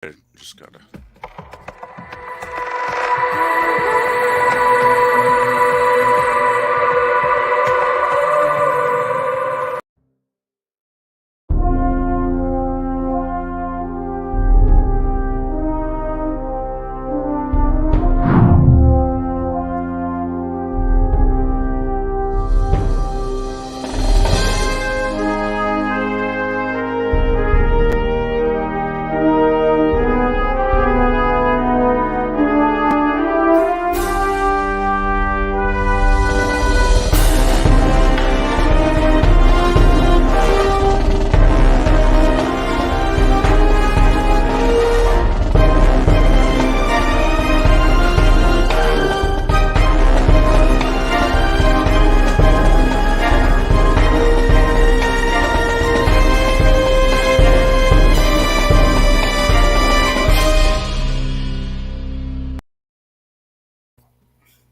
I just gotta.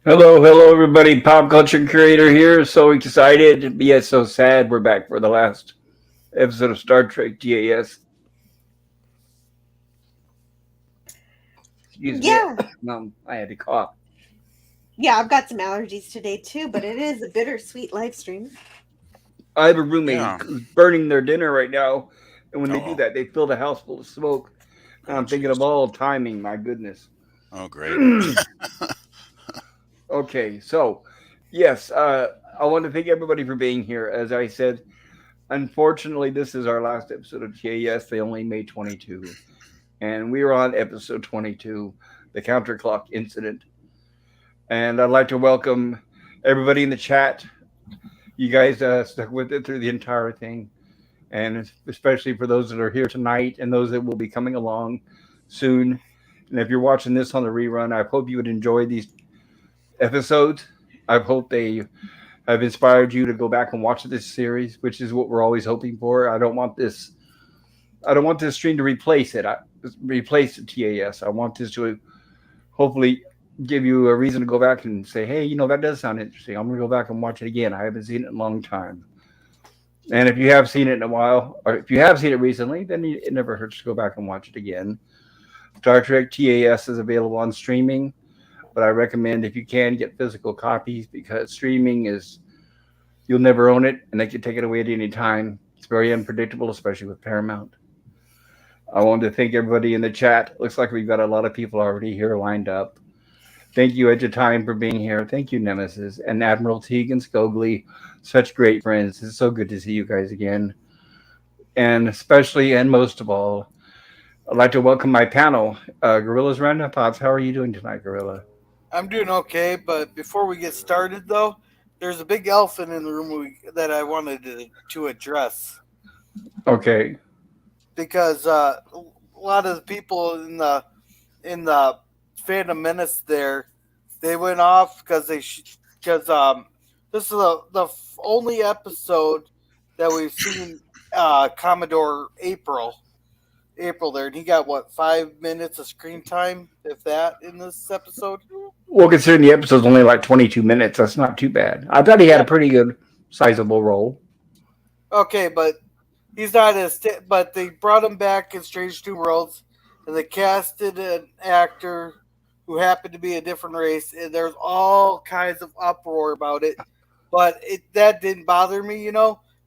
Hello, everybody. Pop culture creator here. So excited, yet so sad. We're back for the last episode of Star Trek GAS. Excuse me. Yeah. I had to cough. Yeah, I've got some allergies today too, but it is a bittersweet live stream. I have a roommate Yeah. who's burning their dinner right now, and when they do Oh. that, they fill the house full of smoke. And Oh, I'm thinking of jeez. all timing. My goodness. Oh, great. Okay, so yes, I want to thank everybody for being here. As I said, unfortunately, this is our last episode of GAS. They only made 22. And we are on episode 22, the counterclock incident. And I'd like to welcome everybody in the chat. You guys stuck with it through the entire thing, and especially for those that are here tonight and those that will be coming along soon. And if you're watching this on the rerun, I hope you would enjoy these episodes. I hope they have inspired you to go back and watch this series, which is what we're always hoping for. I don't want this. I don't want this stream to replace it. Replace the TAS. I want this to hopefully give you a reason to go back and say, hey, that does sound interesting. I'm going to go back and watch it again. I haven't seen it in a long time. And if you have seen it in a while, or if you have seen it recently, then it never hurts to go back and watch it again. Star Trek TAS is available on streaming, but I recommend if you can get physical copies because streaming is, you'll never own it and they can take it away at any time. It's very unpredictable, especially with Paramount. I wanted to thank everybody in the chat. Looks like we've got a lot of people already here lined up. Thank you, Edge of Time, for being here. Thank you, Nemesis and Admiral Tegan Scogli. Such great friends. It's so good to see you guys again. And especially and most of all, I'd like to welcome my panel, Gorilla's Random Pops. How are you doing tonight, Gorilla? I'm doing okay, but before we get started, though, there's a big elephant in the room that I wanted to address Okay. because a lot of the people in the Phantom Menace there, they went off because this is the only episode that we've seen Commodore April there, and he got 5 minutes of screen time, if that, in this episode. Well, considering the episode's only like 22 minutes, that's not too bad. I thought he had a pretty good, sizable role. Okay, but he's not as. But they brought him back in Strange New Worlds, and they casted an actor who happened to be a different race, and there's all kinds of uproar about it. But that didn't bother me,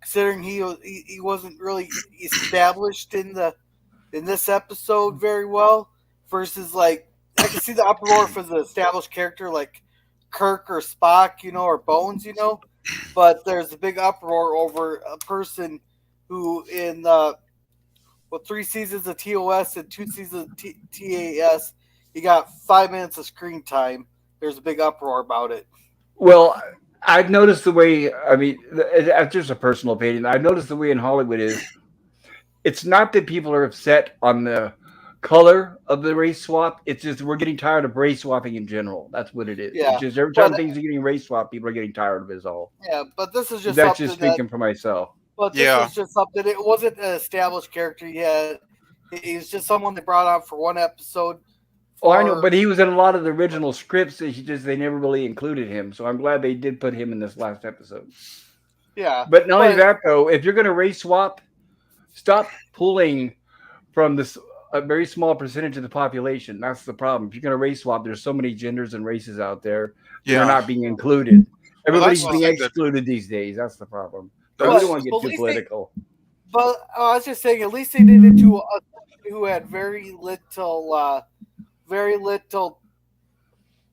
considering he wasn't really established in this episode very well. Versus like I can see the uproar for the established character like Kirk or Spock, or Bones, but there's a big uproar over a person who in 3 seasons of TOS and 2 seasons of TAS, he got 5 minutes of screen time. There's a big uproar about it. Well, I've noticed the way, that's just a personal opinion. I've noticed the way in Hollywood is, it's not that people are upset on the color of the race swap. It's just we're getting tired of race swapping in general. That's what it is. Yeah. It's just every time things are getting race swapped, people are getting tired of it all. Yeah, but this is just That's something just speaking for myself. But this is just something. It wasn't an established character yet. He's just someone they brought on for one episode. I know, but he was in a lot of the original scripts. They never really included him. So I'm glad they did put him in this last episode. Yeah. But not only that, though, if you're going to race swap, stop pulling from this a very small percentage of the population. That's the problem. If you're going to race swap, there's so many genders and races out there that are Yeah. not being included. Well, that's Everybody's the being thing that excluded these days. That's the problem. But we don't that's want to But get at too least they, political. but I was just saying, at least they did it to a who had very little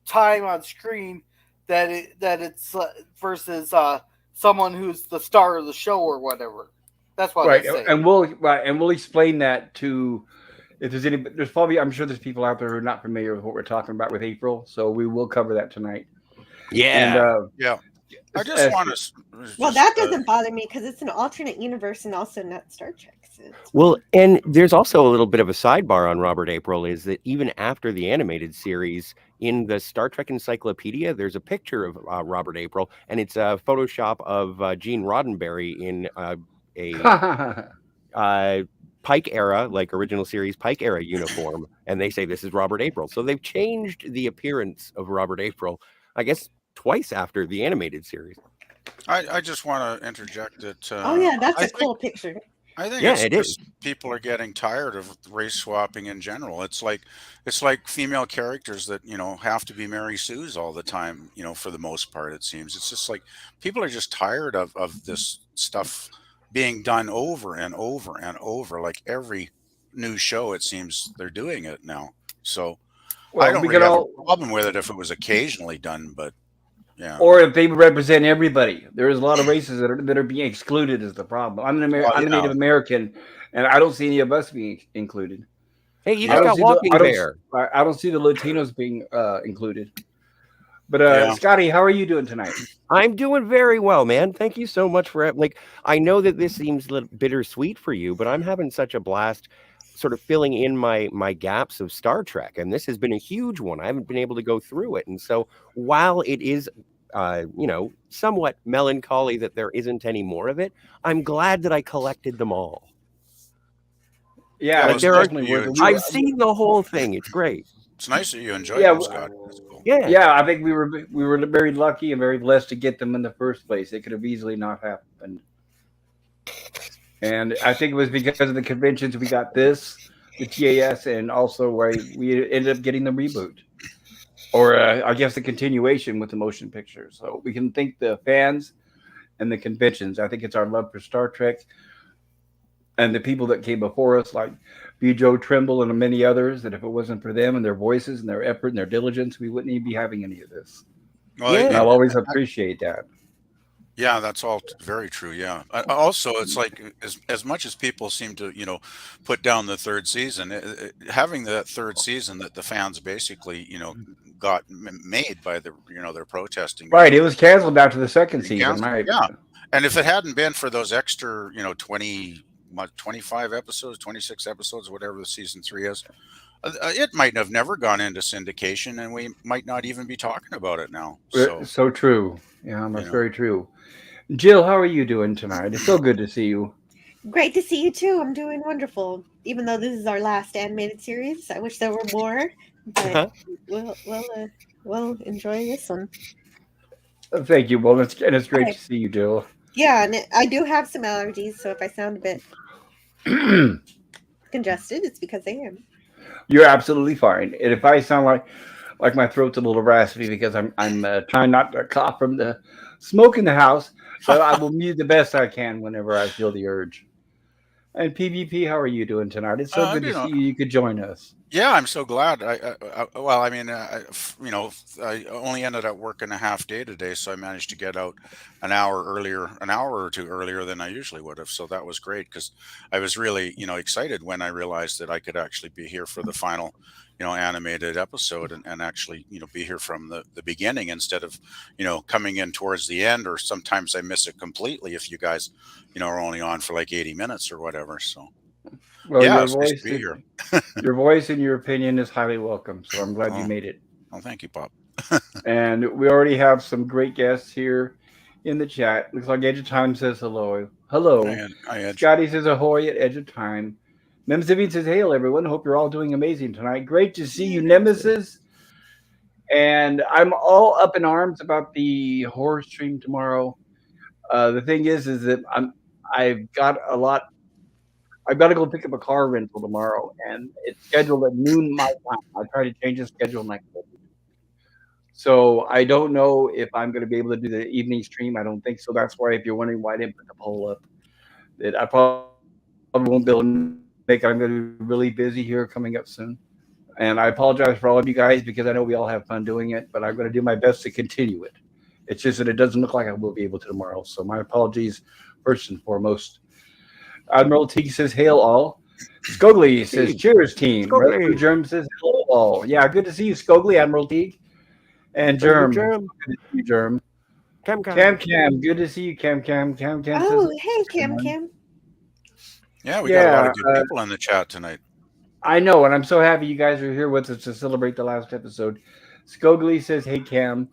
time on screen that it's versus someone who's the star of the show or whatever. That's what I Right, was saying. and we'll explain that to if there's any. There's probably I'm sure there's people out there who are not familiar with what we're talking about with April, so we will cover that tonight. And Yeah. yeah. I just as, want to Well, just that doesn't bother me because it's an alternate universe and also not Star Trek. So it's Well, fine. and there's also a little bit of a sidebar on Robert April is that even after the animated series in the Star Trek Encyclopedia, there's a picture of Robert April, and it's a Photoshop of Gene Roddenberry in a Pike era, like original series Pike era uniform, and they say this is Robert April. So they've changed the appearance of Robert April, I guess, twice after the animated series. I just want to interject that Oh yeah, that's I a think cool picture. I think Yeah, it's it is. just people are getting tired of race swapping in general. It's like female characters that, have to be Mary Sue's all the time, for the most part it seems. It's just like people are just tired of this stuff being done over and over and over. Like every new show it seems they're doing it now. So I well, don't we really could have all, a problem with it if it was occasionally done, but yeah. or if they represent everybody. There's a lot of races that are being excluded. Is the problem? Well, I'm a yeah. Native American, and I don't see any of us being included. Hey, you I just Yeah. don't got see the Walking Bear. I don't see the Latinos being included. But Yeah. Scotty, how are you doing tonight? I'm doing very well, man. Thank you so much for like. I know that this seems a little bittersweet for you, but I'm having such a blast, sort of filling in my gaps of Star Trek, and this has been a huge one. I haven't been able to go through it, and so while it is, somewhat melancholy that there isn't any more of it, I'm glad that I collected them all. Yeah, Yeah, well, Like it's it's there are, nice definitely that you worth it. We enjoyed I've were, them. seen the whole thing. It's great. It's nice that you enjoyed yeah, them, Scott. That's cool. Yeah. yeah. I think we were very lucky and very blessed to get them in the first place. It could have easily not happened, and I think it was because of the conventions we got this, the TAS, and also why we ended up getting the reboot, or I guess the continuation with the motion picture. So we can thank the fans and the conventions. I think it's our love for Star Trek and the people that came before us, like B. Joe Trimble and many others, that if it wasn't for them and their voices and their effort and their diligence, we wouldn't even be having any of this. Well, And Yeah. I'll always appreciate that. yeah, that's all very true. Yeah. Also, it's like as much as people seem to, put down the third season, having that third season that the fans basically, got made by their protesting, Right. It was canceled after the second getting season, canceled. right? Yeah. And if it hadn't been for those extra, 25 episodes, 26 episodes, whatever the season three is, it might have never gone into syndication, and we might not even be talking about it now. So, So true. Yeah, you that's know, very true. Jill, how are you doing tonight? It's so good to see you. Great to see you too. I'm doing wonderful. Even though this is our last animated series, I wish there were more, but we'll enjoy this one. Thank you. Well, it's great Okay. to see you, Jill. Yeah, and I do have some allergies, so if I sound a bit congested, it's because I am. You're absolutely fine. And if I sound like my throat's a little raspy because I'm trying not to cough from the smoke in the house, but I will mute the best I can whenever I feel the urge. And PvP, how are you doing tonight? It's so I'm good to doing see you. You could join us. Yeah, I'm so glad. Well, I mean, I only ended up working a half day today, so I managed to get out an hour or two earlier than I usually would have. So that was great because I was really, excited when I realized that I could actually be here for the final, animated episode and actually, be here from the beginning instead of, coming in towards the end, or sometimes I miss it completely if you guys, are only on for like 80 minutes or whatever. So Well, yeah, it's nice to be here. your voice and your opinion is highly welcome. So I'm glad you Oh, made it. oh, thank you, Pop. And we already have some great guests here in the chat. Looks like Edge of Time says hello. Hello. I Edge. Scotty says ahoy at Edge of Time. Nemzivian says, hail everyone. Hope you're all doing amazing tonight. Great to see you, Nemesis. And I'm all up in arms about the horror stream tomorrow. The thing is that I've got a lot. I've got to go pick up a car rental tomorrow, and it's scheduled at noon my time. I try to change the schedule and I couldn't. So I don't know if I'm going to be able to do the evening stream. I don't think so. That's why, if you're wondering why I didn't put the poll up, that I probably won't be able to make it. I'm going to be really busy here coming up soon. And I apologize for all of you guys because I know we all have fun doing it, but I'm going to do my best to continue it. It's just that it doesn't look like I will be able to tomorrow. So my apologies first and foremost. Admiral Teague says, "Hail all." Skogly says, Teague, "Cheers, team." Resolute Scogly, Germ says, "Hello all." Yeah, good to see you, Skogly, Admiral Teague. And Resolute Germ, Germ, good to see you, Germ. Cam Cam Cam. Cam, good to see you, Cam Cam. Cam Cam says, Oh, hey, Cam Cam. Yeah, we got a lot "Yeah, of good people in the chat tonight. I know, and I'm so happy you guys are here with us to celebrate the last episode." Skogly says, "Hey Cam,"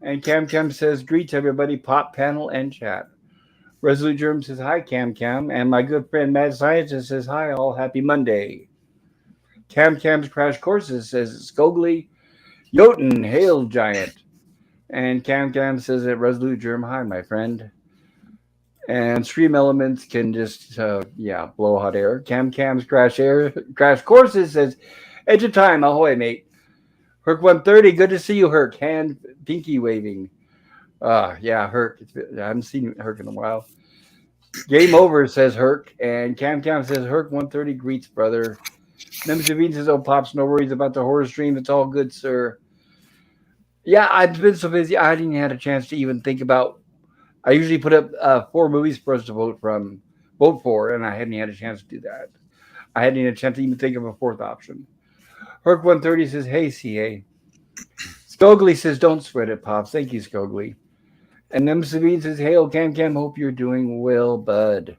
and Cam Cam says, "Greets everybody, pop panel and chat." Resolute Germ says, "Hi Cam Cam," and my good friend Mad Scientist says, "Hi all, happy Monday." Cam Cam's Crash Courses says, "Skogly, Jotun, hail giant." And Cam Cam says that Resolute Germ, "Hi my friend." And Stream Elements can just, yeah, blow hot air. Cam Cam's Crash Courses says, "Edge of time, ahoy, mate." Herc 130, good to see you, Herc. Hand pinky waving. Yeah, Herc. I haven't seen Herc in a while. Game over, says Herc. And Cam Cam says, "Herc 130 greets, brother." Nemzavine says, "Oh, Pops, no worries about the horror stream. It's all good, sir." Yeah, I've been so busy. I hadn't had a chance to even think about. I usually put up 4 movies for us to vote for, and I hadn't had a chance to do that. I hadn't had a chance to even think of a fourth option. Herc 130 says, "Hey, CA." Skogly says, "Don't sweat it, Pops." Thank you, Skogly. And then Sabine says, "Hail, Cam Cam. Hope you're doing well, bud."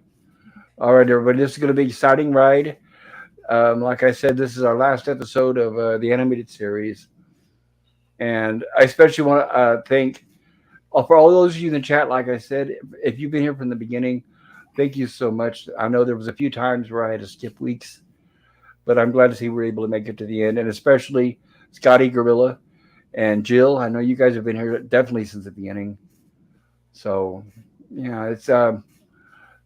All right, everybody. This is going to be an exciting ride. Like I said, this is our last episode of the animated series. And I especially want to thank for all those of you in the chat. Like I said, if you've been here from the beginning, thank you so much. I know there was a few times where I had to skip weeks, but I'm glad to see we're able to make it to the end. And especially Scotty Gorilla and Jill. I know you guys have been here definitely since the beginning. So, yeah, it's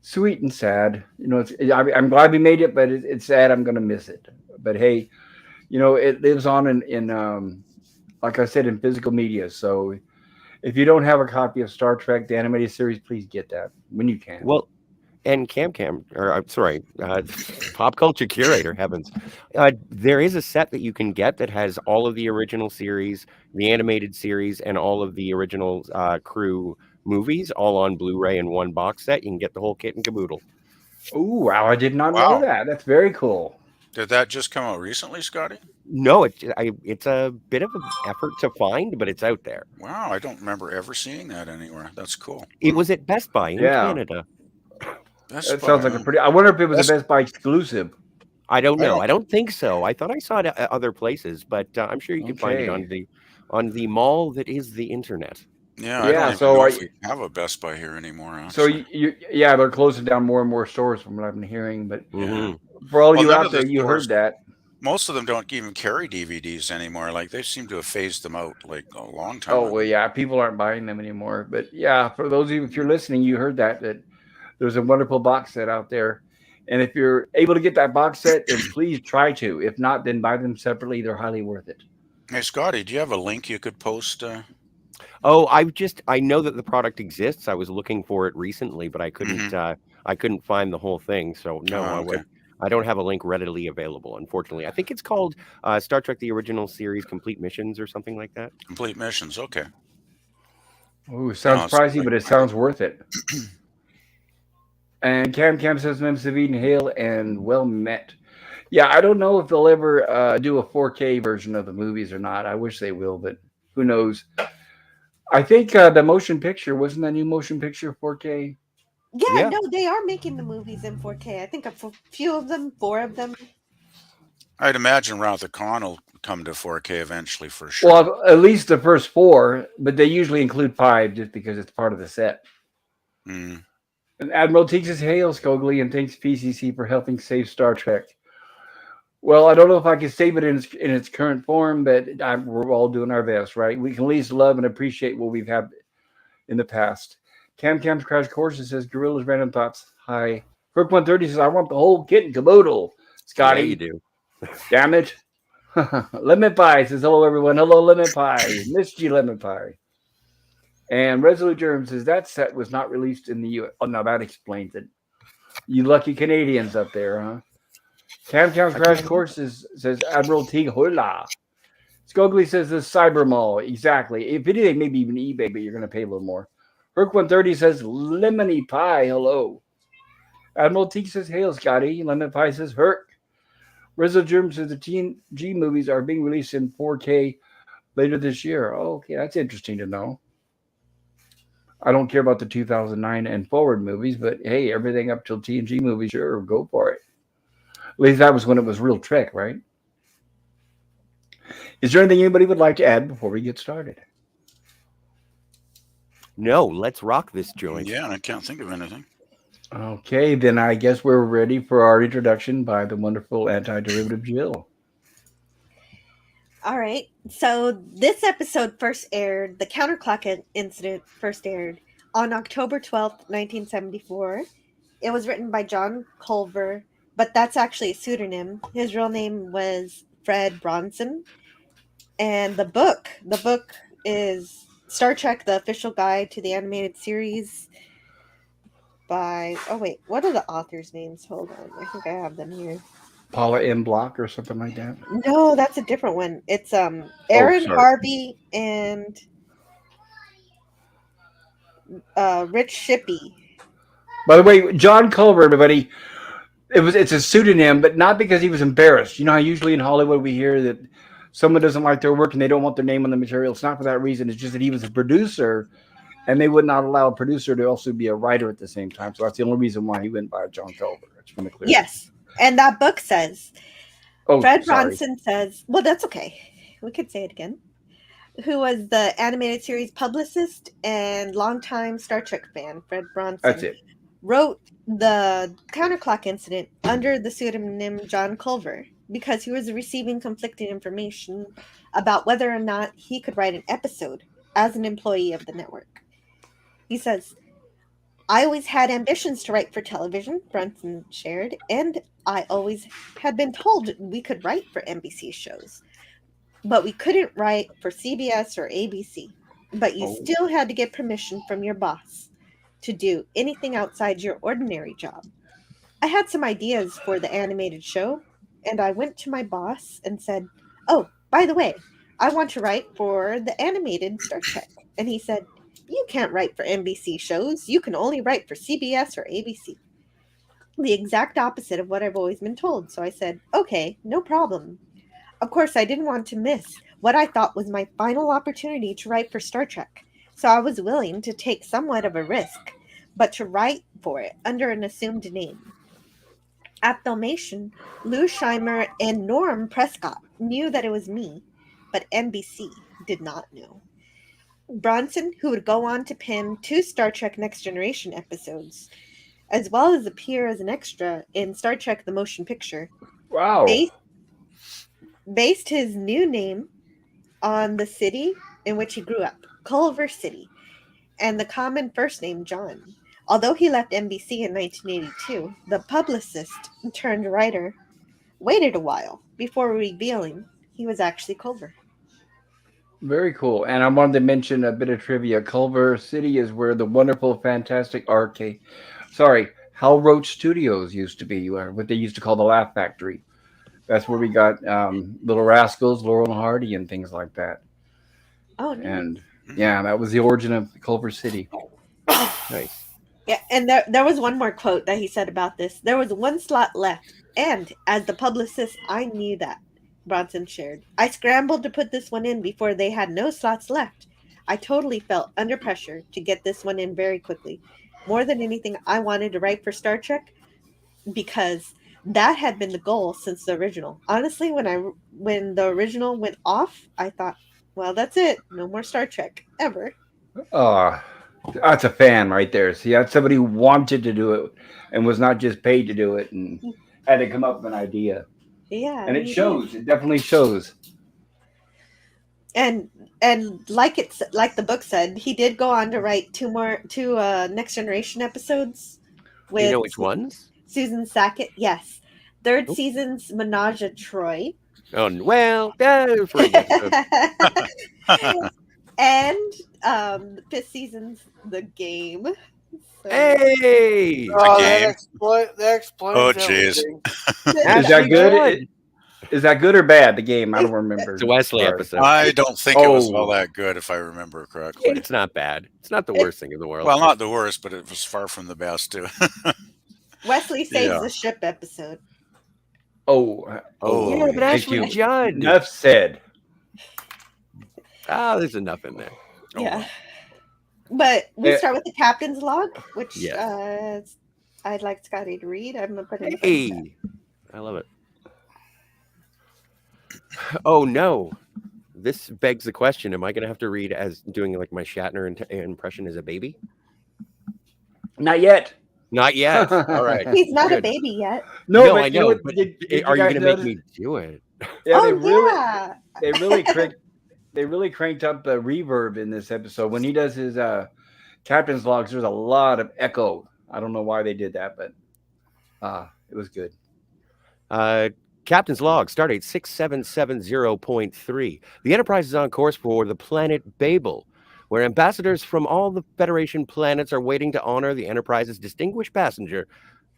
sweet and sad. I'm glad we made it, but it's sad. I'm gonna miss it. But hey, it lives on in like I said, in physical media. So if you don't have a copy of Star Trek the animated series, please get that when you can. Well, and Cam Cam, or I'm sorry, pop culture curator, heavens. There is a set that you can get that has all of the original series, the animated series, and all of the original crew movies all on Blu-ray in one box set. You can get the whole kit and caboodle. Oh wow, I did not know Wow. that. That's very cool. Did that just come out recently, Scotty? No, it's a bit of an effort to find, but it's out there. Wow, I don't remember ever seeing that anywhere. That's cool. It was at Best Buy in Yeah, Canada. Best that Buy, sounds like a huh? pretty. I wonder if it was a Best, Best Buy exclusive. I don't I know. don't. I don't think so. I thought I saw it at other places, but I'm sure you can find it Okay. on the mall that is the internet. Yeah, I don't Yeah. even So know are if we have a Best Buy here anymore. so Actually, yeah, they're closing down more and more stores from what I've been hearing. But yeah. Hmm. for all of Well, you none out of there, the you heard stores. that. Most of them don't even carry DVDs anymore. Like they seem to have phased them out like a long time Oh well, ago. yeah, people aren't buying them anymore. But yeah, for those of you, if you're listening, you heard that there's a wonderful box set out there. And if you're able to get that box set, then please try to. If not, then buy them separately. They're highly worth it. Hey, Scotty, do you have a link you could post? Oh, I know that the product exists. I was looking for it recently, but Mm-hmm. I couldn't find the whole thing. So no, Oh, okay. I don't have a link readily available, unfortunately. I think it's called Star Trek: The Original Series Complete Missions or something like that. Complete missions. Okay. Ooh, sounds No, see if pricey, I but can it find it. sounds worth it. And Cam Cam says, "Name's Savine Hale and well met." Yeah, I don't know if they'll ever do a 4K version of the movies or not. I wish they will, but who knows? I think the motion picture wasn't that new motion picture 4K. Yeah, Yeah. no, they are making the movies in 4K. I think few of them, 4 of them. I'd imagine Wrath-the-Con will come to 4K eventually for sure. Well, at least the first 4, but they usually include 5 just because it's part of the set. Mm. And Admiral Teague says, "Hail Scogli and thanks PCC for helping save Star Trek." Well, I don't know if I can save it in its current form, but we're all doing our best, right? We can at least love and appreciate what we've had in the past. Cam Cam's Crash Course says, "Gorilla's Random Thoughts. Hi." Herc 130 says, I want the whole kit and caboodle. Yeah, you Scotty, do. damn it. Lemon Pie says, hello, everyone. Hello, Lemon Pie. Miss G Lemon Pie. And Resolute Germ says, that set was not released in the U.S. Oh, now that explains it. You lucky Canadians up there, huh? Town Crash Course says, Admiral T. Hola. Skogly says, the Cyber Mall. Exactly. If anything, maybe even eBay, but you're going to pay a little more. Herc 130 says, Lemony Pie. Hello. Admiral T says, hail, Scotty. Lemon Pie says, Herc. Rizzo Germ says the TNG movies are being released in 4K later this year. Oh, okay, that's interesting to know. I don't care about the 2009 and forward movies, but hey, everything up till TNG movies, sure, go for it. At least that was when it was real Trek, right? Is there anything anybody would like to add before we get started? No, let's rock this joint. Yeah, I can't think of anything. Okay, then I guess we're ready for our introduction by the wonderful Antiderivative Jill. All right. So this episode first aired, the counterclock incident first aired on October 12th, 1974. It was written by John Culver, but that's actually a pseudonym. His real name was Fred Bronson. And the book is Star Trek: The Official Guide to the Animated Series by, oh wait, what are the authors' names? Hold on. I think I have them here. Paula M. Block or something like that. No, that's a different one. It's Aaron sorry. Harvey and Rich Shippey. By the way, John Culver, everybody, it's a pseudonym, but not because he was embarrassed. You know how usually in Hollywood we hear that someone doesn't like their work and they don't want their name on the material. It's not for that reason. It's just that he was a producer, and they would not allow a producer to also be a writer at the same time. So that's the only reason why he went by John Culver. I just want to clear. Yes, and that book says Fred sorry. Bronson says, well, that's okay. We could say it again. Who was the animated series publicist and longtime Star Trek fan, Fred Bronson. That's it. Wrote the counterclock incident under the pseudonym John Culver because he was receiving conflicting information about whether or not he could write an episode as an employee of the network. He says, I always had ambitions to write for television, Bronson shared, and I always had been told we could write for NBC shows, but we couldn't write for CBS or ABC. But you still had to get permission from your boss to do anything outside your ordinary job. I had some ideas for the animated show, and I went to my boss and said, oh, by the way, I want to write for the animated Star Trek. And he said, you can't write for NBC shows. You can only write for CBS or ABC. The exact opposite of what I've always been told. So I said, okay, no problem. Of course, I didn't want to miss what I thought was my final opportunity to write for Star Trek. So I was willing to take somewhat of a risk, but to write for it under an assumed name. At Filmation, Lou Scheimer and Norm Prescott knew that it was me, but NBC did not know. Bronson, who would go on to pen 2 Star Trek Next Generation episodes, as well as appear as an extra in Star Trek The Motion Picture, Wow. based his new name on the city in which he grew up, Culver City, and the common first name John. Although he left NBC in 1982, the publicist turned writer waited a while before revealing he was actually Culver. Very cool. And I wanted to mention a bit of trivia. Culver City is where the wonderful, fantastic Hal Roach Studios used to be, or what they used to call the Laugh Factory. That's where we got Little Rascals, Laurel and Hardy, and things like that. Oh, nice. And yeah, that was the origin of Culver City. Nice. Yeah, and there was one more quote that he said about this. There was 1 slot left, and as the publicist, I knew that, Bronson shared. I scrambled to put this one in before they had no slots left. I totally felt under pressure to get this one in very quickly. More than anything, I wanted to write for Star Trek because that had been the goal since the original. Honestly, when the original went off, I thought, well, that's it. No more Star Trek ever. That's a fan right there. See, that's somebody who wanted to do it and was not just paid to do it and had to come up with an idea. Yeah, and it shows. It definitely shows. And like the book said, he did go on to write two Next Generation episodes. Do you know which ones? Susan Sackett, yes. Third season's Menage a Troy. Oh well, for the episode. And fifth season's The Game. So, Hey, The Oh, Game. that explains Oh, jeez. everything. Is that Ashley good? Judd. Is that good or bad? The game? I don't remember. It's a Wesley Sorry. episode. I don't think it was all Oh. that good, if I remember correctly. It's not bad. It's not the worst thing in the world. Well, not the worst, but it was far from the best, too. Wesley saves Yeah. the ship episode. Oh. yeah, Oh, but thank Ashley you. Judd. Enough said. There's enough in there. Oh, Yeah. well. But we Eh. start with the captain's log, which Yes. I'd like Scotty to read. I'm gonna put it in the chat. Hey, I love it. Oh no, this begs the question: am I going to have to read as doing like my Shatner impression as a baby? Not yet. Not yet. All right. He's not a Good. baby yet. No, I you know. what? But Did are you guys going to make notice- me do it? Yeah, Oh, they really, yeah. they really cranked up the reverb in this episode. When he does his captain's logs, there's a lot of echo. I don't know why they did that, but it was good. Captain's log, stardate 6770.3. The Enterprise is on course for the planet Babel, where ambassadors from all the Federation planets are waiting to honor the Enterprise's distinguished passenger,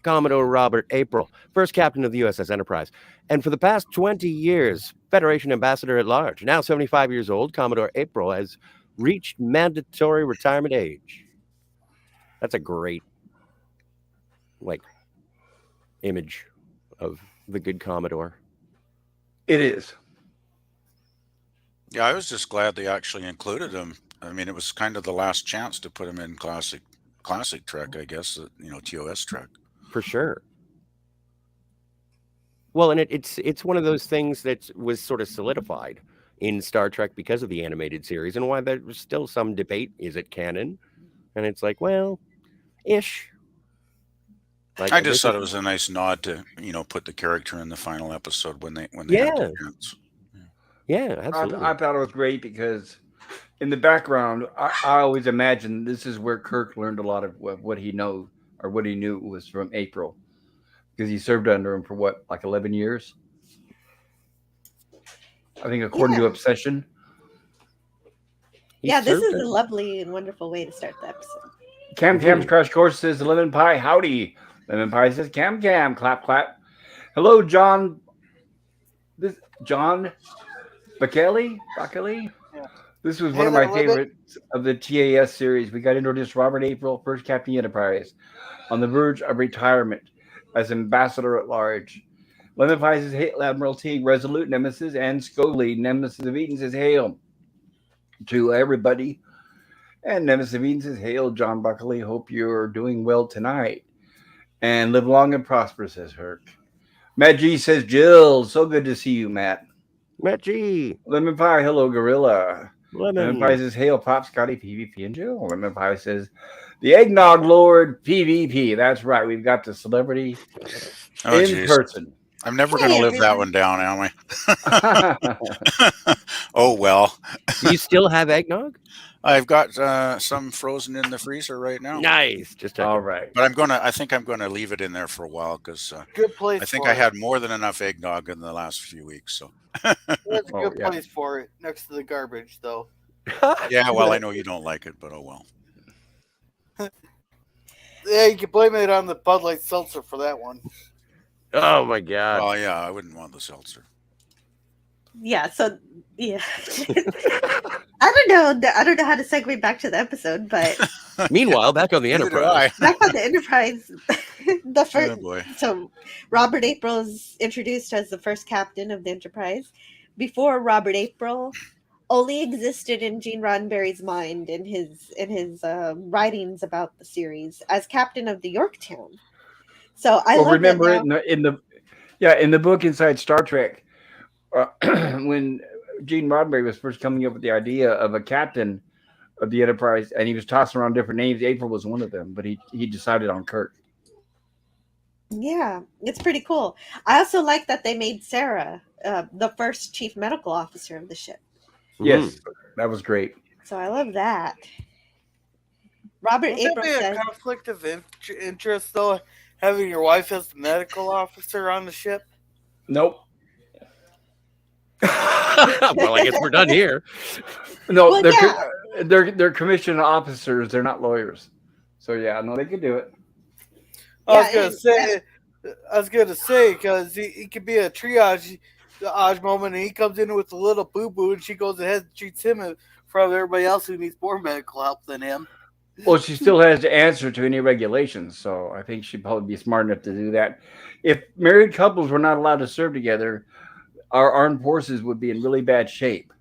Commodore Robert April, first captain of the USS Enterprise. And for the past 20 years, Federation ambassador at large. Now 75 years old, Commodore April has reached mandatory retirement age. That's a great, image of the good Commodore. It is. Yeah, I was just glad they actually included him. I mean, it was kind of the last chance to put him in classic Trek, I guess. TOS Trek. For sure. Well, and it's one of those things that was sort of solidified in Star Trek because of the animated series, and why there's still some debate: is it canon? And it's like, well, ish. I just thought it was a nice nod to put the character in the final episode when they had the chance. Yeah, absolutely. I thought it was great because in the background, I always imagine this is where Kirk learned a lot of what he knows or what he knew was from April, because he served under him for 11 years. I think according to Obsession. Yeah, this is a lovely and wonderful way to start the episode. Cam's Crash Course says Lemon Pie, howdy. Lemon Pie says Cam, clap, clap. Hello, John. John Bakeli? This was one of my favorites of the TAS series. We got introduced Robert April, first Captain Enterprise, on the verge of retirement as ambassador at large. Lemon Pie says, hail Admiralty, Resolute Nemesis, and Scully, Nemesis of Eden says, hail to everybody. And Nemesis of Eden says, hail, John Buckley. Hope you're doing well tonight. And live long and prosper, says Herc. Matt G says, Jill, so good to see you, Matt. Matt G. Lemon Pie, hello, Gorilla. Lemon. Lemon Pie says, hail, Pop, Scotty, PvP, and Jill. Lemon Pie says, the Eggnog Lord, PvP. That's right. We've got the celebrity in person. I'm never going to live that one down, am I? Oh, well. Do you still have eggnog? I've got some frozen in the freezer right now. Nice. Just all right. But I think I'm going to leave it in there for a while because good place. I think I had more than enough eggnog in the last few weeks. So that's a good place for it, next to the garbage, though. Yeah, well, I know you don't like it, but oh well. Yeah, you can blame it on the Bud Light seltzer for that one. Oh my God. Oh yeah, I wouldn't want the seltzer. Yeah, so yeah. I don't know how to segue back to the episode, but meanwhile, back on the Enterprise. Back on the Enterprise, the first. Oh boy. So Robert April is introduced as the first captain of the Enterprise. Before Robert April only existed in Gene Roddenberry's mind in his writings about the series as captain of the Yorktown. So I remember it in the book Inside Star Trek. When Gene Roddenberry was first coming up with the idea of a captain of the Enterprise, and he was tossing around different names. April was one of them, but he decided on Kirk. Yeah, it's pretty cool. I also like that they made Sarah the first chief medical officer of the ship. Yes, that was great. So I love that. Robert April Would that be said, a conflict of interest, though, having your wife as the medical officer on the ship? Nope. Well, I guess we're done here. No, Well, yeah. they're commissioned officers. They're not lawyers. So yeah, no, they could do it. I was Yeah, gonna and that, say, because he could be a triage moment, and he comes in with a little boo boo, and she goes ahead and treats him in front of everybody else who needs more medical help than him. Well, she still has to answer to any regulations, so I think she'd probably be smart enough to do that. If married couples were not allowed to serve together, our armed forces would be in really bad shape.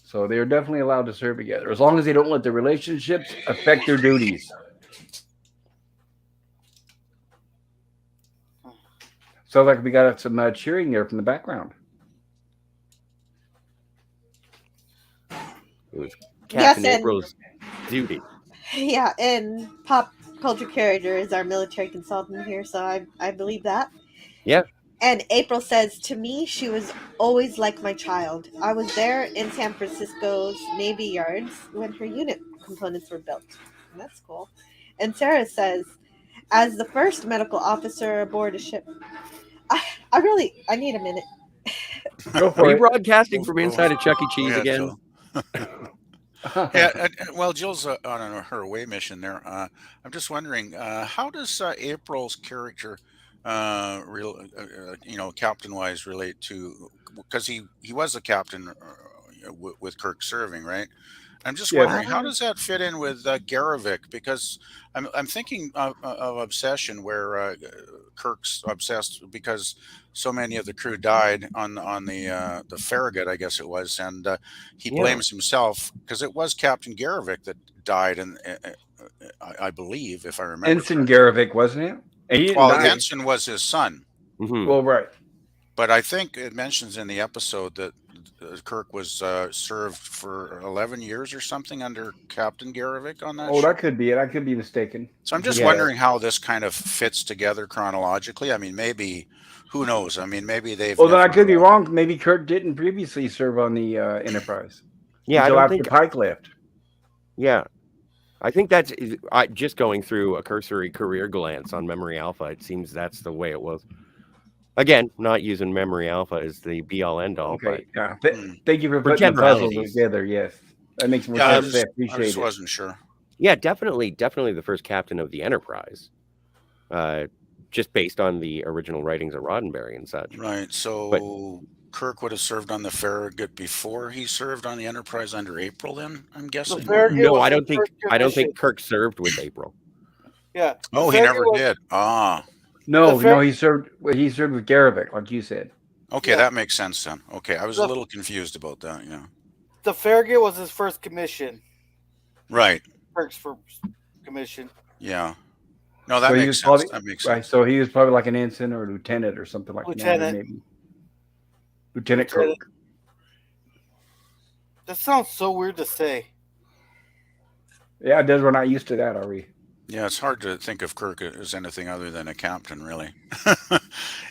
So they are definitely allowed to serve together, as long as they don't let their relationships affect their duties. Sounds like we got some cheering there from the background. It was yes, Captain and April's duty. yeah, and pop culture character is our military consultant here, so I believe that. Yeah. And April says, to me, she was always like my child. I was there in San Francisco's Navy Yards when her unit components were built. And that's cool. And Sarah says, as the first medical officer aboard a ship, I need a minute. Go Are for you it. broadcasting from Go inside a Chuck E. go Cheese ahead, again? Jill. Yeah, well, Jill's her away mission there. I'm just wondering, how does April's character, captain wise, relate to? Because he was a captain with Kirk serving, right? I'm just Yes. wondering, how does that fit in with Garavik? Because I'm thinking of Obsession, where Kirk's obsessed because so many of the crew died on the Farragut, I guess it was, and he Yeah. blames himself because it was Captain Garavik that died, and I believe, if I remember Ensign correctly. Garavik, wasn't it? And he didn't Well, die. Ensign was his son, Hmm. Well, right. but I think it mentions in the episode that Kirk was served for 11 years or something under Captain Garavik on that Oh, that ship. could be it. I could be mistaken. So I'm You could just be Yes. right. wondering how this kind of fits together chronologically. I mean, maybe, who knows? I mean, maybe they've Well, then I could never. be wrong. Maybe Kurt didn't previously serve on the Enterprise Yeah, I until don't after think. Pike left. Yeah, I think just going through a cursory career glance on Memory Alpha. It seems that's the way it was. Again, not using Memory Alpha as the be all end all, but Okay. Yeah. Hmm. Thank you for for putting the puzzle generalities, together. Yes, that makes more Yeah, sense. I I just appreciate it. wasn't sure. yeah, definitely the first captain of the Enterprise. Uh, just based on the original writings of Roddenberry and such. Right. But So Kirk would have served on the Farragut before he served on the Enterprise under April. Then I'm The guessing. Farragut no, was I his don't think first I don't commission. think Kirk served with April. Yeah, the Oh, he Farragut never was did. Ah, the No, Far, no, he served. Well, he served with Garavik, like you said. okay, yeah that makes sense then. Okay, I was a the little confused about that. Yeah. the Farragut was his first commission. Right. Kirk's first commission. Yeah. No, So that he was makes sense. probably That makes right. sense. So he was probably like an ensign or lieutenant or something like that, or Lieutenant. maybe Lieutenant Lieutenant. Kirk. That sounds so weird to say. Yeah, it does. We're not used to that, are we? Yeah, it's hard to think of Kirk as anything other than a captain, really.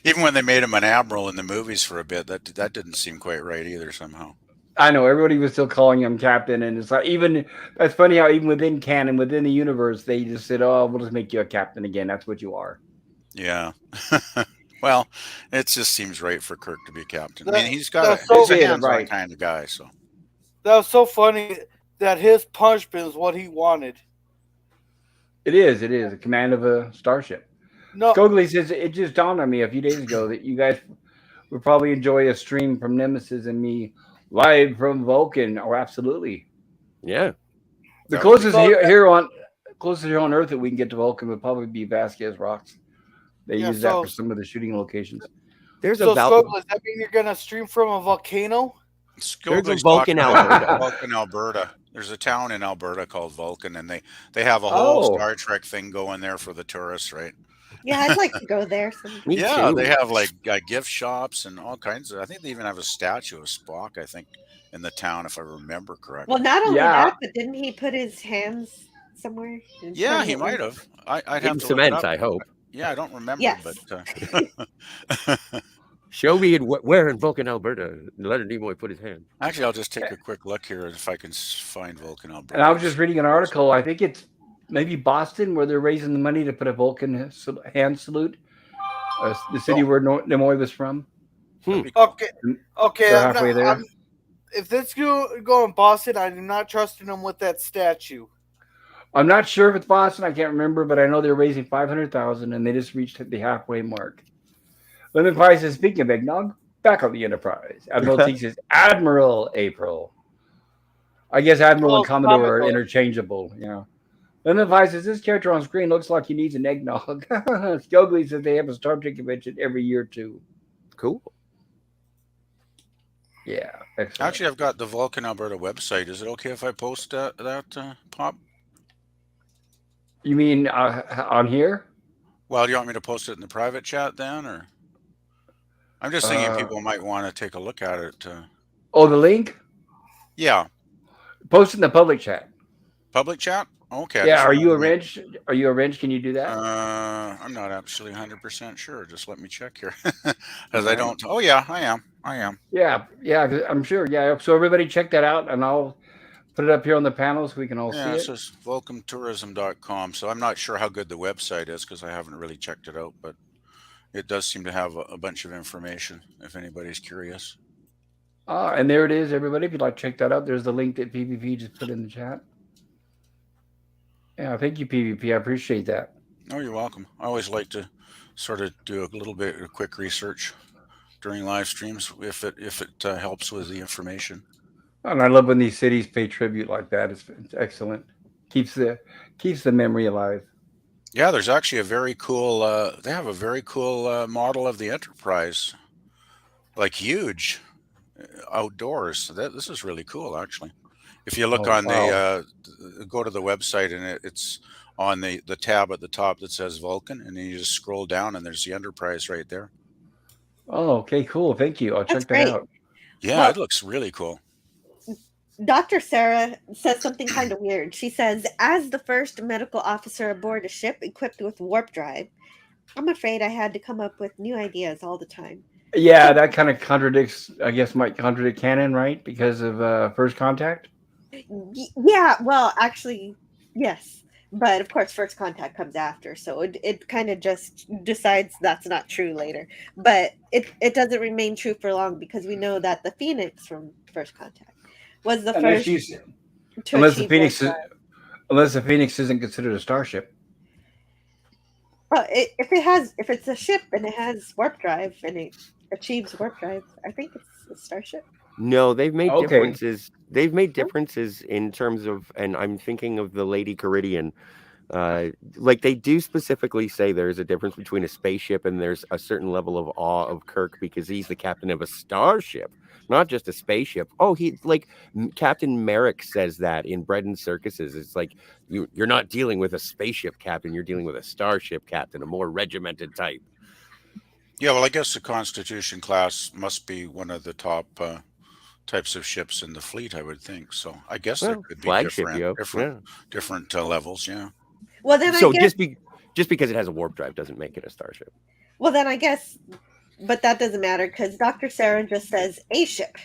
Even when they made him an admiral in the movies for a bit, that didn't seem quite right either somehow. I know everybody was still calling him captain, and it's like even that's funny how even within canon, within the universe, they just said, "Oh, we'll just make you a captain again. That's what you are." Yeah. Well, it just seems right for Kirk to be captain. I That mean, that's It he's so a did hands-on right. kind of guy, so. that was so funny that his punishment is what he wanted. It is. It is a command of a starship. No, Scogli says it just dawned on me a few days ago that you guys would probably enjoy a stream from Nemesis and me live from Vulcan. Oh, absolutely. Yeah, The That would be closest so closest here on Earth that we can get to Vulcan would probably be Vasquez Rocks. They yeah. use that for some of the shooting locations. there's a So Val- Scogli, does that mean you're gonna stream from a volcano? there's a Skogley's Vulcan, talking about Alberta. Vulcan, Alberta. There's a town in Alberta called Vulcan, and they have a whole Oh, Star Trek thing going there for the tourists, right? Yeah, I'd like to go there. Me Yeah, they too. have like gift shops and all kinds of. I think they even have a statue of Spock, I think, in the town, if I remember Well, correctly. not only yeah. that, but didn't he put his hands somewhere Yeah, he permanently? might have. I'd have In to look it cement, up. I hope. Yeah, I don't remember, Yes. but Show me where in Vulcan, Alberta. Leonard Nimoy put his hand. actually, I'll just take a quick look here if I can find Vulcan, And I Alberta. was just reading an article. I think it's maybe Boston, where they're raising the money to put a Vulcan hand salute. The city Oh, where Nimoy was from. Hmm. that'd be cool. Okay, And okay. they're I'm not. halfway there. If this go in Boston, I do not trust in them with that statue. I'm not sure if it's Boston. I can't remember, but I know they're raising 500,000, and they just reached the halfway mark. Lemon Pie says, speaking of eggnog, back on the Enterprise. Admiral T says, Admiral April. I guess Admiral and Oh, Commodore are Commodore. interchangeable. Yeah. Lemon Pie says, this character on screen looks like he needs an eggnog. Skogly says they have a Star Trek convention every year, too. Cool. Yeah, excellent. Actually, I've got the Vulcan Alberta website. Is it okay if I post that Pop? You mean on here? Well, do you want me to post it in the private chat then, or I'm just thinking Uh, people might want to take a look at it. oh, the link? Yeah, Post it in the public chat. public chat. Okay, I Yeah, just are wanted you to a wrench? Are you a wrench? Can you do that? I'm not actually 100% sure. Just let me check here, All because I right. don't. Oh yeah, I am. I am. Yeah, yeah, 'cause I'm sure. Yeah, so everybody check that out, and I'll put it up here on the panel so we can all see Yeah, it it. says vulcantourism.com. So I'm not sure how good the website is because I haven't really checked it out, but it does seem to have a bunch of information if anybody's curious. And there it is, everybody. If you'd like to check that out, there's the link that PvP just put in the chat. Yeah, thank you, PvP. I appreciate that. Oh, you're welcome. I always like to sort of do a little bit of quick research during live streams if it helps with the information. And I love when these cities pay tribute like that. It's excellent. Keeps the memory alive. Yeah, there's actually a very cool. They have a very cool model of the Enterprise, like huge outdoors. This is really cool, actually. If you look Oh on wow. go to the website and it's on the tab at the top that says Vulcan, and then you just scroll down and there's the Enterprise right there. Oh, okay, cool. Thank you. I'll That's check that great. out. Yeah, Well, it looks really cool. Dr. Sarah says something kind of weird. She says, as the first medical officer aboard a ship equipped with warp drive, I'm afraid I had to come up with new ideas all the time. Yeah, that kind of contradicts. I guess might contradict canon, right? Because of First Contact. Yeah, well, actually, yes. But of course, First Contact comes after, so it kind of just decides that's not true later. But it doesn't remain true for long because we know that the Phoenix from First Contact was the Unless first you, to unless the achieve warp Phoenix, drive. unless the Phoenix isn't considered a starship. Well, if it's a ship and it has warp drive and it achieves warp drive, I think it's a starship. No, they've made Okay. differences. They've made differences in terms of, and I'm thinking of the Lady Caridian. Like they do specifically say there's a difference between a spaceship and there's a certain level of awe of Kirk because he's the captain of a starship, not just a spaceship. Oh, he like Captain Merrick says that in Bread and Circuses. It's like you're not dealing with a spaceship captain, you're dealing with a starship captain, a more regimented type. Yeah, well, I guess the Constitution class must be one of the top types of ships in the fleet, I would think. So I guess there Well, could be flagship, yo. different levels. Yeah. Well, then So I guess. just because it has a warp drive doesn't make it a starship. Well, then I guess. But that doesn't matter because Dr. Sarah just says a ship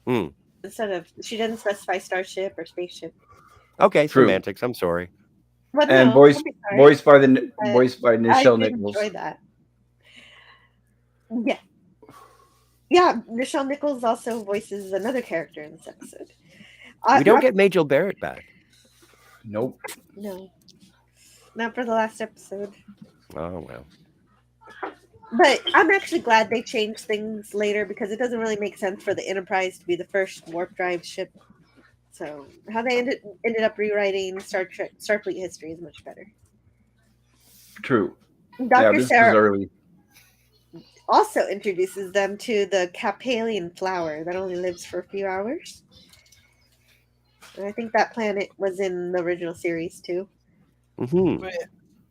instead of she doesn't specify starship or spaceship. Okay, True. semantics. I'm sorry. But And no, voiced don't be sorry. voiced by I Nichelle did Nichols. enjoy that. Yeah. Yeah, Nichelle Nichols also voices another character in this episode. We don't get Majel Barrett back. Nope. No. Not for the last episode. Oh well. But I'm actually glad they changed things later because it doesn't really make sense for the Enterprise to be the first warp drive ship. So how they ended up rewriting Starfleet history is much better. True. Dr. This Sarah was early. also introduces them to the Capalian flower that only lives for a few hours. And I think that planet was in the original series too. Mm-hmm.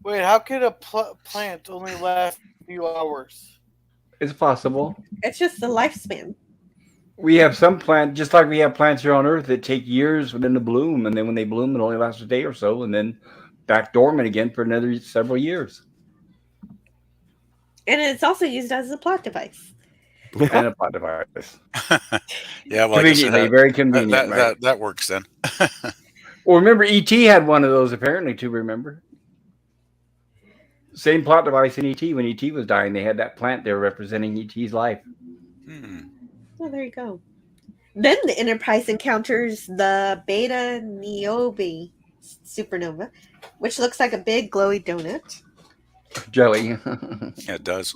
Wait, how could a plant only last a few hours? It's possible. It's just the lifespan. We have some plants, just like we have plants here on Earth that take years for them to bloom, and then when they bloom, it only lasts a day or so, and then back dormant again for another several years. And it's also used as a plot device. And a plot device. Yeah, well, I guess Conveniently, very convenient, right? that works then. Well, remember, E.T. had one of those apparently too. Remember, same plot device in E.T. When E.T. was dying, they had that plant there representing E.T.'s life. Hmm. Oh, there you go. Then the Enterprise encounters the Beta Niobe supernova, which looks like a big glowy donut. Jelly. Yeah, it does.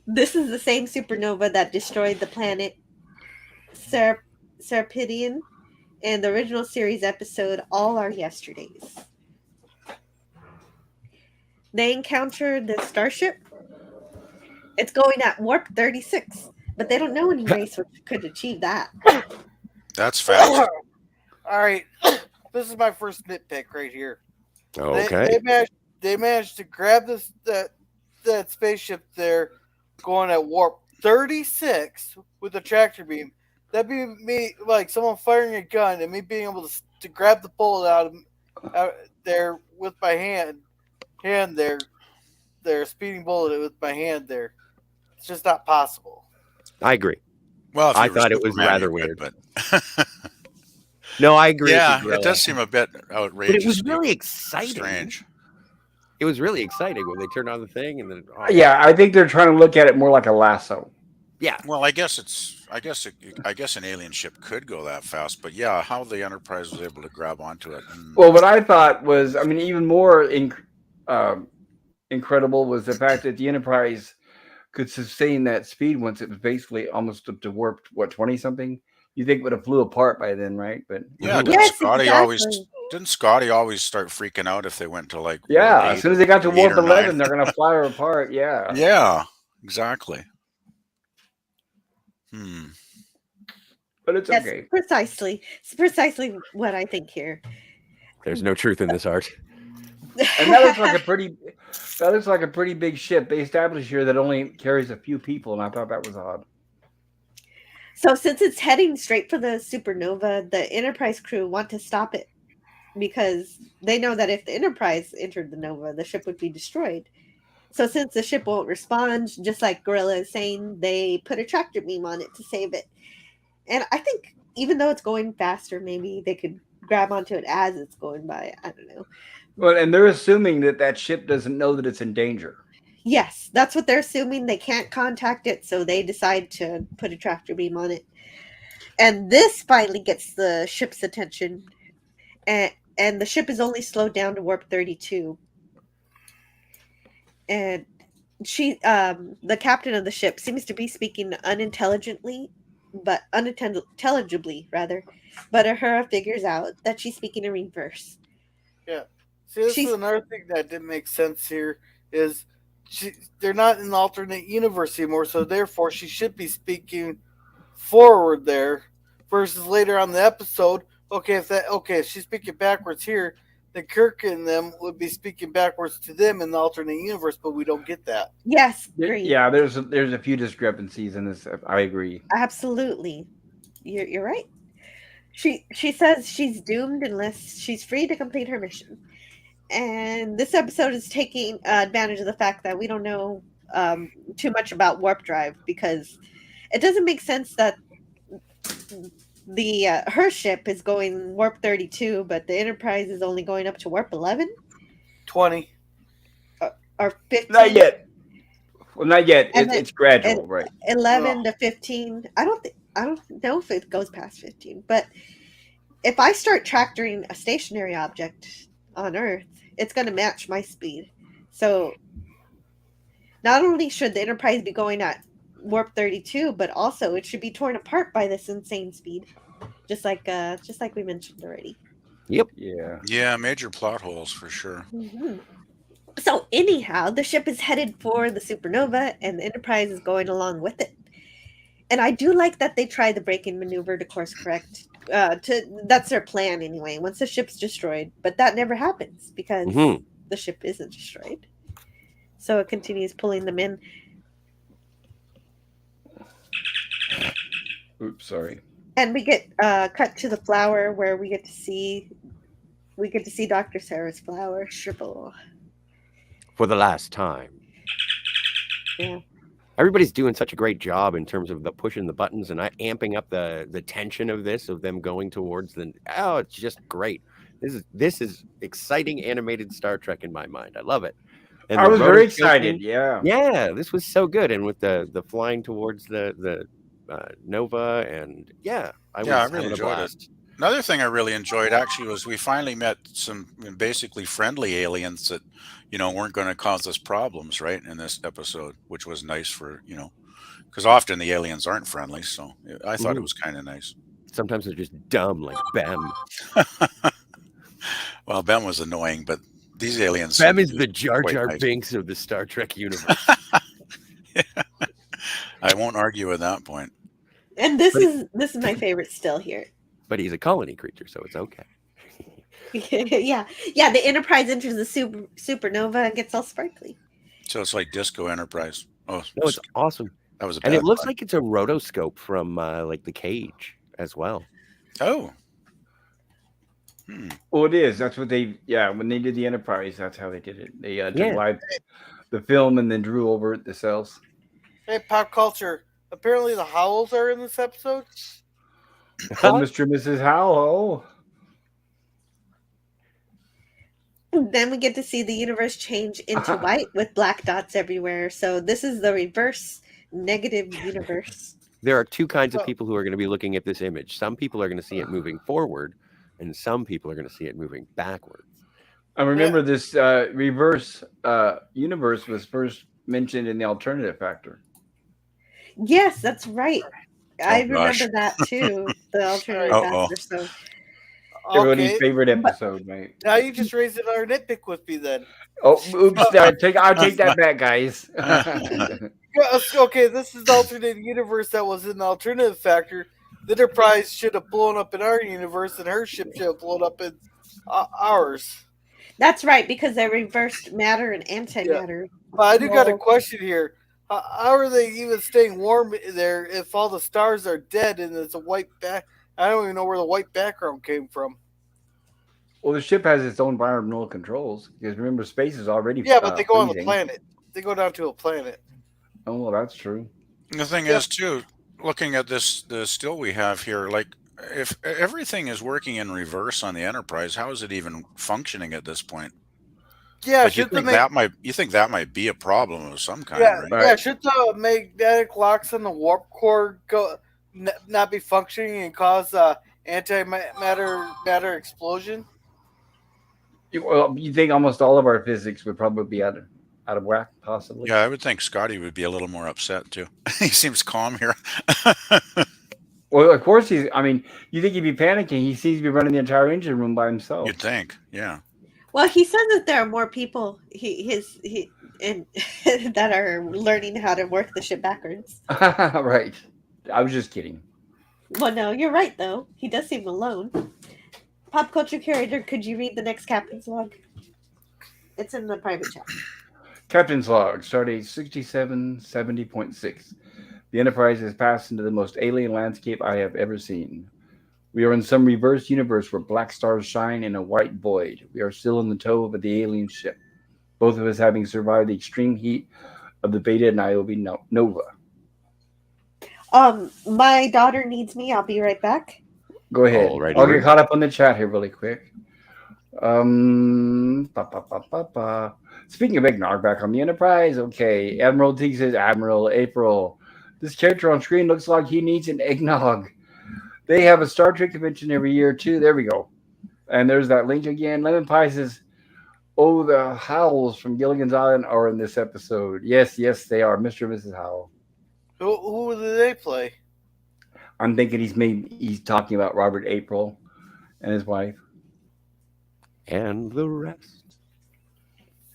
This is the same supernova that destroyed the planet Serpedian in the original series episode All Our Yesterdays. They encounter the starship. It's going at warp 36, but they don't know any race which could achieve that. That's fast. All right, this is my first nitpick right here. Okay. They managed to grab that spaceship there, going at warp 36 with a tractor beam. That'd be me like someone firing a gun and me being able to grab the bullet out there with my hand there, speeding bullet with my hand there. It's just not possible. I agree. Well, if I you were thought it was Superman, rather you could, weird. but No, I agree with you, yeah, it Gorilla. does seem a bit But it outrageous. was really exciting. Strange. It was really exciting when they turned on the thing and then. Oh, Yeah, I think they're trying to look at it more like a lasso. Yeah. Well, I guess an alien ship could go that fast, but yeah, how the Enterprise was able to grab onto it. Well, what I thought was, I mean, even more incredible was the fact that the Enterprise could sustain that speed once it was basically almost up to warp, what, 20 something? You think it would have flew apart by then, right? But Yeah, Yes, exactly. didn't Scotty always start freaking out if they went to like yeah, warp as 8 soon as they got to or 8 warp or 9? 11, they're going to fly her apart. Yeah. Yeah, exactly. Hmm. But it's Yes, okay. precisely. It's precisely what I think here. There's no truth in this art. And that looks like a pretty big ship. They established here that only carries a few people, and I thought that was odd. So since it's heading straight for the supernova, the Enterprise crew want to stop it because they know that if the Enterprise entered the nova, the ship would be destroyed. So since the ship won't respond, just like Gorilla is saying, they put a tractor beam on it to save it. And I think even though it's going faster, maybe they could grab onto it as it's going by. I don't know. Well, and they're assuming that ship doesn't know that it's in danger. Yes, that's what they're assuming. They can't contact it, so they decide to put a tractor beam on it. And this finally gets the ship's attention. And the ship is only slowed down to warp 32. And the captain of the ship seems to be speaking unintelligibly, rather. But Uhura figures out that she's speaking in reverse. Yeah. See, this She's is another thing that didn't make sense here. Is they're not in the alternate universe anymore, so therefore she should be speaking forward there, versus later on the episode. If she's speaking backwards here, then Kirk and them would be speaking backwards to them in the alternate universe, but we don't get that. yes, agree. Yeah, there's a few discrepancies in this. I agree. Absolutely. You're right. She says she's doomed unless she's free to complete her mission. And this episode is taking advantage of the fact that we don't know too much about warp drive, because it doesn't make sense that the her ship is going warp 32, but the Enterprise is only going up to warp 11 20. or 15. Not yet. Well, not yet. And It's gradual, and right? 11 to 15. I don't know if it goes past 15, but if I start tractoring a stationary object on Earth, it's going to match my speed. So not only should the Enterprise be going at warp 32, but also it should be torn apart by this insane speed, just like we mentioned already. Yep. Yeah. Yeah, major plot holes for sure. Mm-hmm. So anyhow, the ship is headed for the supernova, and the Enterprise is going along with it. And I do like that they try the braking maneuver to course correct. That's their plan anyway. Once the ship's destroyed, but that never happens because the ship isn't destroyed. So it continues pulling them in. Oops, sorry. And we get cut to the flower where we get to see Dr. Sarah's flower shrivel. For the last time. Yeah. everybody's doing such a great job in terms of the pushing the buttons and amping up the tension of this, of them going towards the. Oh, it's just great. This is exciting animated Star Trek in my mind. I love it. And I the was very rotoscoping, excited. Yeah. yeah, this was so good. And with the flying towards the Nova, and yeah, I Yeah, I was really having a enjoyed it. blast. Another thing I really enjoyed actually was we finally met some basically friendly aliens that, weren't going to cause us problems, right, in this episode, which was nice for, because often the aliens aren't friendly. So I thought it Mhm. was kind of nice. Sometimes they're just dumb, like Bem. Well, Ben was annoying, but these aliens seem Bem to is be the Jar quite Jar nice. Binks of the Star Trek universe. I won't argue with that point. And But this is my favorite still here. But he's a colony creature, so it's okay. Yeah, the Enterprise enters the supernova and gets all sparkly. So it's like Disco Enterprise. Oh, No, it's awesome. that was a And bad it looks pun. like it's a rotoscope from like the Cage as well. Oh. Well, it is. That's what they. Yeah, when they did the Enterprise, that's how they did it. They Yeah. took live the film and then drew over it the cells. Hey, pop culture. Apparently, the Howls are in this episode. Oh, Mr. and Mrs. Howell. Then we get to see the universe change into white with black dots everywhere. So this is the reverse negative universe. There are two kinds of people who are going to be looking at this image. Some people are going to see it moving forward, and some people are going to see it moving backwards. I remember this reverse universe was first mentioned in the alternative factor. Yes, that's right. I gosh. remember that too. The alternative Uh-oh. factor. So Everybody's Okay. favorite episode, mate. Now you just raised another nitpick with me then. Oh, oops! I'll take that back, guys. Yeah, okay, this is the alternate universe that was in the alternative factor. The Enterprise should have blown up in our universe, and her ship should have blown up in ours. that's right, because they reversed matter and antimatter. But I do got a Well- question here. How are they even staying warm there if all the stars are dead and it's a white back? I don't even know where the white background came from. Well, the ship has its own environmental controls because remember, space is already Yeah, but they go on the freezing. planet. They go down to a planet. Oh, well, that's true. The thing is, too, looking at the still we have here, like if everything is working in reverse on the Enterprise, how is it even functioning at this point? Yeah, Like, you should the think that might be a problem of some kind, yeah, right? yeah, should the magnetic locks on the warp core not be functioning and cause matter explosion? Well, you think almost all of our physics would probably be out of whack, possibly. Yeah, I would think Scotty would be a little more upset too. He seems calm here. Well, of course he's. I mean, you think he'd be panicking? He sees me running the entire engine room by himself. You'd think, yeah. Well, he says that there are more people and that are learning how to work the ship backwards. Right. I was just kidding. Well, no, you're right though. He does seem alone. Pop culture curator, could you read the next captain's log? It's in the private chat. Captain's log, stardate 6770.6. The Enterprise has passed into the most alien landscape I have ever seen. We are in some reverse universe where black stars shine in a white void. We are still in the tow of the alien ship, both of us having survived the extreme heat of the Beta Niobe Nova. My daughter needs me. I'll be right back. Go ahead. Alrighty, I'll Rick. get caught up on the chat here really quick. Speaking of eggnog, back on the Enterprise. Okay, Admiral T says, Admiral April. This character on screen looks like he needs an eggnog. They have a Star Trek convention every year too. There we go. And there's that link again. Lemon Pie says, oh, the Howls from Gilligan's Island are in this episode. Yes, they are. Mr. and Mrs. Howell. Who do they play? I'm thinking he's talking about Robert April and his wife. And the rest.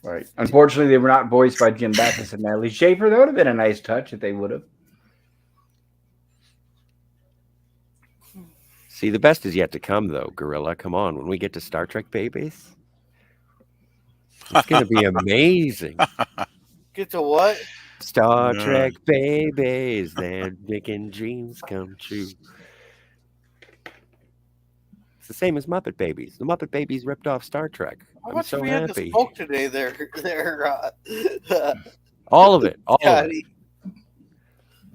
Right. Unfortunately, they were not voiced by Jim Backus and Natalie Schaefer. That would have been a nice touch if they would have. See, the best is yet to come, though, Gorilla. Come on. When we get to Star Trek babies, it's going to be amazing. Get to what? Star Yeah. Trek babies, they're making dreams come true. It's the same as Muppet Babies. The Muppet Babies ripped off Star Trek. How I'm much so have we had to happy. smoke today? There, All of it. All of it. Scotty.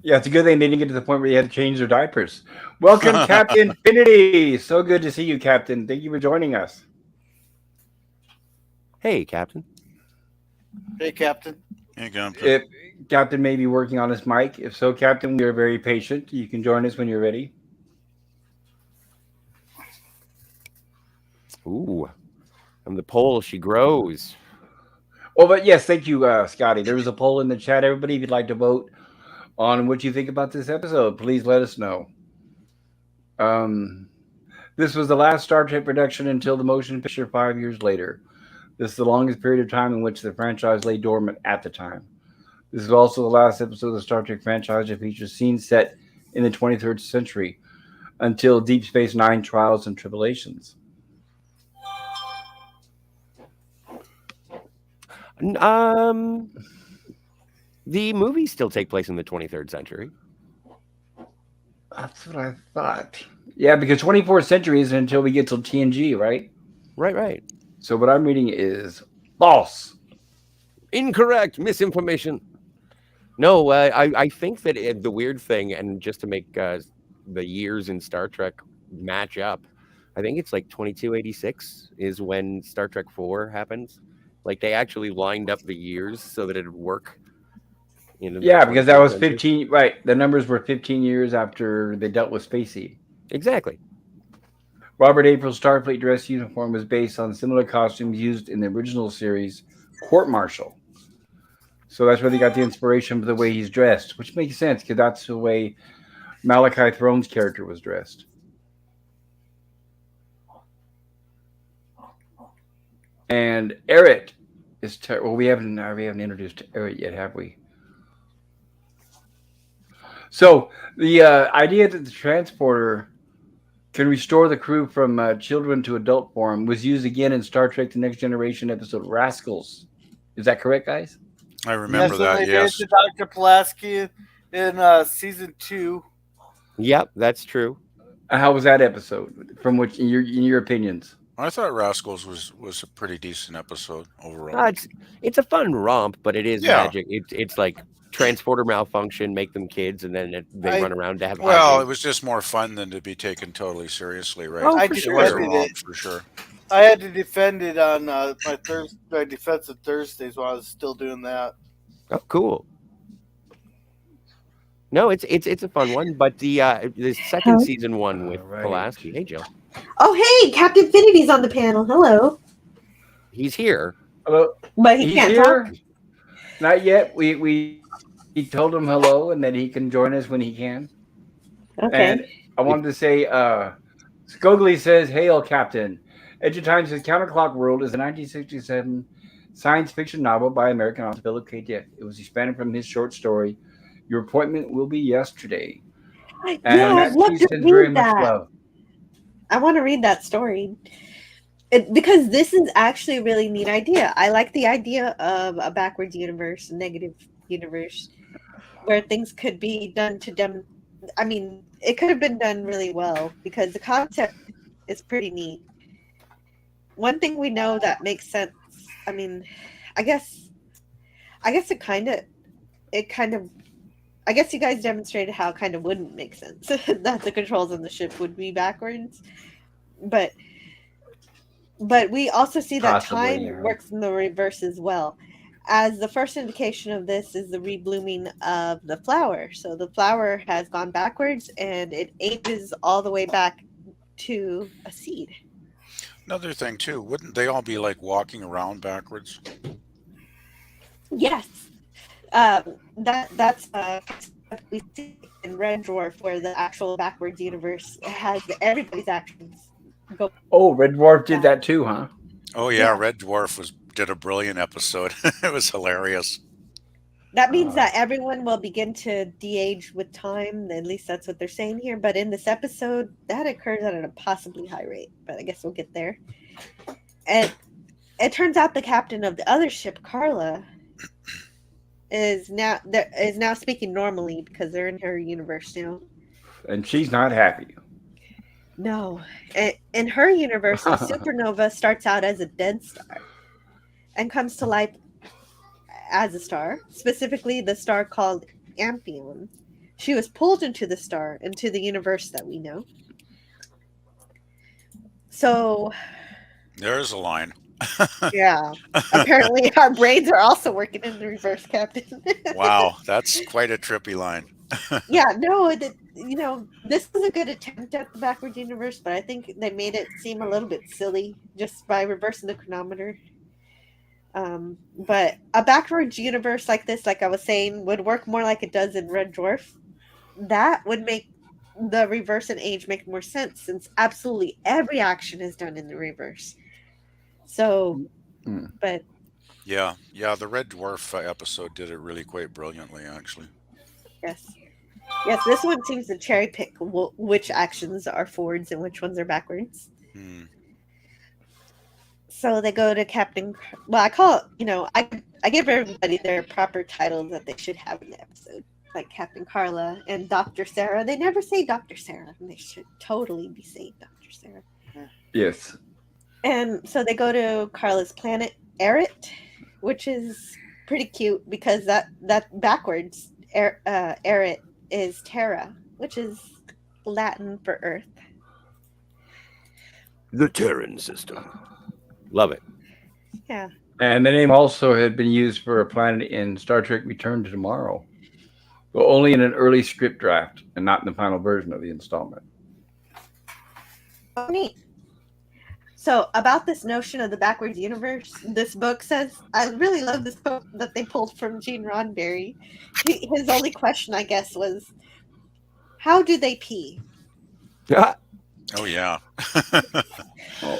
Yeah, it's a good thing they didn't get to the point where they had to change their diapers. Welcome, Captain Finity. So good to see you, Captain. Thank you for joining us. Hey, Captain. Hey, Captain. You can put, If Captain may be working on his mic. If so, Captain, we are very patient. You can join us when you're ready. Ooh, from the pole she grows. Oh, but yes, thank you, Scotty. There was a poll in the chat. Everybody, if you'd like to vote on what you think about this episode, please let us know. Um, this was the last Star Trek production until the motion picture 5 years later. This is the longest period of time in which the franchise lay dormant at the time. This is also the last episode of the Star Trek franchise to feature scenes set in the 23rd century until Deep Space Nine Trials and Tribulations. Um, the movies still take place in the 23rd century. That's what I thought. Yeah, because 24th century isn't until we get to TNG, right? Right. So what I'm reading is false. Incorrect. Misinformation. No, I think that the weird thing, and just to make the years in Star Trek match up, I think it's like 2286 is when Star Trek 4 happens. Like they actually lined up the years so that it'd work in the Yeah, because that 23rd was century. 15. Right, the numbers were 15 years after they dealt with Spacey. Exactly. Robert April's Starfleet dress uniform was based on similar costumes used in the original series Court Martial. So that's where they got the inspiration for the way he's dressed, which makes sense because that's the way Malachi Throne's character was dressed. And Eret is well, we haven't introduced Eret yet, have we? So the idea that the transporter can restore the crew from children to adult form was used again in Star Trek: The Next Generation episode Rascals. Is that correct, guys? I That's remember when that. they did Yes. to Dr. Pulaski in season 2. Yep, that's true. How was that episode? From which, in your opinions? I thought Rascals was a pretty decent episode overall. It's a fun romp, but it is Yeah. magic. It's like transporter malfunction, make them kids, and then they run around to have. Well, hijinks. it was just more fun than to be taken totally seriously, right? Oh, I for It sure. was a defended romp it. for sure. I had to defend it on my defensive Thursdays while I was still doing that. Oh, cool. No, it's a fun one, but the second Huh? season one with Right. Pulaski. Hey, Jill, Oh, hey, Captain Finity's on the panel. Hello. he's here. Hello, But he he's can't here. talk. Not yet. We told him hello and that he can join us when he can. Okay. And I wanted to say, Scogli says, "Hail, Captain." Edge of Time says, "Counterclock World" is a 1967 science fiction novel by American author Philip K. Dick. It was expanded from his short story, "Your Appointment Will Be Yesterday." And Yeah, I'd Matt love T to says, "Very read much that. love." I want to read that story. Because this is actually a really neat idea. I like the idea of a backwards universe, a negative universe, where things could be done to them. I mean, it could have been done really well because the concept is pretty neat. One thing we know that makes sense. I mean, I guess it kind of I guess you guys demonstrated how it kind of wouldn't make sense that the controls on the ship would be backwards, but we also see that Possibly, time yeah. works in the reverse as well. As the first indication of this is the reblooming of the flower. So the flower has gone backwards and it ages all the way back to a seed. Another thing too, wouldn't they all be like walking around backwards? Yes. That's we see in Red Dwarf where the actual backwards universe has everybody's actions go. Oh, Red Dwarf did that too, huh? Oh yeah, Yeah. Red Dwarf did a brilliant episode. It was hilarious. That means that everyone will begin to de-age with time. At least that's what they're saying here. But in this episode, that occurs at a possibly high rate. But I guess we'll get there. And it turns out the captain of the other ship, Carla, is now speaking normally because they're in her universe now. And she's not happy. No, in her universe, a supernova starts out as a dead star and comes to life as a star, specifically the star called Amphion. She was pulled into the star, into the universe that we know. So, There's a line. yeah. Apparently, our brains are also working in the reverse, Captain. Wow, that's quite a trippy line. Yeah, no, this was a good attempt at the backwards universe, but I think they made it seem a little bit silly just by reversing the chronometer. But a backwards universe like this, like I was saying, would work more like it does in Red Dwarf. That would make the reverse and age make more sense since absolutely every action is done in the reverse. So, but Yeah, yeah, the Red Dwarf episode did it really quite brilliantly, actually. yes. Yes, this one seems to cherry pick which actions are forwards and which ones are backwards. Hmm. So they go to Captain. Well, I call it, I give everybody their proper titles that they should have in the episode, like Captain Carla and Dr. Sarah. They never say Dr. Sarah, and they should totally be saying Dr. Sarah. Yes. And so they go to Carla's planet, Erit, which is pretty cute because that backwards, Erit is Terra, which is Latin for Earth. The Terran system. Love it. Yeah. And the name also had been used for a planet in Star Trek Return to Tomorrow, but only in an early script draft and not in the final version of the installment. Oh, neat. So about this notion of the backwards universe, this book says, I really love this quote that they pulled from Gene Roddenberry. His only question, I guess, was, how do they pee? Oh, yeah.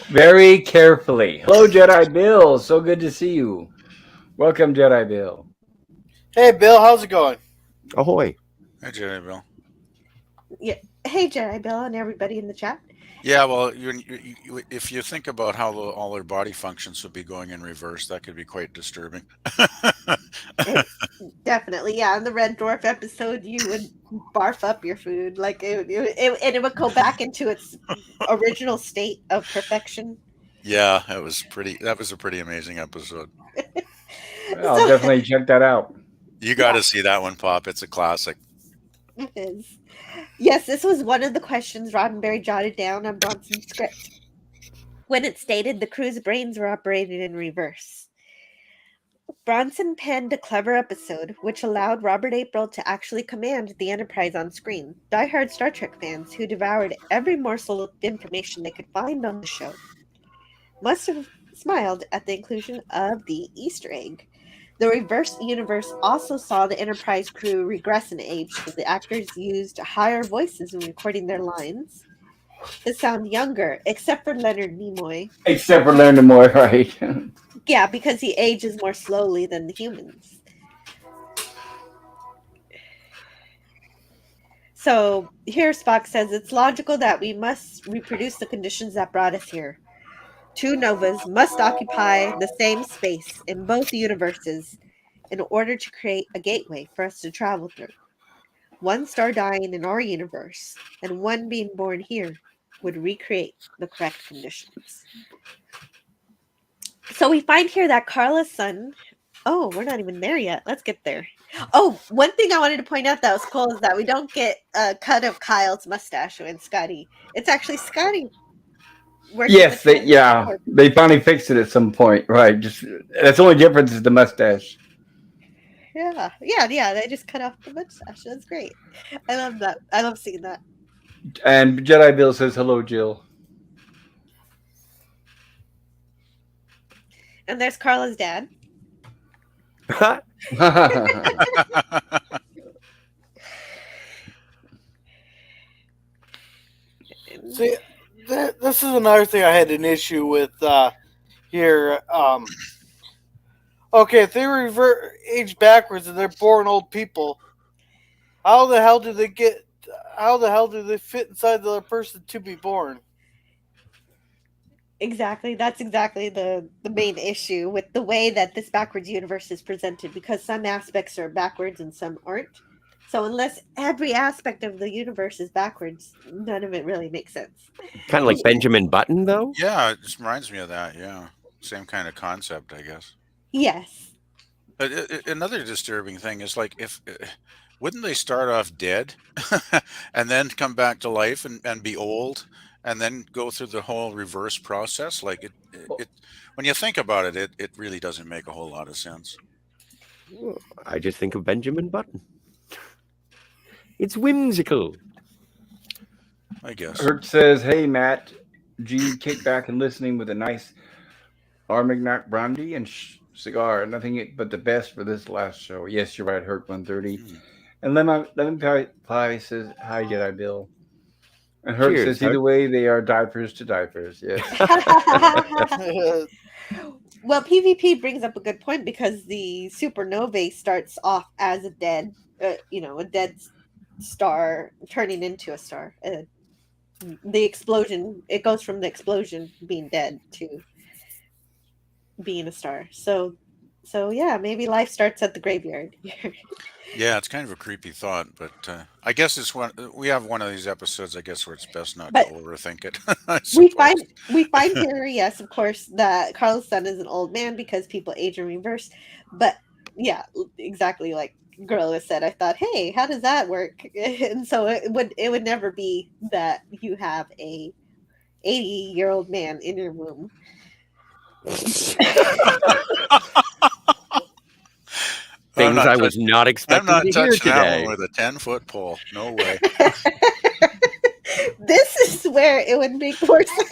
Very carefully. Hello, Jedi Bill. So good to see you. Welcome, Jedi Bill. Hey, Bill, how's it going? Ahoy. Hey, Jedi Bill. Yeah. Hey, Jedi Bill, and everybody in the chat. Yeah, well, if you think about how all their body functions would be going in reverse, that could be quite disturbing. Definitely, yeah. In the Red Dwarf episode, you would barf up your food, like and it would go back into its original state of perfection. Yeah, that was a pretty amazing episode. I'll definitely check that out. You got to see that one, Pop. It's a classic. It is. Yes, this was one of the questions Roddenberry jotted down on Bronson's script when it stated the crew's brains were operated in reverse. Bronson penned a clever episode which allowed Robert April to actually command the Enterprise on screen. Die-hard Star Trek fans who devoured every morsel of information they could find on the show must have smiled at the inclusion of the Easter egg. The reverse universe also saw the Enterprise crew regress in age, so the actors used higher voices when recording their lines to sound younger, except for Leonard Nimoy. Except for Leonard Nimoy, right? Yeah, because he ages more slowly than the humans. So here Spock says it's logical that we must reproduce the conditions that brought us here. Two novas must occupy the same space in both universes in order to create a gateway for us to travel through. One star dying in our universe and one being born here would recreate the correct conditions. So we find here that Carla's son. Oh, we're not even there yet. Let's get there. Oh, one thing I wanted to point out that was cool is that we don't get a cut of Kyle's mustache and Scotty. It's actually Scotty. Yes, they finally fixed it at some point, right? Just that's the only difference is the mustache. Yeah. They just cut off the mustache. That's great. I love that. I love seeing that. And Jedi Bill says hello, Jill. And there's Carla's dad. See, this is another thing I had an issue with here. Okay, if they revert age backwards and they're born old people, how the hell do they fit inside the other person to be born? Exactly. That's exactly the main issue with the way that this backwards universe is presented, because some aspects are backwards and some aren't. So unless every aspect of the universe is backwards, none of it really makes sense. Kind of like Benjamin Button, though? Yeah, it just reminds me of that. Yeah. Same kind of concept, I guess. Yes. But another disturbing thing is like wouldn't they start off dead and then come back to life and be old and then go through the whole reverse process? Like it when you think about it, it really doesn't make a whole lot of sense. I just think of Benjamin Button. It's whimsical. I guess. Herc says, "Hey Matt, G, kick back and listening with a nice Armagnac brandy and cigar. Nothing but the best for this last show." Yes, you're right, Herc 130. Hmm. And Lemon Pie says, "Hi, Jedi Bill." And Herc Cheers, says, "Either Herc. way, they are diapers to diapers." Yes. Well, PvP brings up a good point because the supernovae starts off as a dead, a dead star turning into a star. The explosion, it goes from the explosion being dead to being a star. So yeah, maybe life starts at the graveyard. Yeah, it's kind of a creepy thought, but I guess it's one. We have one of these episodes, I guess, where it's best not to But overthink it. I we suppose. find here, yes, of course, that Carl's son is an old man because people age in reverse. But yeah, exactly like Gorilla said. I thought, hey, how does that work? And so it would never be that you have a 80-year-old man in your womb. I'm Things not I was touching. not I'm expecting not to hear touching that one today. with a 10-foot pole. No way. This is where it would make more sense.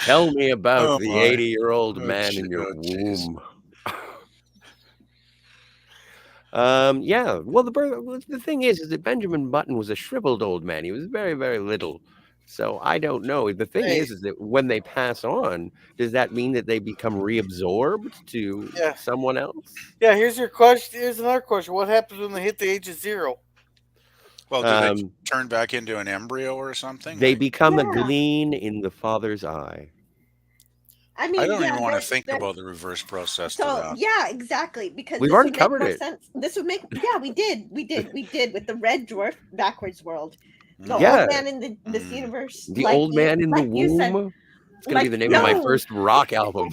Tell me about Oh the my. 80-year-old Oh, man in your jeez. womb. Yeah. Well, the thing is that Benjamin Button was a shriveled old man. He was very, very little. So I don't know. The thing Hey. is that when they pass on, does that mean that they become reabsorbed to Yeah. someone else? Yeah, here's your question. Here's another question. What happens when they hit the age of 0? Well, do they Um, turn back into an embryo or something? they become a Yeah. gleam in the father's eye. I I mean, don't yeah, even want to think that about the reverse process to so that. yeah, exactly. Because We've this already would make covered more it. sense. This would make we did with the red dwarf backwards world. The Mm, old Yeah. man in this mm. universe, The old man in the like you said, womb. It's going to be the name of my no, first rock album.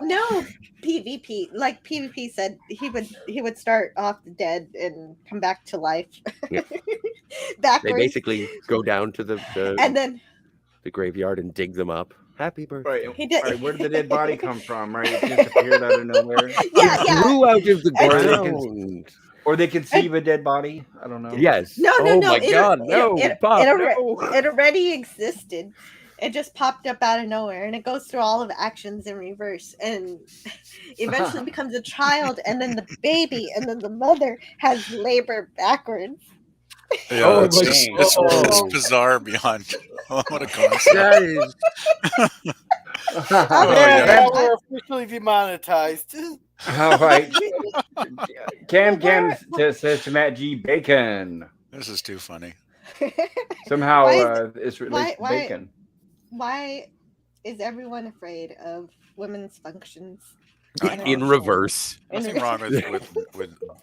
no PvP. Like PvP said, he would start off the dead and come back to life Yeah. They backwards, basically go down to and then the graveyard and dig them up. Happy birthday. Right. he did. Right. Where did the dead body come from? Right. It just appeared out of nowhere. Yeah, It yeah. grew out of the And- Or they ground. Or they conceive a dead body. I don't know. Yes. No, Oh my It, God. No, Pop, no. it already existed. It just popped up out of nowhere, and it goes through all of actions in reverse, and eventually becomes a child, and then the baby, and then the mother has labor backwards. Yeah, Oh, it's like- just it's oh. bizarre beyond. Oh, what a concept. That is. Oh, Yeah, yeah. now we're officially demonetized. All right. Cam Where- says to Matt G, bacon. This is too funny. Somehow Why is it's related to why- bacon. Why is everyone afraid of women's functions? I know. In reverse. Nothing wrong with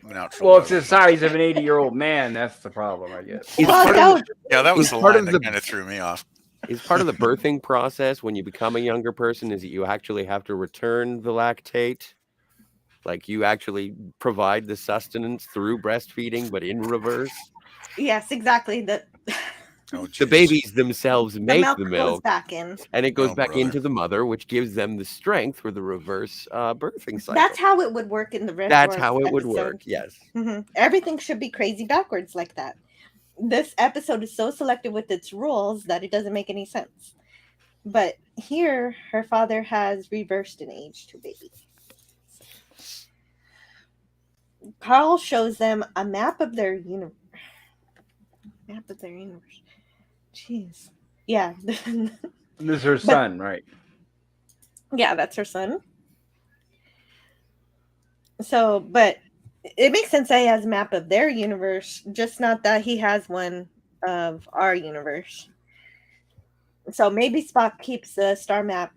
natural. Well, it's the love. size of an 80-year-old man. That's the problem, I guess. It's Well, part no, of Yeah, that was it's the part line of that the- kind of threw me off. Is part of the birthing process when you become a younger person is that you actually have to return the lactate. Like you actually provide the sustenance through breastfeeding, but in reverse. yes, exactly. The Oh, The jeez. babies themselves make milk the goes milk, back in. and it goes Oh, back brother. into the mother, which gives them the strength for the reverse birthing cycle. That's how it would work in the red. That's Dwarf how it would episode. work. Yes. Everything should be crazy backwards like that. This episode is so selective with its rules that it doesn't make any sense. But here, her father has reversed an age to baby. Carl shows them a map of their universe. Jeez. Yeah. This is her son, right? Yeah, that's her son. So, but it makes sense that he has a map of their universe, just not that he has one of our universe. So maybe Spock keeps the star map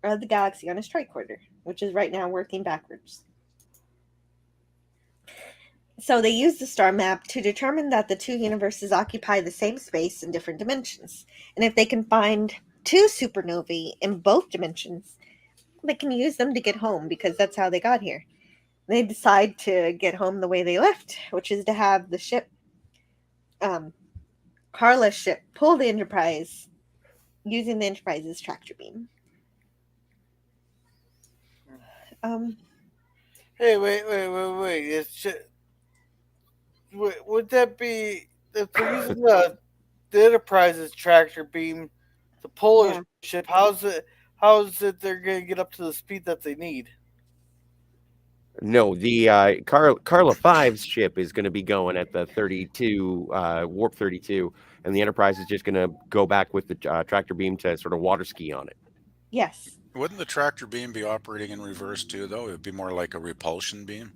of the galaxy on his tricorder, which is right now working backwards. So they use the star map to determine that the two universes occupy the same space in different dimensions. And if they can find two supernovae in both dimensions, they can use them to get home because that's how they got here. they decide to get home the way they left, which is to have the ship, Carla's ship, pull the Enterprise using the Enterprise's tractor beam. Hey, wait. Would that be if they're using the Enterprise's tractor beam to pull a ship? How's it they're gonna get up to the speed that they need? No, the Carla 5's ship is going to be going at the 32 warp 32, and the Enterprise is just going to go back with the tractor beam to sort of water ski on it. Yes. Wouldn't the tractor beam be operating in reverse too, though? It would be more like a repulsion beam.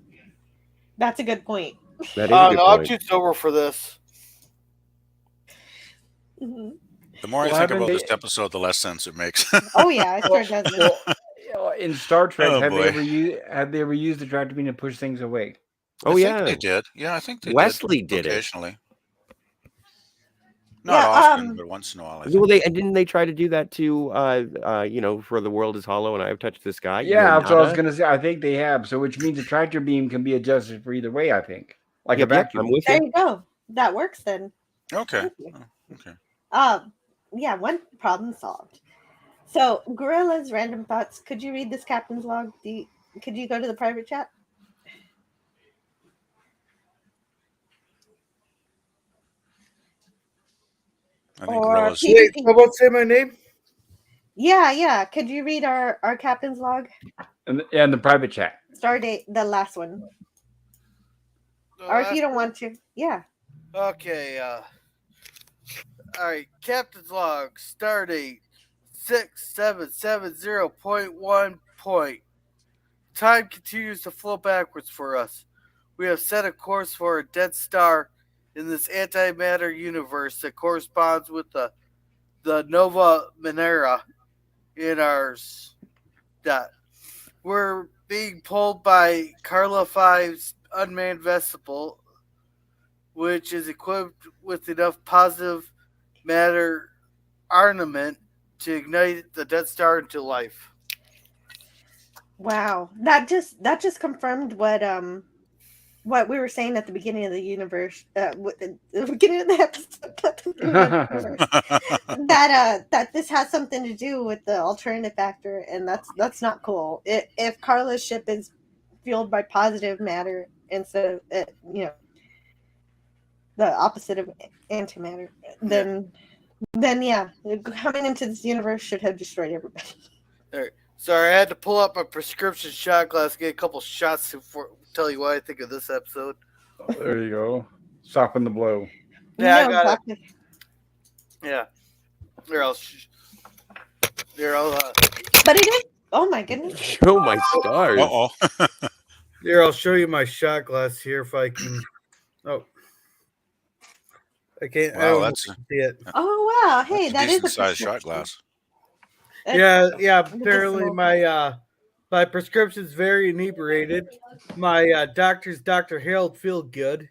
That's a good point. That is a good point. I'm too sober for this. Mm-hmm. The more I think about this episode, the less sense it makes. Oh yeah, it sure doesn't. In Star Trek, Oh, have boy. they ever used the tractor beam to push things away? Oh, I yeah. think they did. Yeah, I think they Wesley did it occasionally. Not often, but once in a while. I Well, think. didn't they try to do that to for the world is hollow and I have touched the sky? Yeah, that's what I was gonna say. I think they have. So which means the tractor beam can be adjusted for either way, I think. Like a vacuum. I'm with There you go. That works then. Okay. Okay. Yeah, one problem solved. So, Gorilla's random thoughts. Could you read this captain's log? Could you go to the private chat? I think Or Gorilla's. Wait, someone say my name? Yeah. Could you read our captain's log? And the private chat. Stardate, the last one. Or if you don't want to, yeah. Okay. All right. Captain's log. Stardate 6770.1 point. Time continues to flow backwards for us. We have set a course for a dead star in this antimatter universe that corresponds with the Nova Minera in our dot. We're being pulled by Carla 5's unmanned vessel, which is equipped with enough positive matter armament to ignite the Death Star into life. Wow, that just confirmed what we were saying at the beginning of the universe, the beginning of the episode, that this has something to do with the alternative factor, and that's not cool. If Carla's ship is fueled by positive matter instead of the opposite of antimatter, then yeah, coming into this universe should have destroyed everybody. All right. Sorry, I had to pull up my prescription shot glass, get a couple shots to tell you what I think of this episode. There you go. Soften the blow. Yeah, I got it. Yeah. There, I'll. But it is. Oh my goodness. Show my stars. Uh-oh. Here, I'll show you my shot glass here if I can. Oh. I can't. Wow, I see it. Oh wow! Hey, that is a size shot glass. Yeah. Apparently, my prescription's very inebriated. My doctor's Dr. Harold Feelgood,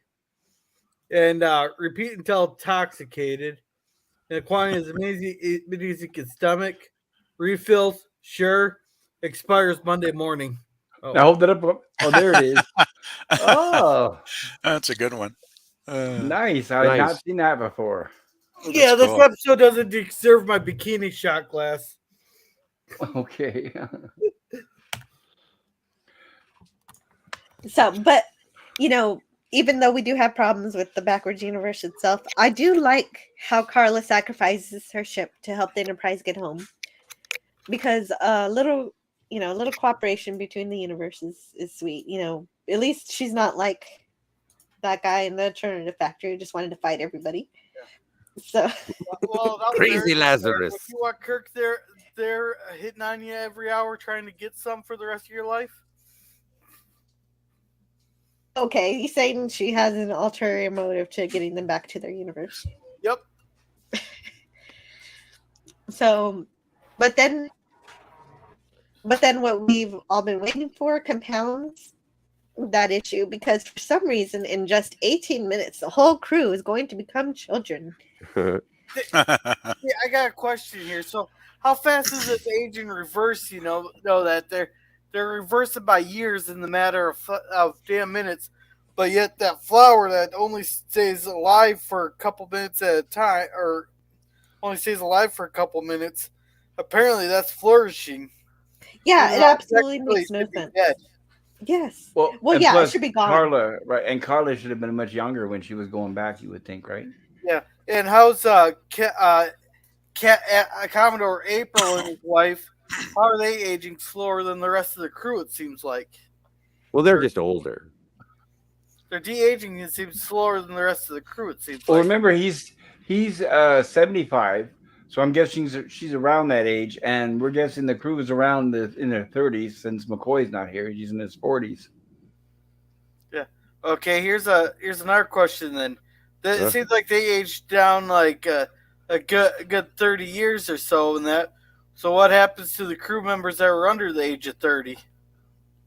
and repeat until intoxicated. And the quantity is amazing in stomach. Refills, sure. Expires Monday morning. Oh. Now hold it up. Oh, there it is. Oh, that's a good one. Nice. I had not seen that before. Yeah, this episode doesn't deserve my bikini shot glass. Okay. So, but even though we do have problems with the backwards universe itself, I do like how Carla sacrifices her ship to help the Enterprise get home, because a little cooperation between the universes is sweet. At least she's not like that guy in the alternative factory who just wanted to fight everybody. So crazy Lazarus. You want Kirk there hitting on you every hour trying to get some for the rest of your life? Okay, he's saying she has an ulterior motive to getting them back to their universe. Yep. So, but then what we've all been waiting for compounds that issue, because for some reason in just 18 minutes the whole crew is going to become children. Yeah, I got a question here. So how fast is this age in reverse? Know that they're reversing by years in the matter of damn minutes. But yet that flower that only stays alive for a couple minutes at a time, or only stays alive for a couple minutes, apparently that's flourishing, Yeah, even it though absolutely technically it makes no should be dead. sense. Yes. Well, Well, and yeah, it plus should be gone. Carla, right? And Carla should have been much younger when she was going back. You would think, right? Yeah. And how's Commodore April and his wife? How are they aging slower than the rest of the crew? It seems like Well, they're they're just older. they're de aging. It seems slower than the rest of the crew. It seems Well, like. remember he's 75, so I'm guessing she's around that age, and we're guessing the crew is around in their 30s since McCoy's not here. He's in his 40s. Yeah. Okay. Here's another question then. It Uh, seems like they aged down like a good 30 years or so. And that. So what happens to the crew members that were under the age of 30?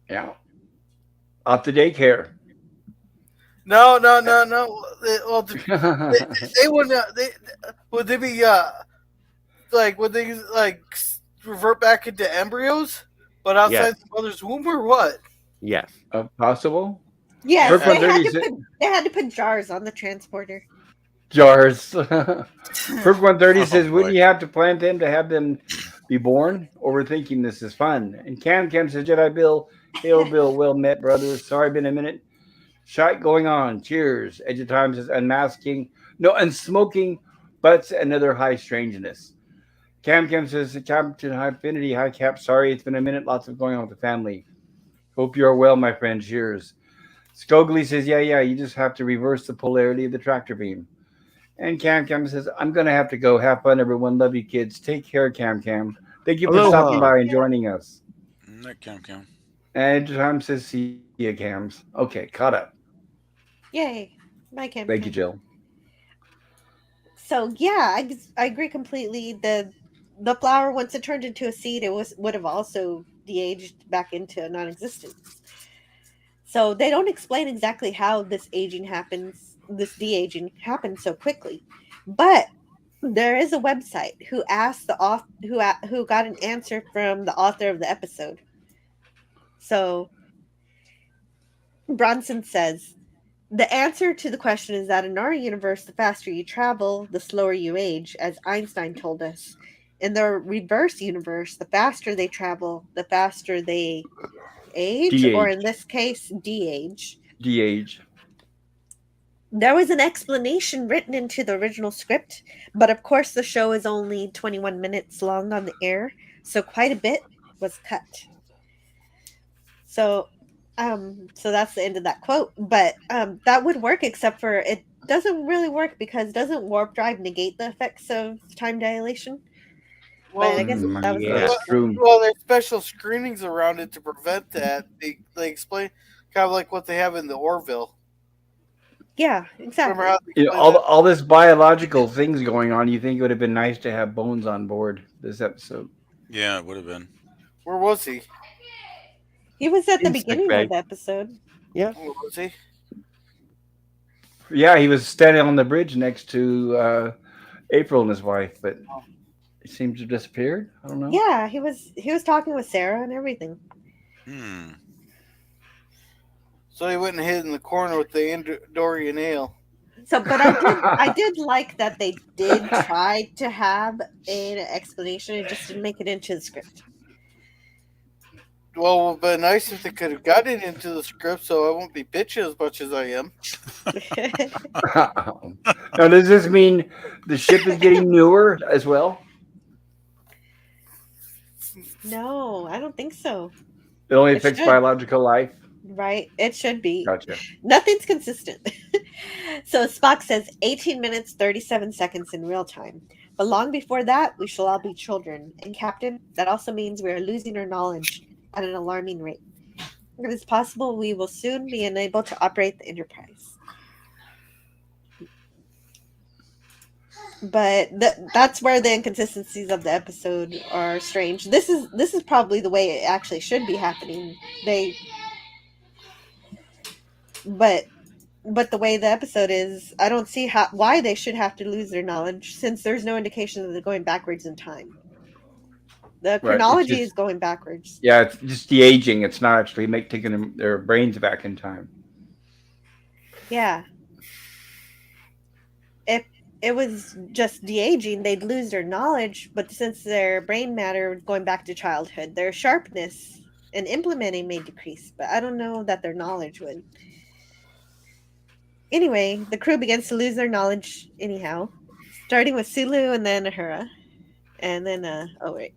Yeah, off to daycare. No, no, no, no. Well, they wouldn't. Would they be like would they like revert back into embryos, but outside yes, the mother's womb or what? yes. Possible. Yes, Herc they had 130 to put jars on the transporter. jars. Herc 130 Oh says, boy. wouldn't you have to plant them to have them be born? Overthinking this is fun. And Cam says, Jedi Bill, hail Bill, well met, brothers. Sorry, been a minute. Shite going on. Cheers. Edge of Time says, unmasking. No, unsmoking butts, another high strangeness. Cam says, Captain High Affinity, High Cap, sorry, it's been a minute. Lots of going on with the family. Hope you are well, my friend. Cheers. Skogly says, yeah, you just have to reverse the polarity of the tractor beam. And Cam says, I'm going to have to go. Have fun, everyone. Love you, kids. Take care, Cam. Thank you for stopping Aloha. by and joining us. That count. And Time says, see ya, Cams. Okay, caught up. Yay. My Cam. Thank you, Jill. So yeah, I agree completely. The flower, once it turned into a seed, would have also de-aged back into non-existence. So they don't explain exactly how this de-aging happens so quickly. But there is a website who asked the author who got an answer from the author of the episode. So Bronson says the answer to the question is that in our universe, the faster you travel, the slower you age, as Einstein told us. In the reverse universe, the faster they travel, the faster they age, or in De-age. this case, de-age. De-age. There was an explanation written into the original script, but of course the show is only 21 minutes long on the air, so quite a bit was cut. So that's the end of that quote. But that would work, except for it doesn't really work because doesn't warp drive negate the effects of time dilation? But I Well, guess that was Yeah. well, True. well, there's special screenings around it to prevent that. They explain kind of like what they have in the Orville. yeah, Remember exactly. how they You know, explain that? all this biological things going on. You think it would have been nice to have Bones on board this episode? Yeah, it would have been. Where was he? He was at the In sick beginning bay. of the episode. Yeah. Where was he? Yeah, he was standing on the bridge next to April and his wife, but he seems to have disappeared. I don't know. Yeah, he was talking with Sarah and everything. Hmm. So he went and hid in the corner with the Andorian ale. So, but I did like that they did try to have an explanation. It just didn't make it into the script. Well, it would have been nice if they could have got it into the script so I won't be bitching as much as I am. Now, does this mean the ship is getting newer as well? No, I don't think so. It only It affects should. biological life. Right? It should be. Gotcha. Nothing's consistent. So Spock says 18 minutes, 37 seconds in real time. But long before that, we shall all be children. And Captain, that also means we are losing our knowledge at an alarming rate. It is possible we will soon be unable to operate the Enterprise. But that's where the inconsistencies of the episode are strange. This is probably the way it actually should be happening. But the way the episode is, I don't see why they should have to lose their knowledge, since there's no indication that they're going backwards in time. The Right. It's chronology just is going backwards. yeah, it's just the aging. It's not actually taking their brains back in time. Yeah. If it was just de-aging, they'd lose their knowledge, but since their brain matter was going back to childhood, their sharpness and implementing may decrease, but I don't know that their knowledge would. Anyway, the crew begins to lose their knowledge anyhow, starting with Sulu and then Ahura. And then, oh wait,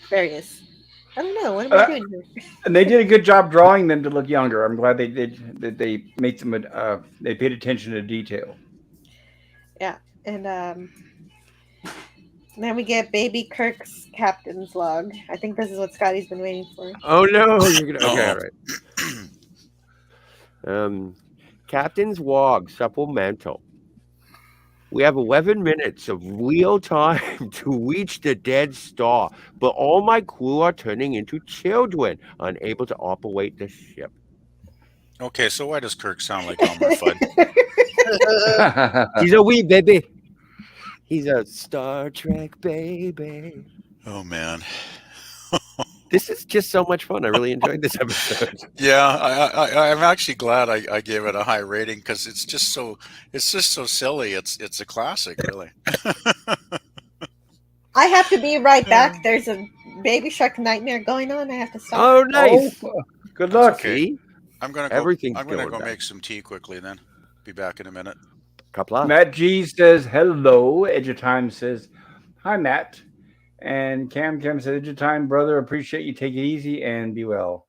there he is. I don't know. What am I Uh, doing here? and they did a good job drawing them to look younger. I'm glad they did that. They made them. They paid attention to detail. Yeah. And then we get baby Kirk's captain's log. I think this is what Scotty's been waiting for. Oh no, you're gonna. Okay, Uh all right. Captain's Wog supplemental. We have 11 minutes of real time to reach the dead star, but all my crew are turning into children, unable to operate the ship. Okay, so why does Kirk sound like Elmer Fudd? He's a wee baby. He's a Star Trek baby. Oh man. This is just so much fun. I really enjoyed this episode. Yeah, I'm actually glad I gave it a high rating because it's just so silly. It's a classic, really. I have to be right back. There's a baby shark nightmare going on. I have to stop. Oh, nice. Oh, good That's luck. okay. See? I'm gonna go. Everything's I'm gonna going go down. make some tea quickly. Then be back in a minute. Kapla. Matt G says hello. Edge of Time says hi, Matt. And Cam says Edge of Time, brother. Appreciate you. Take it easy and be well.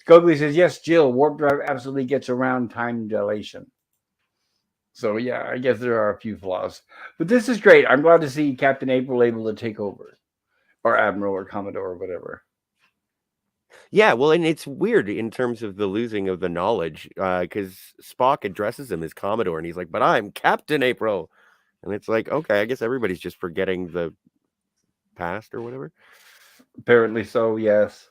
Scogly says yes, Jill. Warp drive absolutely gets around time dilation. So yeah, I guess there are a few flaws, but this is great. I'm glad to see Captain April able to take over, or Admiral, or Commodore, or whatever. Yeah, well, and it's weird in terms of the losing of the knowledge, because Spock addresses him as Commodore, and he's like, "But I'm Captain April," and it's like, okay, I guess everybody's just forgetting the past or whatever. Apparently so. Yes,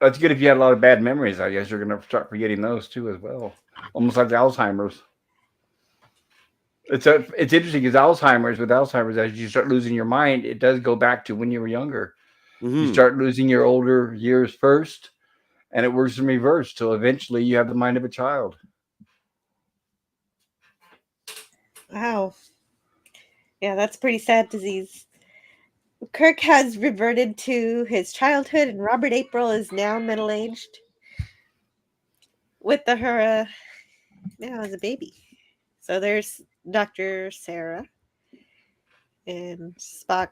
that's good. If you had a lot of bad memories, I guess you're going to start forgetting those too as well. Almost like Alzheimer's. It's interesting because with Alzheimer's, as you start losing your mind, it does go back to when you were younger. You Mhm. start losing your older years first, and it works in reverse till eventually you have the mind of a child. Wow. Yeah, that's a pretty sad disease. Kirk has reverted to his childhood, and Robert April is now middle aged. With the Uhura now as a baby. So there's Dr. Sarah and Spock.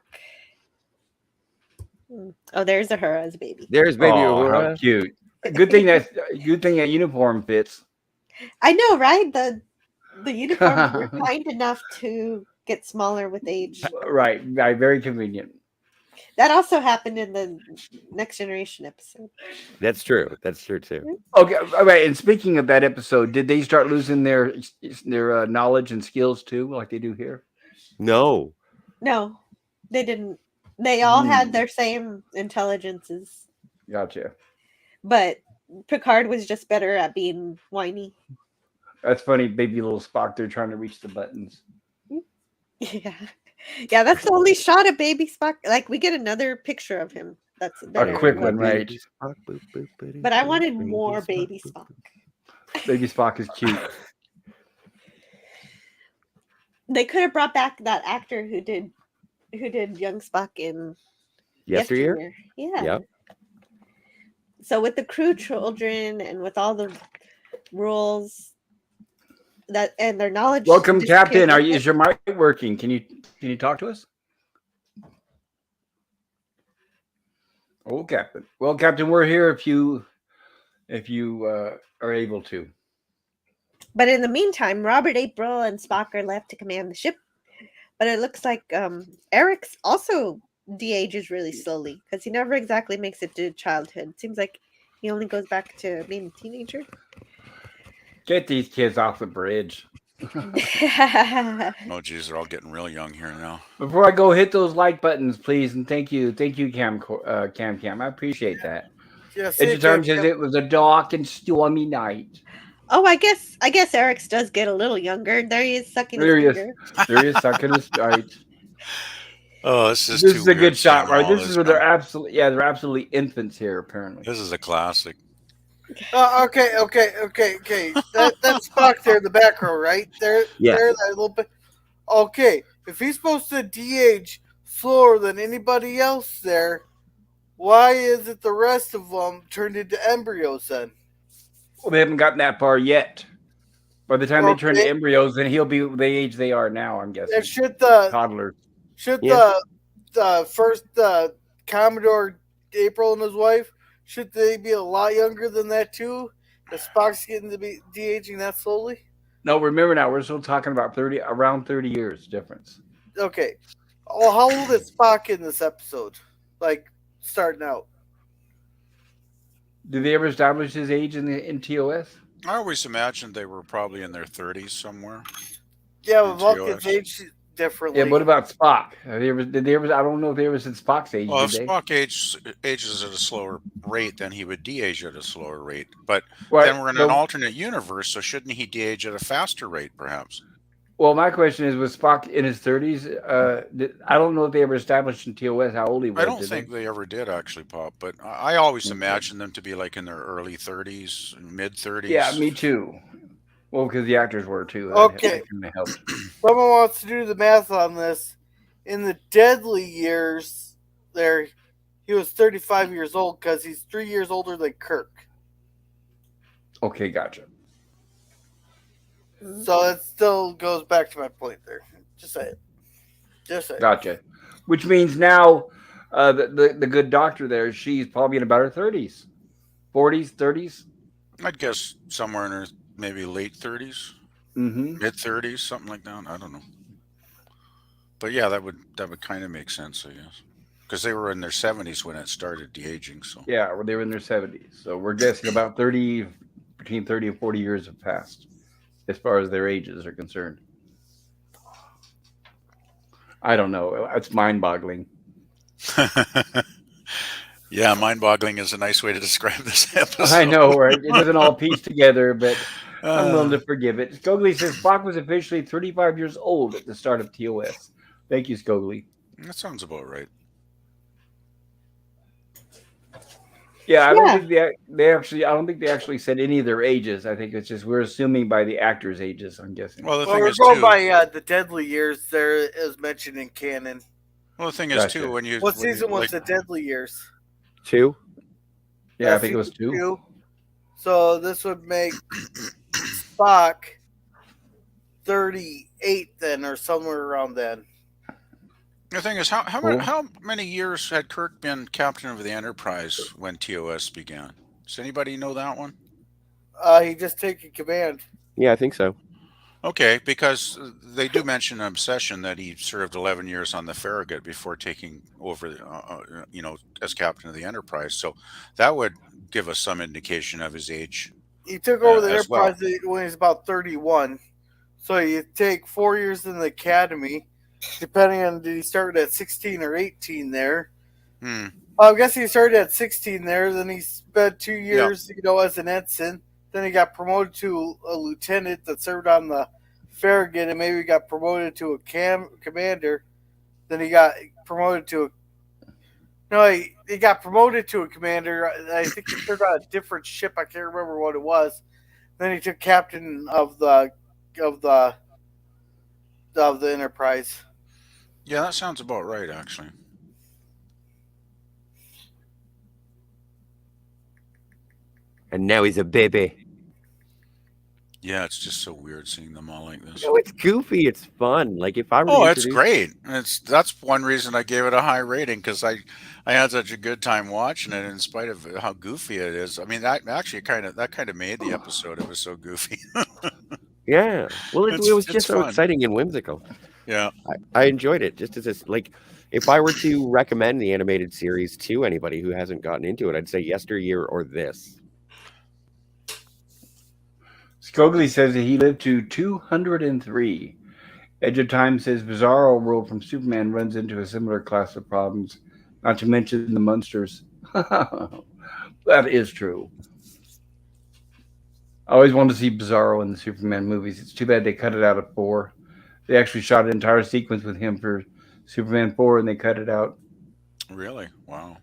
Oh, there's Uhura as a baby. There's baby Oh, how Uhura. cute! Good thing that uniform fits. I know, right? The uniforms were kind enough to get smaller with age. Right, very convenient. That also happened in the Next Generation episode. That's true. That's true too. Okay, all right. And speaking of that episode, did they start losing their knowledge and skills too, like they do here? No. No, they didn't. They all had their same intelligences, Gotcha. but Picard was just better at being whiny. That's funny, baby little Spock. They're trying to reach the buttons. Yeah. Yeah, that's the only shot of baby Spock. Like, we get another picture of him. That's better. quick but- one, right? Baby Spock, boop, boop, boop, But I boop, wanted baby more Spock, baby boop, Spock. boop. Baby Spock is cute. They could have brought back that actor who did young Spock in Yesteryear? Yeah. Yep. So with the crew children and with all the rules that and their knowledge. Welcome, disappeared Captain. with Is your mic working? Can you talk to us? Oh, Captain. Well, Captain, we're here if you are able to. But in the meantime, Robert April and Spock are left to command the ship. But it looks like Eric's also de-ages really slowly because he never exactly makes it to childhood. Seems like he only goes back to being a teenager. Get these kids off the bridge. Oh, geez, they're all getting real young here now. Before I go, hit those like buttons, please, and thank you, Cam. I appreciate that. Yes, Edge of Time says it was a dark and stormy night. Oh, I guess Eric's does get a little younger. There he is sucking There he his is. finger. There he is sucking his right. Oh, this is This too is a good weird shot, seeing right? all This is this where they're come. absolutely, yeah, they're absolutely infants here, apparently. This is a classic. Okay. That's Spock there in the back row, right? Yes. There, that little bit. Okay, if he's supposed to de-age slower than anybody else there, why is it the rest of them turned into embryos then? Well, they haven't gotten that far yet. By the time they turn to Okay, embryos, then he'll be the age they are now. I'm and guessing toddlers. should Yeah. the first Commodore April and his wife should they be a lot younger than that too? If Spock's getting to be de-aging that slowly. No, remember now we're still talking about around 30 years difference. Okay, well, how old is Spock in this episode? Like starting out. Did they ever establish his age in TOS? I always imagined they were probably in their 30s somewhere Yeah, in but Vulcans TOS. age Yeah. differently. What about Spock? Did they ever? I don't know if they ever said Spock's age. Well, Did if they? Spock ages at a slower rate, then he would de-age at a slower rate. But Right. then we're in an alternate universe, so shouldn't he de-age at a faster rate, perhaps? Well, my question is, was Spock in his 30s? I don't know if they ever established in TOS how old he I was. don't Did they? think they ever did actually, Pop. But I always Okay. imagined them to be like in their early 30s, mid Yeah, 30s. me too. Well, because the actors were too. Okay, That kind of helped. someone wants to do the math on this. In the deadly years, there he was 35 years old because he's 3 years older than Kirk. Okay, gotcha. So it still goes back to my point there. Just say it. Just say it. Gotcha. Which means now, the good doctor there, she's probably in about her 30s, 40s, 30s. I'd guess somewhere in her maybe late 30s, Mm-hmm. mid 30s, something like that. I don't know. But yeah, that would kind of make sense, I guess, because they were in their 70s when it started de-aging. So Yeah, well, they were in their 70s. So we're guessing about 30, between 30 and 40 years have passed as far as their ages are concerned. I don't know. It's mind boggling. yeah, mind-boggling is a nice way to describe this I episode. know, right? It doesn't all piece together, but I'm willing Uh, to forgive it. Scogli says Spock was officially 35 years old at the start of TOS. Thank you, Scogli. that sounds about right. Yeah, I don't Yeah. think they actually. I don't think they actually said any of their ages. I think it's just we're assuming by the actors' ages. I'm guessing. Well, the Well, thing we're is going too. by the deadly years there is mentioned in canon. Well, the thing is too Gotcha. What when you season was like the deadly years? 2. Yeah, I think it was Season 2. 2. So this would make Spock 38 then, or somewhere around then. the thing is how Cool. how many years had Kirk been captain of the Enterprise when TOS began? Does anybody know that one? He just taken command. Yeah, I think so. Okay, because they do mention an obsession that he served 11 years on the Farragut before taking over, as captain of the Enterprise. So that would give us some indication of his age He took over the as well. Enterprise when he was about 31. So you take 4 years in the academy, depending on did he start at 16 or 18 there. Hmm. I guess he started at 16 there. Then he spent 2 Yeah. years, as an ensign. Then he got promoted to a lieutenant that served on the Farragut, and maybe got promoted to a commander. Then he got promoted to a no, he got promoted to a commander. I think he served on a different ship. I can't remember what it was. Then he took captain of the of the Enterprise. Yeah, that sounds about right, actually. And now he's a baby. Yeah, it's just so weird seeing them all like this. No, it's goofy. It's fun. Like if I were to Oh, it's introduce, great. That's one reason I gave it a high rating because I had such a good time watching it in spite of how goofy it is. I mean, that actually kind of made the episode. It was so goofy. yeah. Well, it was It's just so fun. exciting and whimsical. Yeah. I enjoyed it. Just as like, if I were to recommend the animated series to anybody who hasn't gotten into it, I'd say Yesteryear or this. Scogli says that he lived to 203. Edge of Time says Bizarro World from Superman runs into a similar class of problems, not to mention the monsters. That is true. I always wanted to see Bizarro in the Superman movies. It's too bad they cut it out of 4. They actually shot an entire sequence with him for Superman 4, and they cut it out. Really? Wow.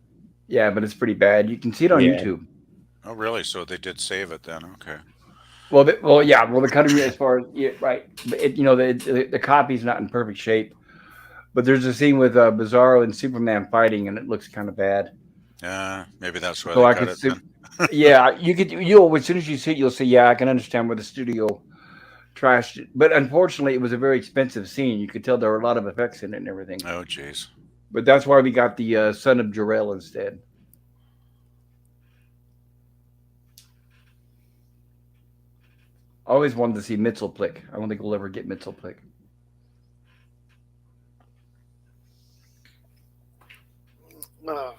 Yeah, but it's pretty bad. You can see it on Yeah. YouTube. Oh, really? So they did save it then? Okay. Well, the cutting as far as yeah, right, but the copy's not in perfect shape. But there's a scene with Bizarro and Superman fighting, and it looks kind of bad. Yeah, maybe that's why So they I cut could, it then. yeah, you'll as soon as you see it, you'll say, yeah, I can understand where the studio trashed it. But unfortunately, it was a very expensive scene. You could tell there were a lot of effects in it and everything. Oh, jeez. But that's why we got the son of Jor-El instead. I always wanted to see Mitzelplick. I don't think we'll ever get Mitzelplick. Uh,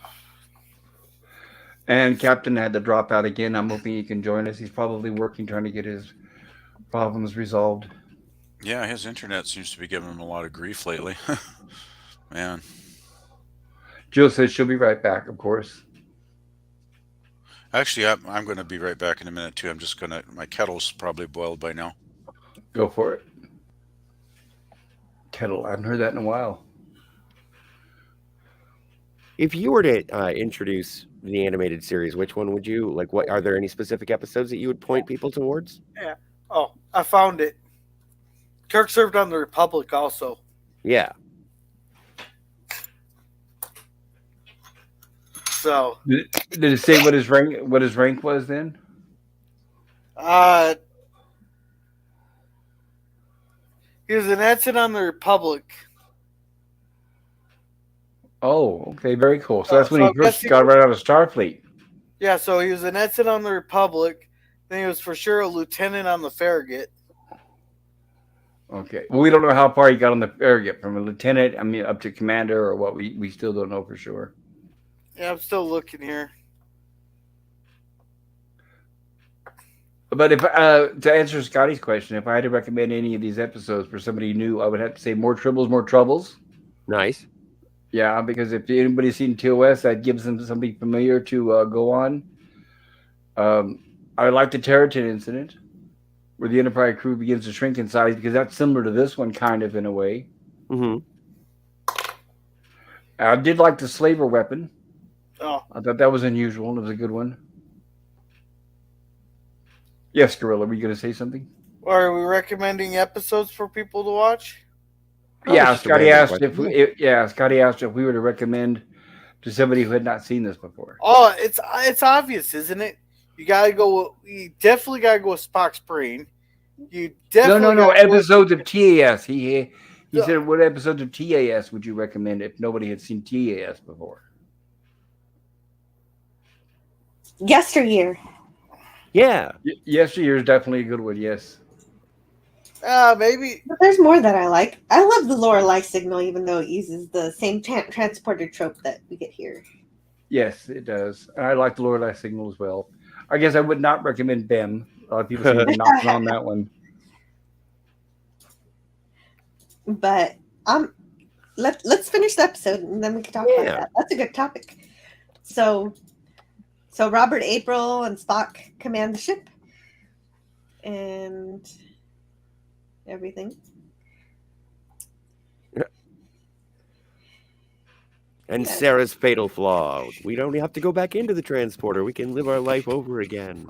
And Captain had to drop out again. I'm hoping he can join us. He's probably working trying to get his problems resolved. Yeah, his internet seems to be giving him a lot of grief lately. Man. Jill says she'll be right back, of course. Actually, I'm going to be right back in a minute too. I'm just going to, my kettle's probably boiled by now. Go for it. Kettle. I haven't heard that in a while. If you were to introduce the animated series, which one would you like? What are there any specific episodes that you would point people towards? yeah. Oh, I found it. Kirk served on the Republic also. Yeah. So, Did it say what his rank was then? he was an ensign on the Republic. Oh, okay, very cool. So that's when So he I guess first he got was- right out of Starfleet. Yeah, so he was an ensign on the Republic. Then he was for sure a lieutenant on the Farragut. Okay. Well, we don't know how far he got on the Farragut from a lieutenant. I mean, up to commander or what. We still don't know for sure. Yeah, I'm still looking here. But if to answer Scotty's question, if I had to recommend any of these episodes for somebody new, I would have to say More Tribbles, More Troubles. Nice. Yeah, because if anybody's seen TOS, that gives them something familiar to go on. I like the Territon incident, where the Enterprise crew begins to shrink in size, because that's similar to this one, kind of, in a way. Mm-hmm. I did like the Slaver weapon. Oh, I thought that was unusual. It was a good one. Yes, Gorilla, were you going to say something? are we recommending episodes for people to watch? Oh, Yeah, it's just a Scotty random asked if question. Scotty asked if we were to recommend to somebody who had not seen this before. Oh, it's obvious, isn't it? You gotta go. You definitely gotta go with Spock's brain. You definitely No. gotta go with- Episodes of TAS. He said, what episodes of TAS would you recommend if nobody had seen TAS before? Yesteryear. Yeah. Yesteryear is definitely a good one. Yes. maybe. But there's more that I like. I love the Lorelei signal, even though it uses the same transporter trope that we get here. Yes, it does. And I like the Lorelei signal as well. I guess I would not recommend BEM. A lot of people seem to be knocking on that one. But let's finish the episode and then we can talk about that. That's a good topic. So Robert, April, and Spock command the ship and everything. And Yeah. Sarah's fatal flaw. We don't have to go back into the transporter. We can live our life over again.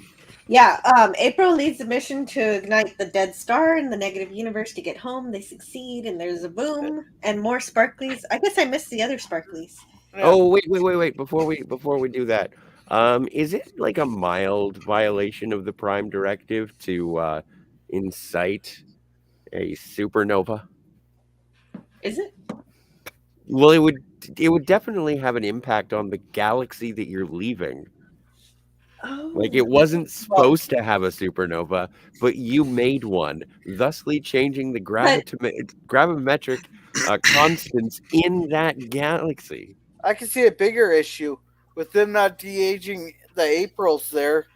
Yeah, April leads the mission to ignite the dead star in the negative universe to get home. They succeed, and there's a boom and more sparklies. I guess I missed the other sparklies. Yeah. Oh, wait. Before we do that, is it like a mild violation of the Prime Directive to incite a supernova? Is it? Well, it would definitely have an impact on the galaxy that you're leaving. Oh. Like, it wasn't supposed to have a supernova, but you made one, thusly changing the gravimetric constants in that galaxy. I can see a bigger issue with them not de-aging the Aprils there,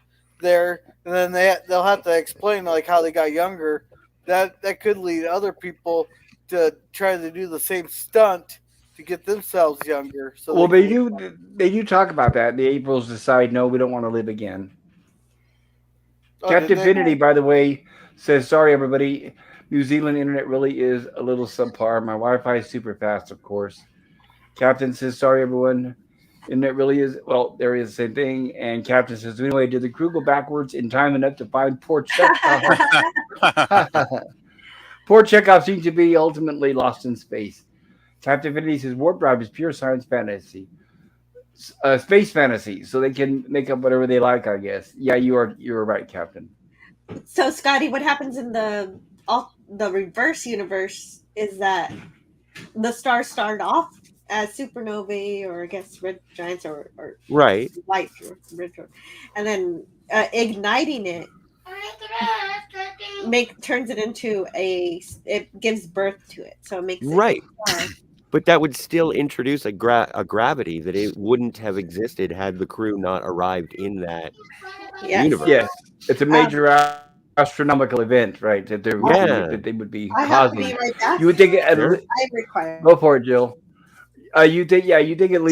and then they'll have to explain like how they got younger. That could lead other people to try to do the same stunt to get themselves younger. So Well, they do talk about that. The Aprils decide, no, we don't want to live again. Oh, Captain did they? Finity, by the way, says, sorry, everybody, New Zealand internet really is a little subpar. My Wi-Fi is super fast, of course. Captain says, sorry, everyone. Internet really is, well, there is the same thing. And Captain says, anyway, did the crew go backwards in time enough to find poor Chekhov? Poor Chekhov seems to be ultimately lost in space. Captain Infinity says, warp drive is pure science fantasy. Space fantasy, so they can make up whatever they like, I guess. Yeah, you're right, Captain. So, Scotty, what happens in the reverse universe is that the stars start off as supernovae, or I guess red giants, or Right. white red, and then igniting it turns it into it gives birth to it, so it makes it Right. a star. But that would still introduce a gravity that it wouldn't have existed had the crew not arrived in that Yes. universe. Yes, it's a major astronomical event, right? That they would be I have to causing. be right back. You would think Sure. I require. go for it, Jill. You think at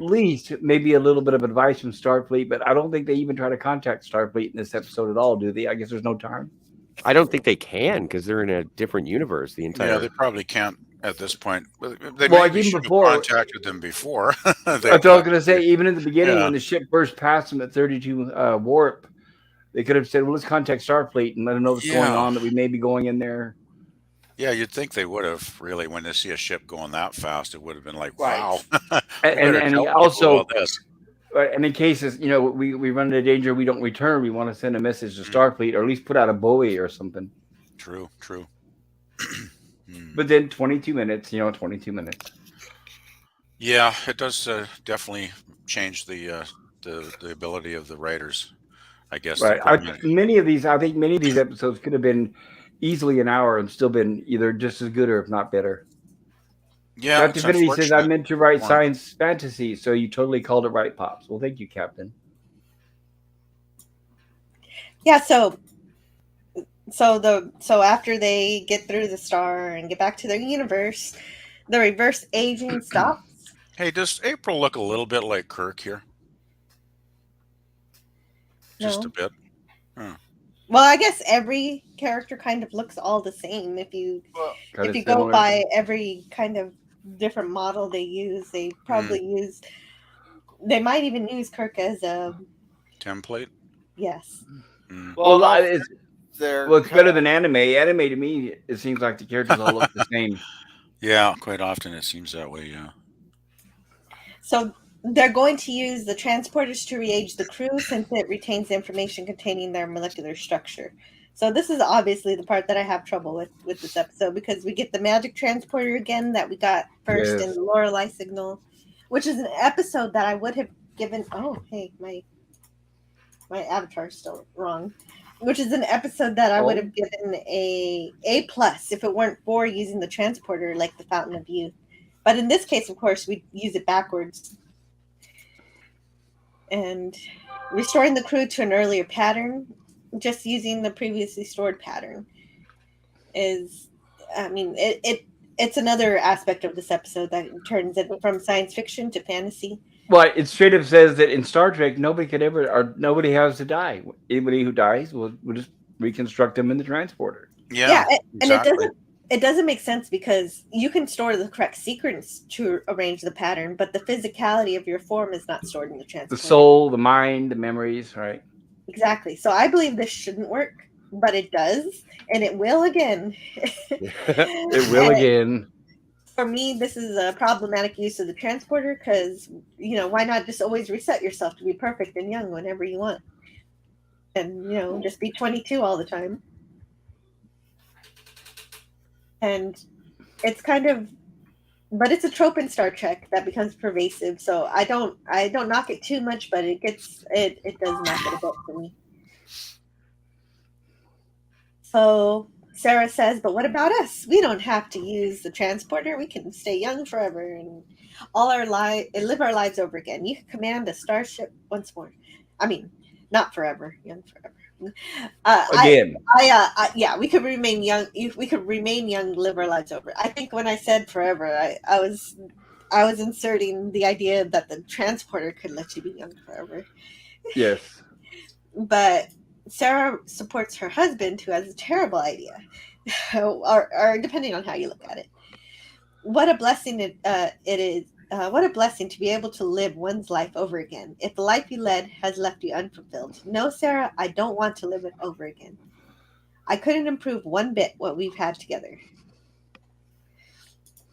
least maybe a little bit of advice from Starfleet, but I don't think they even try to contact Starfleet in this episode at all, do they? I guess there's no time. I don't think they can because they're in a different universe. The Yeah, entire they probably can't at this point. They Well, like maybe even should before, have contacted them before. that's what I was going to say. Even in the beginning, Yeah. when the ship burst past them at 32 warp, they could have said, "Well, let's contact Starfleet and let them know what's going Yeah. on. That we may be going in there." Yeah, you'd think they would have really, when they see a ship going that fast, it would have been like, Right. wow. And We better and tell he people also, about this. and in cases we run into danger, we don't return. We want to send a message to Starfleet, or at least put out a buoy or something. True. But then 22 minutes, 22 minutes. Yeah, it does definitely change the ability of the writers, I guess. Right. To put them in. I think many of these episodes could have been easily an hour and still been either just as good or if not better. Yeah, Captain it's Infinity says, I unfortunate. meant to write Or- science fantasy, so you totally called it right, Pops. Well, thank you, Captain. Yeah. So after they get through the star and get back to their universe, the reverse aging stops. Hey, does April look a little bit like Kirk here? Just a No. bit. Huh. Well, I guess every character kind of looks all the same. If you Kinda go similar. by every kind of different model they use, they probably use. They might even use Kirk as a Template? yes. Mm. Well, no, it's they're well, it's better than anime. Anime to me, it seems like the characters all look the same. Yeah, quite often it seems that way, yeah. So they're going to use the transporters to re-age the crew since it retains the information containing their molecular structure. So this is obviously the part that I have trouble with this episode, because we get the magic transporter again that we got first Yes. in the Lorelei signal, which is an episode that I would have given. Oh, hey, my avatar's still wrong. Which is an episode that I would have given a plus if it weren't for using the transporter like the Fountain of Youth. But in this case, of course, we use it backwards. And restoring the crew to an earlier pattern, just using the previously stored pattern, is, I mean, it's another aspect of this episode that turns it from science fiction to fantasy. Well, it straight up says that in Star Trek, nobody has to die. Anybody who dies, we'll just reconstruct them in the transporter. Yeah, and exactly. it doesn't make sense, because you can store the correct sequence to arrange the pattern, but the physicality of your form is not stored in the transporter. The soul, the mind, the memories, right? Exactly. So I believe this shouldn't work, but it does, and it will again. It will again. For me, this is a problematic use of the transporter, because, why not just always reset yourself to be perfect and young whenever you want? And, just be 22 all the time. And it's kind of, but it's a trope in Star Trek that becomes pervasive. So I don't knock it too much, but it does knock it a bit for me. So Sarah says, but what about us? We don't have to use the transporter. We can stay young forever and live our lives over again. You can command a starship once more. I mean, not forever, young forever. Again. Yeah, we could remain young. We could remain young, live our lives over. I think when I said forever, I was inserting the idea that the transporter could let you be young forever. Yes. But Sarah supports her husband, who has a terrible idea. or depending on how you look at it. What a blessing it is. What a blessing to be able to live one's life over again. If the life you led has left you unfulfilled. No, Sarah, I don't want to live it over again. I couldn't improve one bit what we've had together.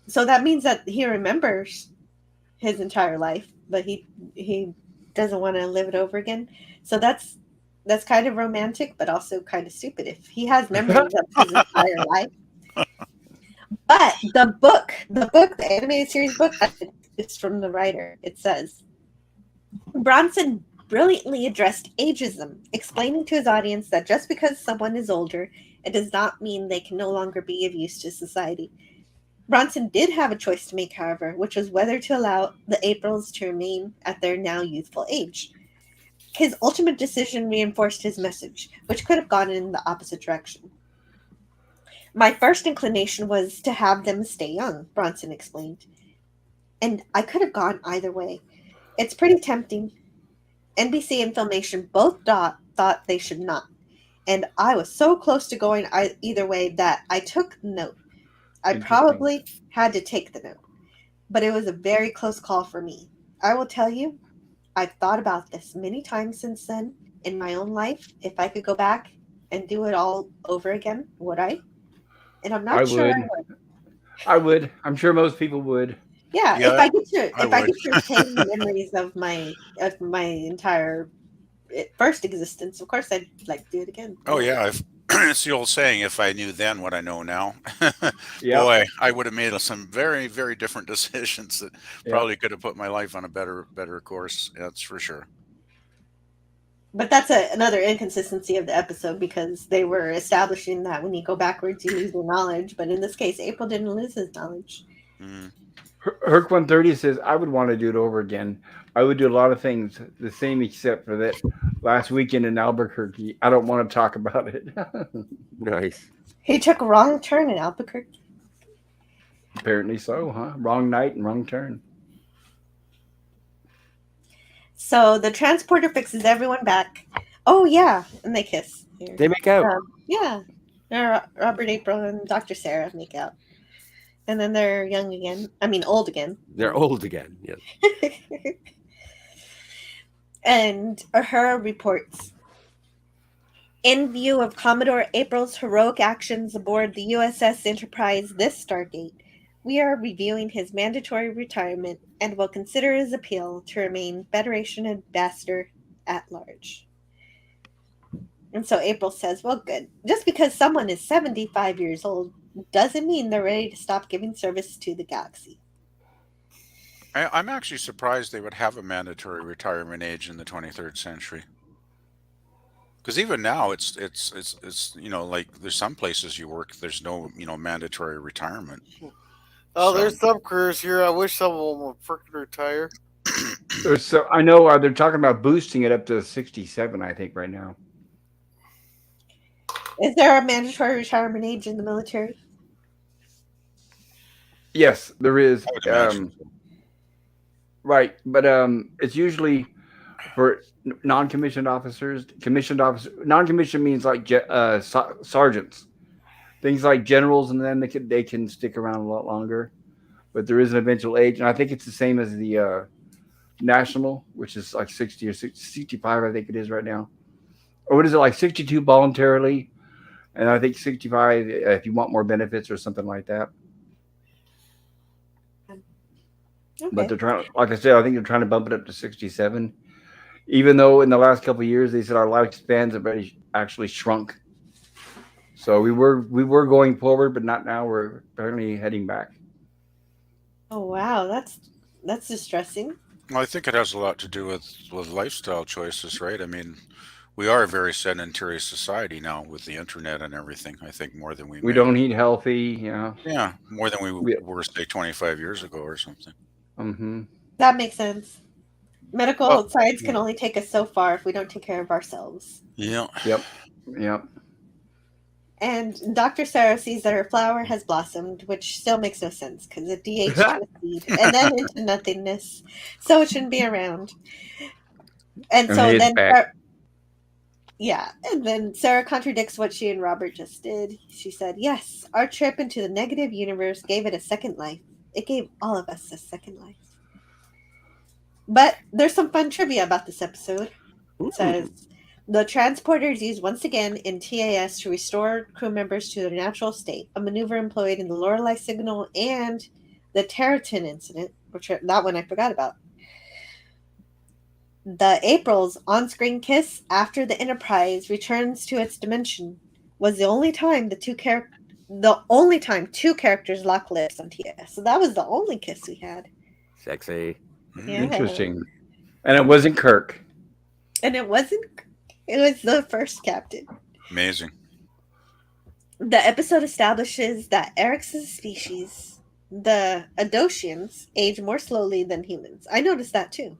So that means that he remembers his entire life, but he doesn't want to live it over again. So that's kind of romantic, but also kind of stupid. If he has memories of his entire life, but the animated series book, it's from the writer. It says Bronson brilliantly addressed ageism, explaining to his audience that just because someone is older, it does not mean they can no longer be of use to society. Bronson did have a choice to make, however, which was whether to allow the Aprils to remain at their now youthful age. His ultimate decision reinforced his message, which could have gone in the opposite direction. My first inclination was to have them stay young, Bronson explained. And I could have gone either way. It's pretty tempting. NBC and Filmation both thought they should not. And I was so close to going either way that I took the note. I probably had to take the note, but it was a very close call for me. I will tell you, I've thought about this many times since then in my own life. If I could go back and do it all over again, would I? And I'm not sure I would. I would. I'm sure most people would. Yeah, Yeah, if I could retain the memories of my entire first existence, of course I'd like to do it again. Oh yeah, it's the old saying: "If I knew then what I know now." Yeah. Boy, I would have made some very, very different decisions that Yeah. probably could have put my life on a better course. That's for sure. But that's another inconsistency of the episode because they were establishing that when you go backwards, you lose your knowledge. But in this case, April didn't lose his knowledge. Mm. Herc 130 says, I would want to do it over again. I would do a lot of things the same except for that last weekend in Albuquerque. I don't want to talk about it. Nice. He took a wrong turn in Albuquerque. Apparently so, huh? Wrong night and wrong turn. So the transporter fixes everyone back. Oh, yeah. And they kiss. Here. They make out. Yeah. Robert, April, and Dr. Sarah make out. And then they're young again. I mean, old again. They're old again. Yes. And Uhura reports, in view of Commodore April's heroic actions aboard the USS Enterprise this stardate, we are reviewing his mandatory retirement and will consider his appeal to remain Federation Ambassador at large. And so April says, well, good. Just because someone is 75 years old doesn't mean they're ready to stop giving service to the galaxy. I'm actually surprised they would have a mandatory retirement age in the 23rd century. Because even now, it's like there's some places you work, there's no mandatory retirement. Oh, So- there's some careers here. I wish some of them would freaking retire. So I know they're talking about boosting it up to 67, I think, right now. Is there a mandatory retirement age in the military? Yes, there is. I would imagine. Right, but it's usually for non-commissioned officers. Commissioned officer, non-commissioned means like sergeants, things like generals, and then they can stick around a lot longer. But there is an eventual age, and I think it's the same as the national, which is like 60 or 65, I think it is right now. Or what is it, like 62 voluntarily, and I think 65 if you want more benefits or something like that. Okay. But they're trying, like I said, I think they're trying to bump it up to 67. Even though in the last couple of years they said our lifespans have already actually shrunk. So we were going forward, but not now. We're apparently heading back. Oh, wow. That's distressing. Well, I think it has a lot to do with lifestyle choices, right? I mean, we are a very sedentary society now with the internet and everything. I think more than We may- don't eat healthy, Yeah, more than we We- were, say, 25 years ago or something. Mm-hmm. That makes sense. Medical Well, science can only take us so far if we don't take care of ourselves. Yeah. Yep. And Dr. Sarah sees that her flower has blossomed, which still makes no sense because it DH'd a seed and then into nothingness. So it shouldn't be around. And And so it's then back. Yeah, and then Sarah contradicts what she and Robert just did. She said, "Yes, our trip into the negative universe gave it a second life. It gave all of us a second life." But there's some fun trivia about this episode. It says the transporter is used once again in TAS to restore crew members to their natural state, a maneuver employed in the Lorelei signal and the Territon incident, which that one I forgot about. The April's on-screen kiss after the Enterprise returns to its dimension was the only time two characters locked lips on TAS. So that was the only kiss we had. Sexy. Yeah. Interesting. And it wasn't Kirk. And it was the first captain. Amazing. The episode establishes that Eric's species, the Adosians, age more slowly than humans. I noticed that too.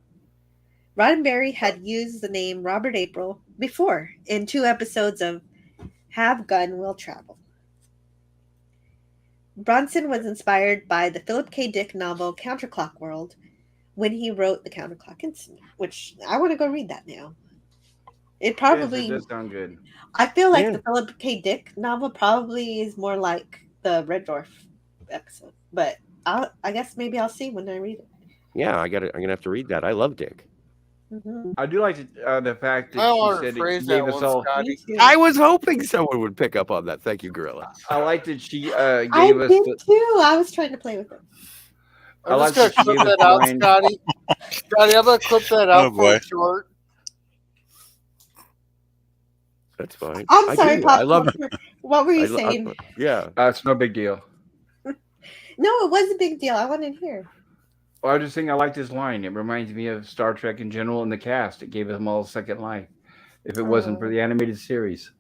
Roddenberry had used the name Robert April before in 2 episodes of Have Gun Will Travel. Bronson was inspired by the Philip K. Dick novel Counterclock World when he wrote The Counterclock Incident, which I want to go read that now. It probably Yes, it does sound good. I feel like Yeah. the Philip K. Dick novel probably is more like the Red Dwarf episode, but I guess maybe I'll see when I read it. Yeah, I'm gonna have to read that. I love Dick. Mm-hmm. I do like the fact I that don't she want to said phrase it that gave us one, all. Scotty. I was hoping someone would pick up on that. Thank you, Gorilla. I like that she I gave us did the. too. I was trying to play with it. I I'm like just gonna that she clip gave us that the out, line. Scotty. Scotty, I'm gonna clip that Oh out for boy. a short. That's fine. I'm I sorry, do. I Pop. love. What were you I, saying? yeah. It's no big deal. No, it was a big deal. I want to hear. Well, I was just saying I like this line. It reminds me of Star Trek in general and the cast. It gave them all a second life. If it wasn't for the animated series,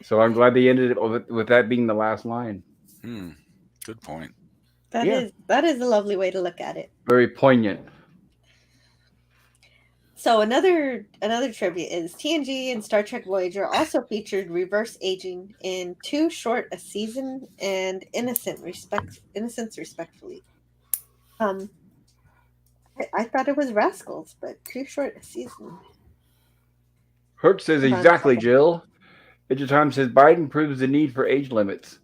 so I'm glad they ended it with that being the last line. Good point. That Yeah. is a lovely way to look at it. Very poignant. So another trivia is TNG and Star Trek Voyager also featured reverse aging in Too Short a Season and Innocence Respectfully. I thought it was Rascals, but Too Short a Season. Herc says exactly, Jill. Edge of Time says Biden proves the need for age limits.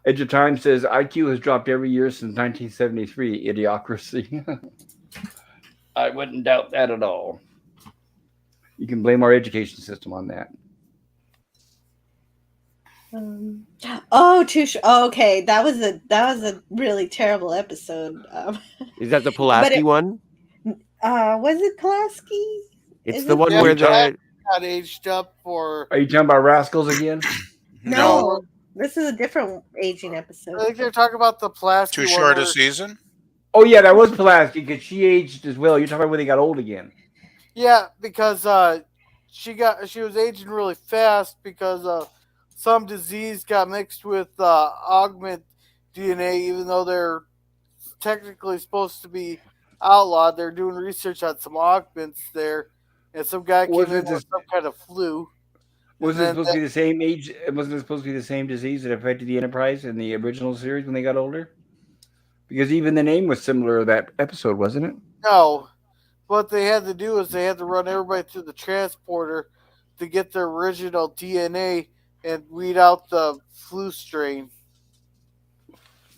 Edge of Time says IQ has dropped every year since 1973. Idiocracy. I wouldn't doubt that at all. You can blame our education system on that. Okay, that was a really terrible episode. Is that the Pulaski one? Was it Pulaski? It's the one where the got aged up for. Are you talking about Rascals again? No, this is a different aging episode. I think they're talking about the Pulaski. Too short a season? Oh yeah, that was Pulaski because she aged as well. You're talking about when they got old again. Yeah, because she was aging really fast because some disease got mixed with augment DNA, even though they're technically supposed to be outlawed. They're doing research on some augments there, and some guy came in with some kind of flu. Wasn't it supposed to be the same age? Wasn't it supposed to be the same disease that affected the Enterprise in the original series when they got older? Because even the name was similar to that episode, wasn't it? No. What they had to do is they had to run everybody through the transporter to get their original DNA and weed out the flu strain.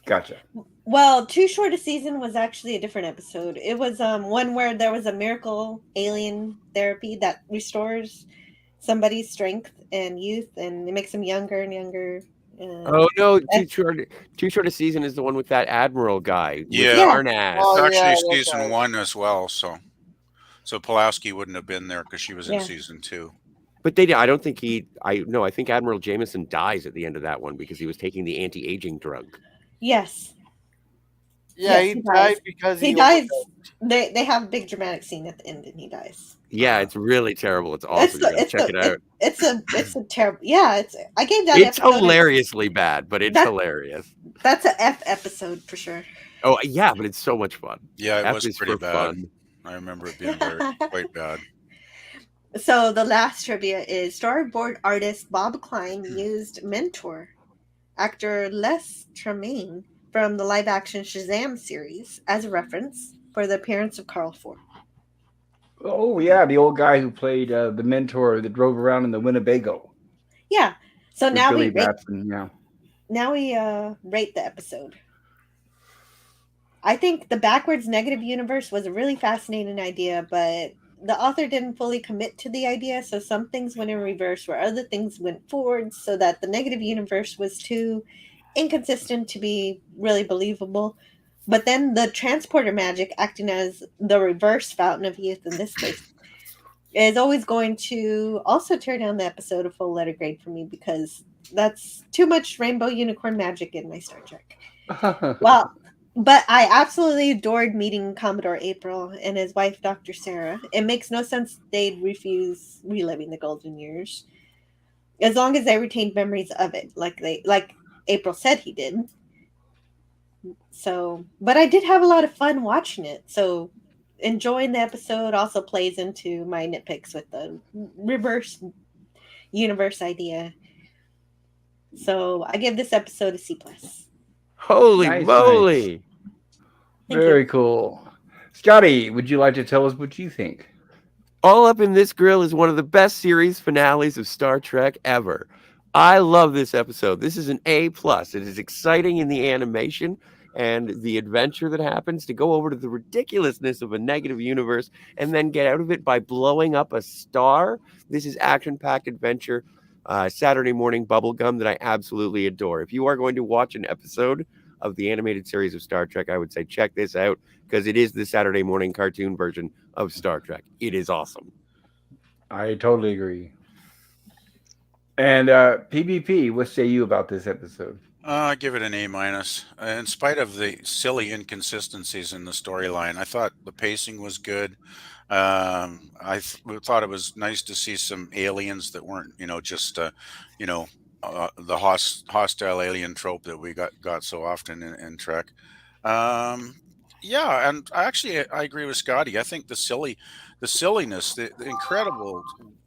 Gotcha. Well, Too Short a Season was actually a different episode. It was one where there was a miracle alien therapy that restores somebody's strength and youth, and it makes them younger and younger. Oh no, Too Short a Season is the one with that Admiral guy. Yeah. Arnaz. It's Oh, actually yeah, season 1 as well, so Pulaski wouldn't have been there because she was in season 2. But I don't think I think Admiral Jameson dies at the end of that one because he was taking the anti-aging drug. Yes. Yeah, Yes, he died because he dies. They have a big dramatic scene at the end, and he dies. Yeah, it's really terrible. It's awesome. Check it out. It's a terrible. Yeah, I gave that. It's hilariously bad, but it's hilarious. That's a F episode for sure. Oh yeah, but it's so much fun. Yeah, it F was is pretty for bad. fun. I remember it being quite bad. So the last trivia is storyboard artist Bob Klein used Mentor actor Les Tremaine from the live-action Shazam series as a reference for the appearance of Carl Ford. Oh yeah, the old guy who played the mentor that drove around in the Winnebago Yeah. So with now Billy we rate. Batson. Yeah. Now we rate the episode. I think the backwards negative universe was a really fascinating idea, but the author didn't fully commit to the idea, so some things went in reverse where other things went forward, so that the negative universe was too inconsistent to be really believable. But then the transporter magic, acting as the reverse fountain of youth in this case, is always going to also tear down the episode a full letter grade for me, because that's too much rainbow unicorn magic in my Star Trek. Well, but I absolutely adored meeting Commodore April and his wife, Dr. Sarah. It makes no sense they'd refuse reliving the golden years, as long as they retained memories of it, like April said he did. So, but I did have a lot of fun watching it. So, enjoying the episode also plays into my nitpicks with the reverse universe idea. So, I give this episode a C plus. Holy Nice, nice. moly! Thank you. Very cool. Scotty, would you like to tell us what you think? All Up in This Grill is one of the best series finales of Star Trek ever. I love this episode. This is an A plus. It is exciting in the animation and the adventure that happens to go over to the ridiculousness of a negative universe and then get out of it by blowing up a star. This is action-packed adventure, Saturday morning bubblegum that I absolutely adore. If you are going to watch an episode of the animated series of Star Trek, I would say check this out because it is the Saturday morning cartoon version of Star Trek. It is awesome. I totally agree. And PvP, what say you about this episode? I give it an A minus. In spite of the silly inconsistencies in the storyline, I thought the pacing was good. Thought it was nice to see some aliens that weren't, just, you know, the hostile alien trope that we got so often in Trek. Um, yeah, and I agree with Scotty. I think the silliness, the incredible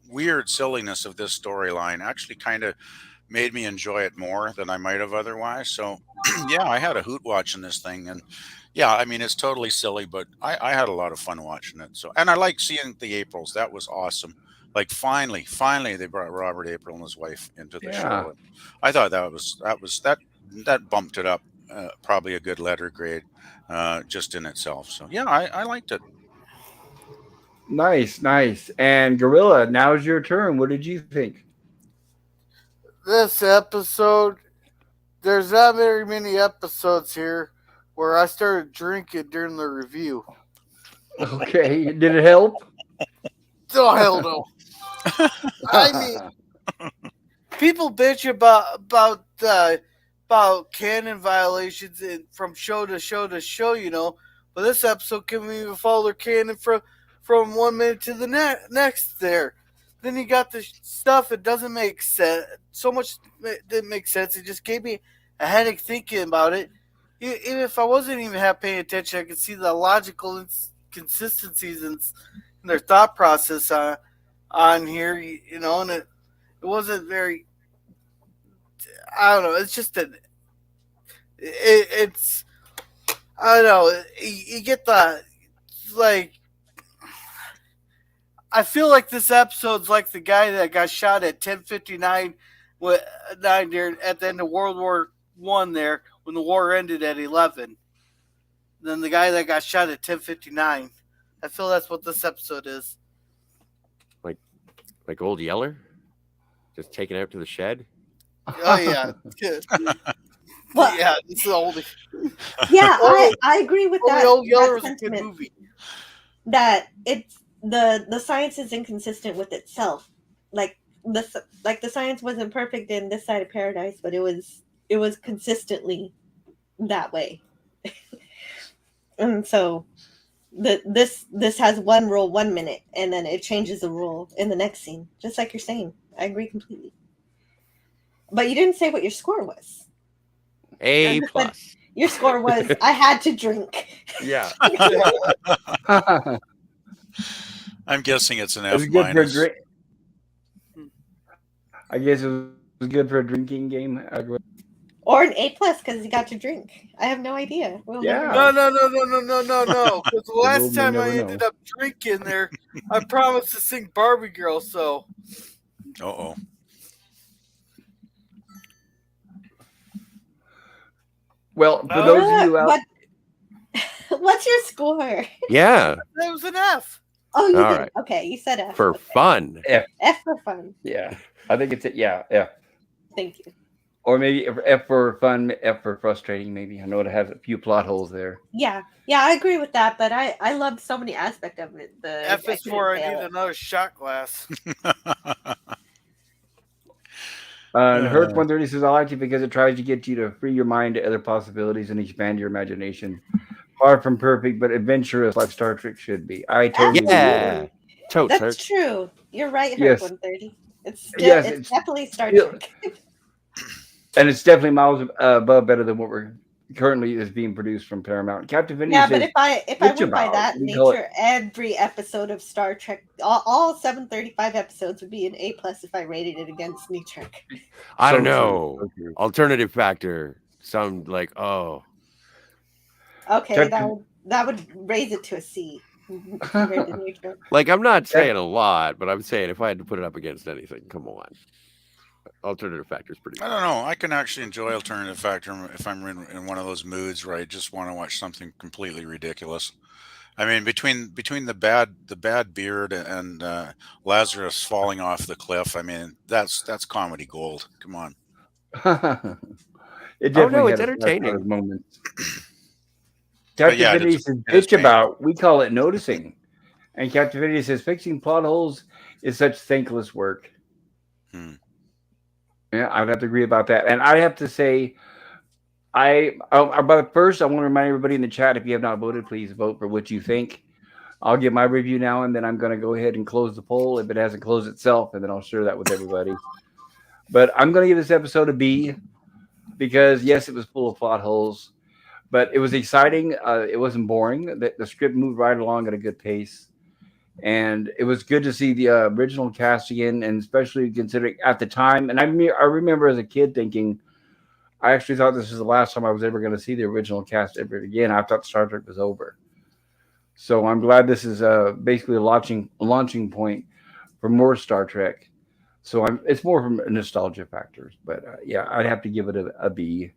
weird silliness of this storyline actually kind of made me enjoy it more than I might have otherwise. So, yeah, I had a hoot watching this thing, and yeah, I mean it's totally silly, but I had a lot of fun watching it. So, and I like seeing the Aprils. That was awesome. Like finally, they brought Robert April and his wife into the Yeah, show, and I thought that bumped it up probably a good letter grade just in itself. So, yeah, I liked it. nice, nice. And Gorilla, now's your turn. What did you think? This episode, there's not very many episodes here where I started drinking during the review. Okay, did it help? Oh hell no! I mean, people bitch about canon violations from show to show to show, But this episode can even follow their canon from 1 minute to the next. There, then you got the stuff. It doesn't make sense. So much didn't make sense. It just gave me a headache thinking about it. Even if I wasn't even half paying attention, I could see the logical inconsistencies in their thought process on here. And it wasn't very. I don't know. It's just it's. I don't know. You get the like. I feel like this episode's like the guy that got shot at 10:59 there at the end of World War One. There when the war ended at 11. Then the guy that got shot at 10:59. I feel that's what this episode is. Like old Yeller, just taken out to the shed. Oh yeah, Well, yeah. This is old. yeah, Only, I agree with only that. Old Yeller That was a good sentiment, movie. that it's the science is inconsistent with itself. Like the science wasn't perfect in this side of paradise, but it was consistently that way. And so this has one rule 1 minute, and then it changes the rule in the next scene, just like you're saying. I agree completely. But you didn't say what your score was. A You just said plus. your score was I had to drink. Yeah. I'm guessing it's an It was F good for a minus. drink. I guess it was good for a drinking game. Or an A plus because he got to drink. I have no idea. We'll never Yeah. know. No. Because the The last world may time I never ended know. up drinking there, I promised to sing Barbie Girl. So Uh-oh. Well, for Oh. those of you out, What? What's your score? Yeah. that was an F. Oh, you All did. right. Okay, you said F. For Okay. fun. F. F for fun. Yeah, I think it's yeah, F. Thank you. Or maybe F for fun, F for frustrating. Maybe I know it has a few plot holes there. Yeah, I agree with that. But I loved so many aspects of it. F is for I fail need it. another shot glass. And Herc 130 says, I like it because it tries to get you to free your mind to other possibilities and expand your imagination. Far from perfect, but adventurous like Star Trek should be. I totally agree with that. Yeah. Totes That's hurt. true. You're right, Herc Yes. 130. It's Yes, it's definitely Star still- Trek. And it's definitely miles above better than what we're currently is being produced from Paramount. Captain Vinny Yeah, says, but if I "Bitch went by about." that We call it- nature, every episode of Star Trek, all 735 episodes would be an A plus if I rated it against New Trek. I So don't true, know. so true. Alternative factor. Some like, oh. Okay, Captain- that would raise it to a C compared to New Trek. Like, I'm not saying a lot, but I'm saying if I had to put it up against anything, come on. Alternative factor is pretty I good. don't know. I can actually enjoy alternative factor if I'm in one of those moods where I just want to watch something completely ridiculous. I mean, between the bad beard and Lazarus falling off the cliff. I mean, that's comedy gold. Come on. It Oh, no, definitely it's had a lot of entertaining. moments. But Captain yeah, Vinny says, it is "Bitch about." We call it noticing. And Captain Vinny says, "Fixing plot holes is such thankless work." Hmm. Yeah, I'd have to agree about that. And I have to say, but first, I want to remind everybody in the chat, if you have not voted, please vote for what you think. I'll give my review now, and then I'm going to go ahead and close the poll if it hasn't closed itself, and then I'll share that with everybody. But I'm going to give this episode a B because, yes, it was full of plot holes, but it was exciting. It wasn't boring. The script moved right along at a good pace. And it was good to see the original cast again, and especially considering at the time. And I remember as a kid thinking, I actually thought this was the last time I was ever going to see the original cast ever again. I thought Star Trek was over. So I'm glad this is basically a launching point for more Star Trek. So it's more from nostalgia factors, but yeah, I'd have to give it a B,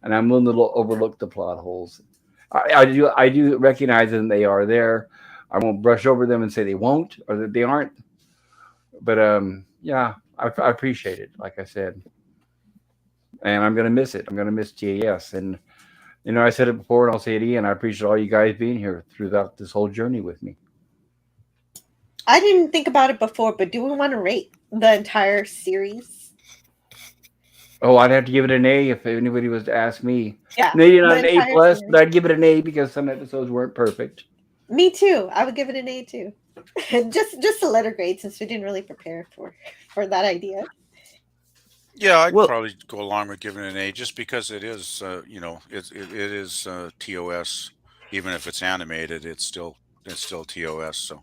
and I'm willing to overlook the plot holes. I do recognize them; they are there. I won't brush over them and say they won't or that they aren't. But yeah, I appreciate it. Like I said, and I'm gonna miss it. I'm gonna miss TAS, and I said it before, and I'll say it again. I appreciate all you guys being here throughout this whole journey with me. I didn't think about it before, but do we want to rate the entire series? Oh, I'd have to give it an A if anybody was to ask me. Yeah, Maybe not an the A entire plus, series. but I'd give it an A because some episodes weren't perfect. Me too. I would give it an A too. just a letter grade since we didn't really prepare for that idea. Yeah, I'd Well- probably go along with giving it an A just because it is, it is TOS. Even if it's animated, it's still TOS. So,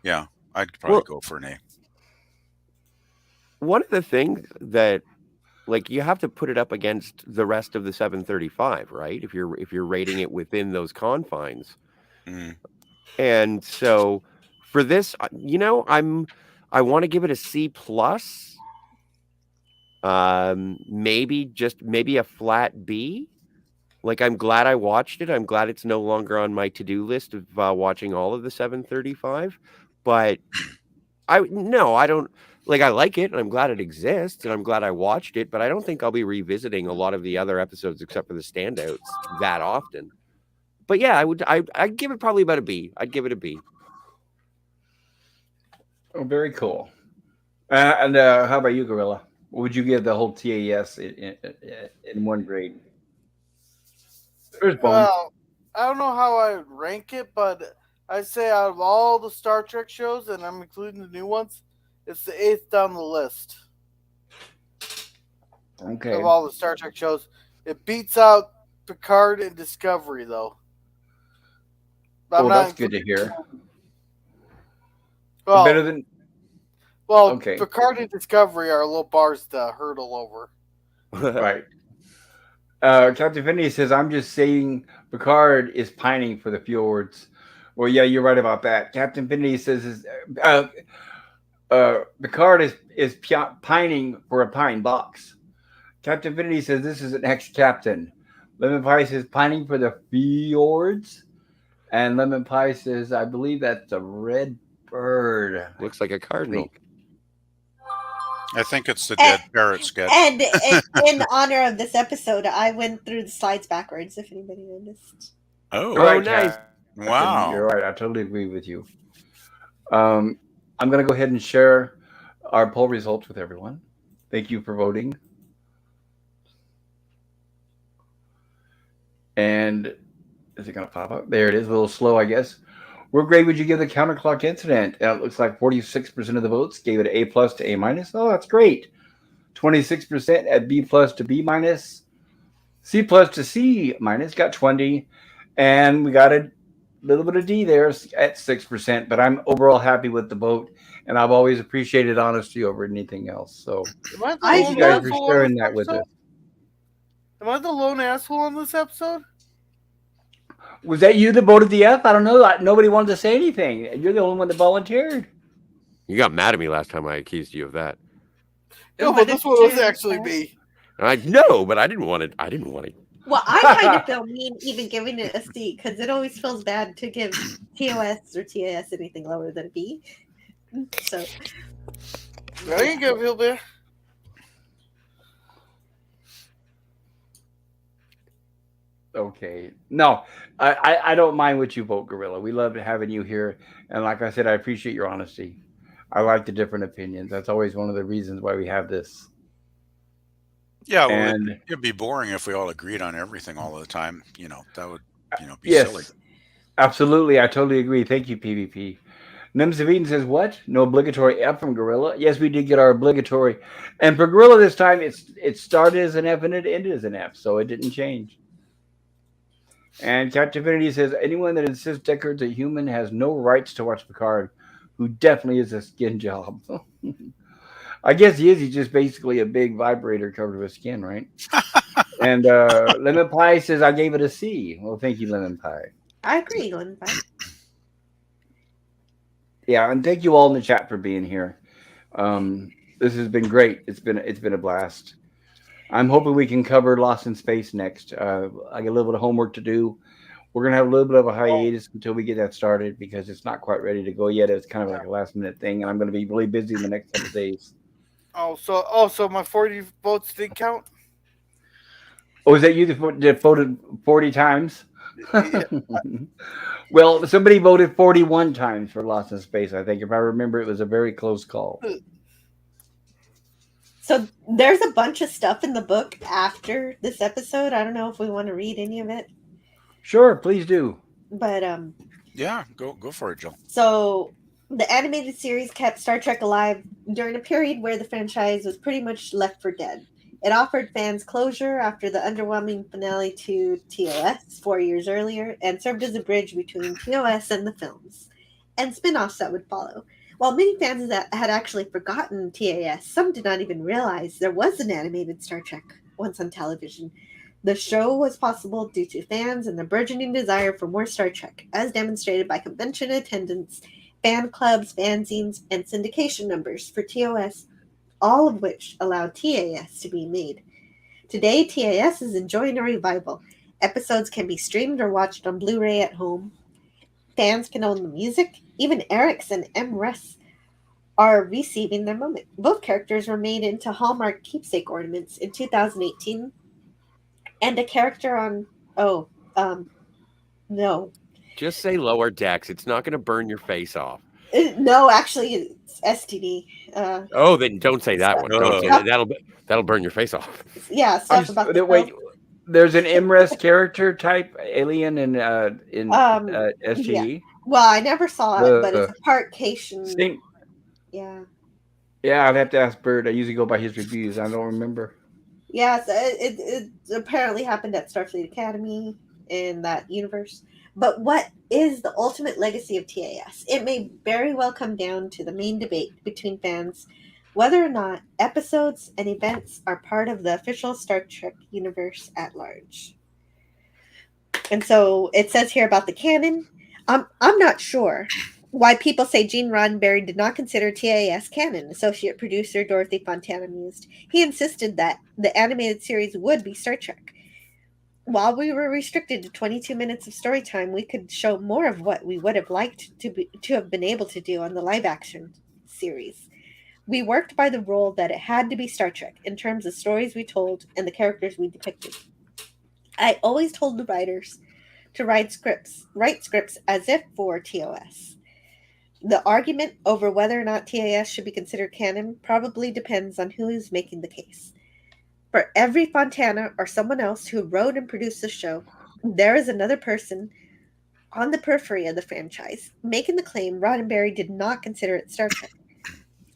yeah, I'd probably Well- go for an A. One of the things that, like, you have to put it up against the rest of the 735, right? If you're rating it within those confines. Mm. And so for this, I want to give it a C plus. Maybe a flat B. Like, I'm glad I watched it. I'm glad it's no longer on my to-do list of watching all of the 735. But I don't like. I like it, and I'm glad it exists, and I'm glad I watched it. But I don't think I'll be revisiting a lot of the other episodes except for the standouts that often. But yeah, I'd give it probably about a B. I'd give it a B. Oh, very cool. And how about you, Gorilla? What would you give the whole TAS in one grade? There's Bone. Well, I don't know how I would rank it, but I'd say out of all the Star Trek shows, and I'm including the new ones, it's the 8th down the list Okay. of all the Star Trek shows. It beats out Picard and Discovery, though. But I'm Oh, not that's good to hear. Well, Better than okay. Picard and Discovery are little bars to hurdle over. Right. Captain Finley says, "I'm just saying Picard is pining for the fjords." Well, yeah, you're right about that. Captain Finley says, uh, "Picard is pining for a pine box." Captain Finley says, "This is an ex-captain." Lemon Pie says, "Pining for the fjords," and Lemon Pie says, "I believe that's a red bird." I Looks like a cardinal. think. I think it's the And, dead parrot sketch. and in honor of this episode, I went through the slides backwards. If anybody noticed. You're Oh, right, nice. Captain. wow. You're right. I totally agree with you. Um, I'm going to go ahead and share our poll results with everyone. Thank you for voting. And is it going to pop up? There it is. A little slow, I guess. What grade would you give the counterclock incident? It looks like 46% of the votes gave it A plus to A minus. Oh, that's great. 26% at B plus to B minus. C plus to C minus got 20. And we got a little bit of D there at 6%. But I'm overall happy with the vote. And I've always appreciated honesty over anything else. So Am I the I thank you lone guys love for asshole on sharing this that with episode? us. Am I the lone asshole on this episode? Was that you that voted the F? I don't know. Nobody wanted to say anything. You're the only one that volunteered. You got mad at me last time I accused you of that. No, What but this did one was you actually say? me. I know, but I didn't want it. I didn't want it. Well, I kind of feel mean even giving it a C because it always feels bad to give TOS or TAS anything lower than a B. So I ain't gonna feel bad. Okay. No, I don't mind what you vote, Gorilla. We love having you here. And like I said, I appreciate your honesty. I like the different opinions. That's always one of the reasons why we have this. Yeah, well, And it'd be boring if we all agreed on everything all the time. That would, be silly. yes, absolutely. I totally agree. Thank you, PvP. Nims of Eden says, "What? No obligatory F from Gorilla?" Yes, we did get our obligatory. And for Gorilla this time, it started as an F and it ended as an F. So it didn't change. And Captivity says, "Anyone that insists Deckard's a human has no rights to watch Picard, who definitely is a skin job." I guess he is. He's just basically a big vibrator covered with skin, right? And Lemon Pie says, "I gave it a C." Well, thank you, Lemon Pie. I agree, Glenn. Yeah, and thank you all in the chat for being here. This has been great. It's been a blast. I'm hoping we can cover Lost in Space next. I got a little bit of homework to do. We're gonna have a little bit of a hiatus until we get that started because it's not quite ready to go yet. It's kind of like a last minute thing, and I'm gonna be really busy in the next couple of days. So my 40 votes did count. Oh, is that you that voted 40 times? Yeah. Well, somebody voted 41 times for Lost in Space. I think, if I remember, it was a very close call. So there's a bunch of stuff in the book after this episode. I don't know if we want to read any of it, Sure, please do. but Yeah, go for it, Jill. so the animated series kept Star Trek alive during a period where the franchise was pretty much left for dead. It offered fans closure after the underwhelming finale to TOS 4 years earlier and served as a bridge between TOS and the films and spin-offs that would follow. While many fans that had actually forgotten TAS, some did not even realize there was an animated Star Trek once on television. The show was possible due to fans and the burgeoning desire for more Star Trek, as demonstrated by convention attendance, fan clubs, fanzines, and syndication numbers for TOS, all of which allowed TAS to be made. Today, TAS is enjoying a revival. Episodes can be streamed or watched on Blu-ray at home. Fans can own the music. Even Eric's and MRES are receiving their moment. Both characters were made into Hallmark keepsake ornaments in 2018. And a character on... Oh, no. Just say lower decks. It's not going to burn your face off. No, actually, it's STD. Oh, then don't say that one. Don't say that. That'll burn your face off. Yeah, stuff about the Wait. film. There's an MRES character type alien in Yeah. SGE. Well, I never saw it, but it's a Parkation. Same. Yeah. Yeah, I'd have to ask Bird. I usually go by his reviews. I don't remember. Yeah, so it apparently happened at Starfleet Academy in that universe. But what is the ultimate legacy of TAS? It may very well come down to the main debate between fans whether or not episodes and events are part of the official Star Trek universe at large. And so it says here about the canon. I'm not sure why people say Gene Roddenberry did not consider TAS canon, associate producer Dorothy Fontana mused. He insisted that the animated series would be Star Trek. While we were restricted to 22 minutes of story time, we could show more of what we would have liked to have been able to do on the live action series. We worked by the rule that it had to be Star Trek in terms of stories we told and the characters we depicted. I always told the writers to write scripts as if for TOS. The argument over whether or not TAS should be considered canon probably depends on who is making the case. For every Fontana or someone else who wrote and produced the show, there is another person on the periphery of the franchise making the claim Roddenberry did not consider it Star Trek.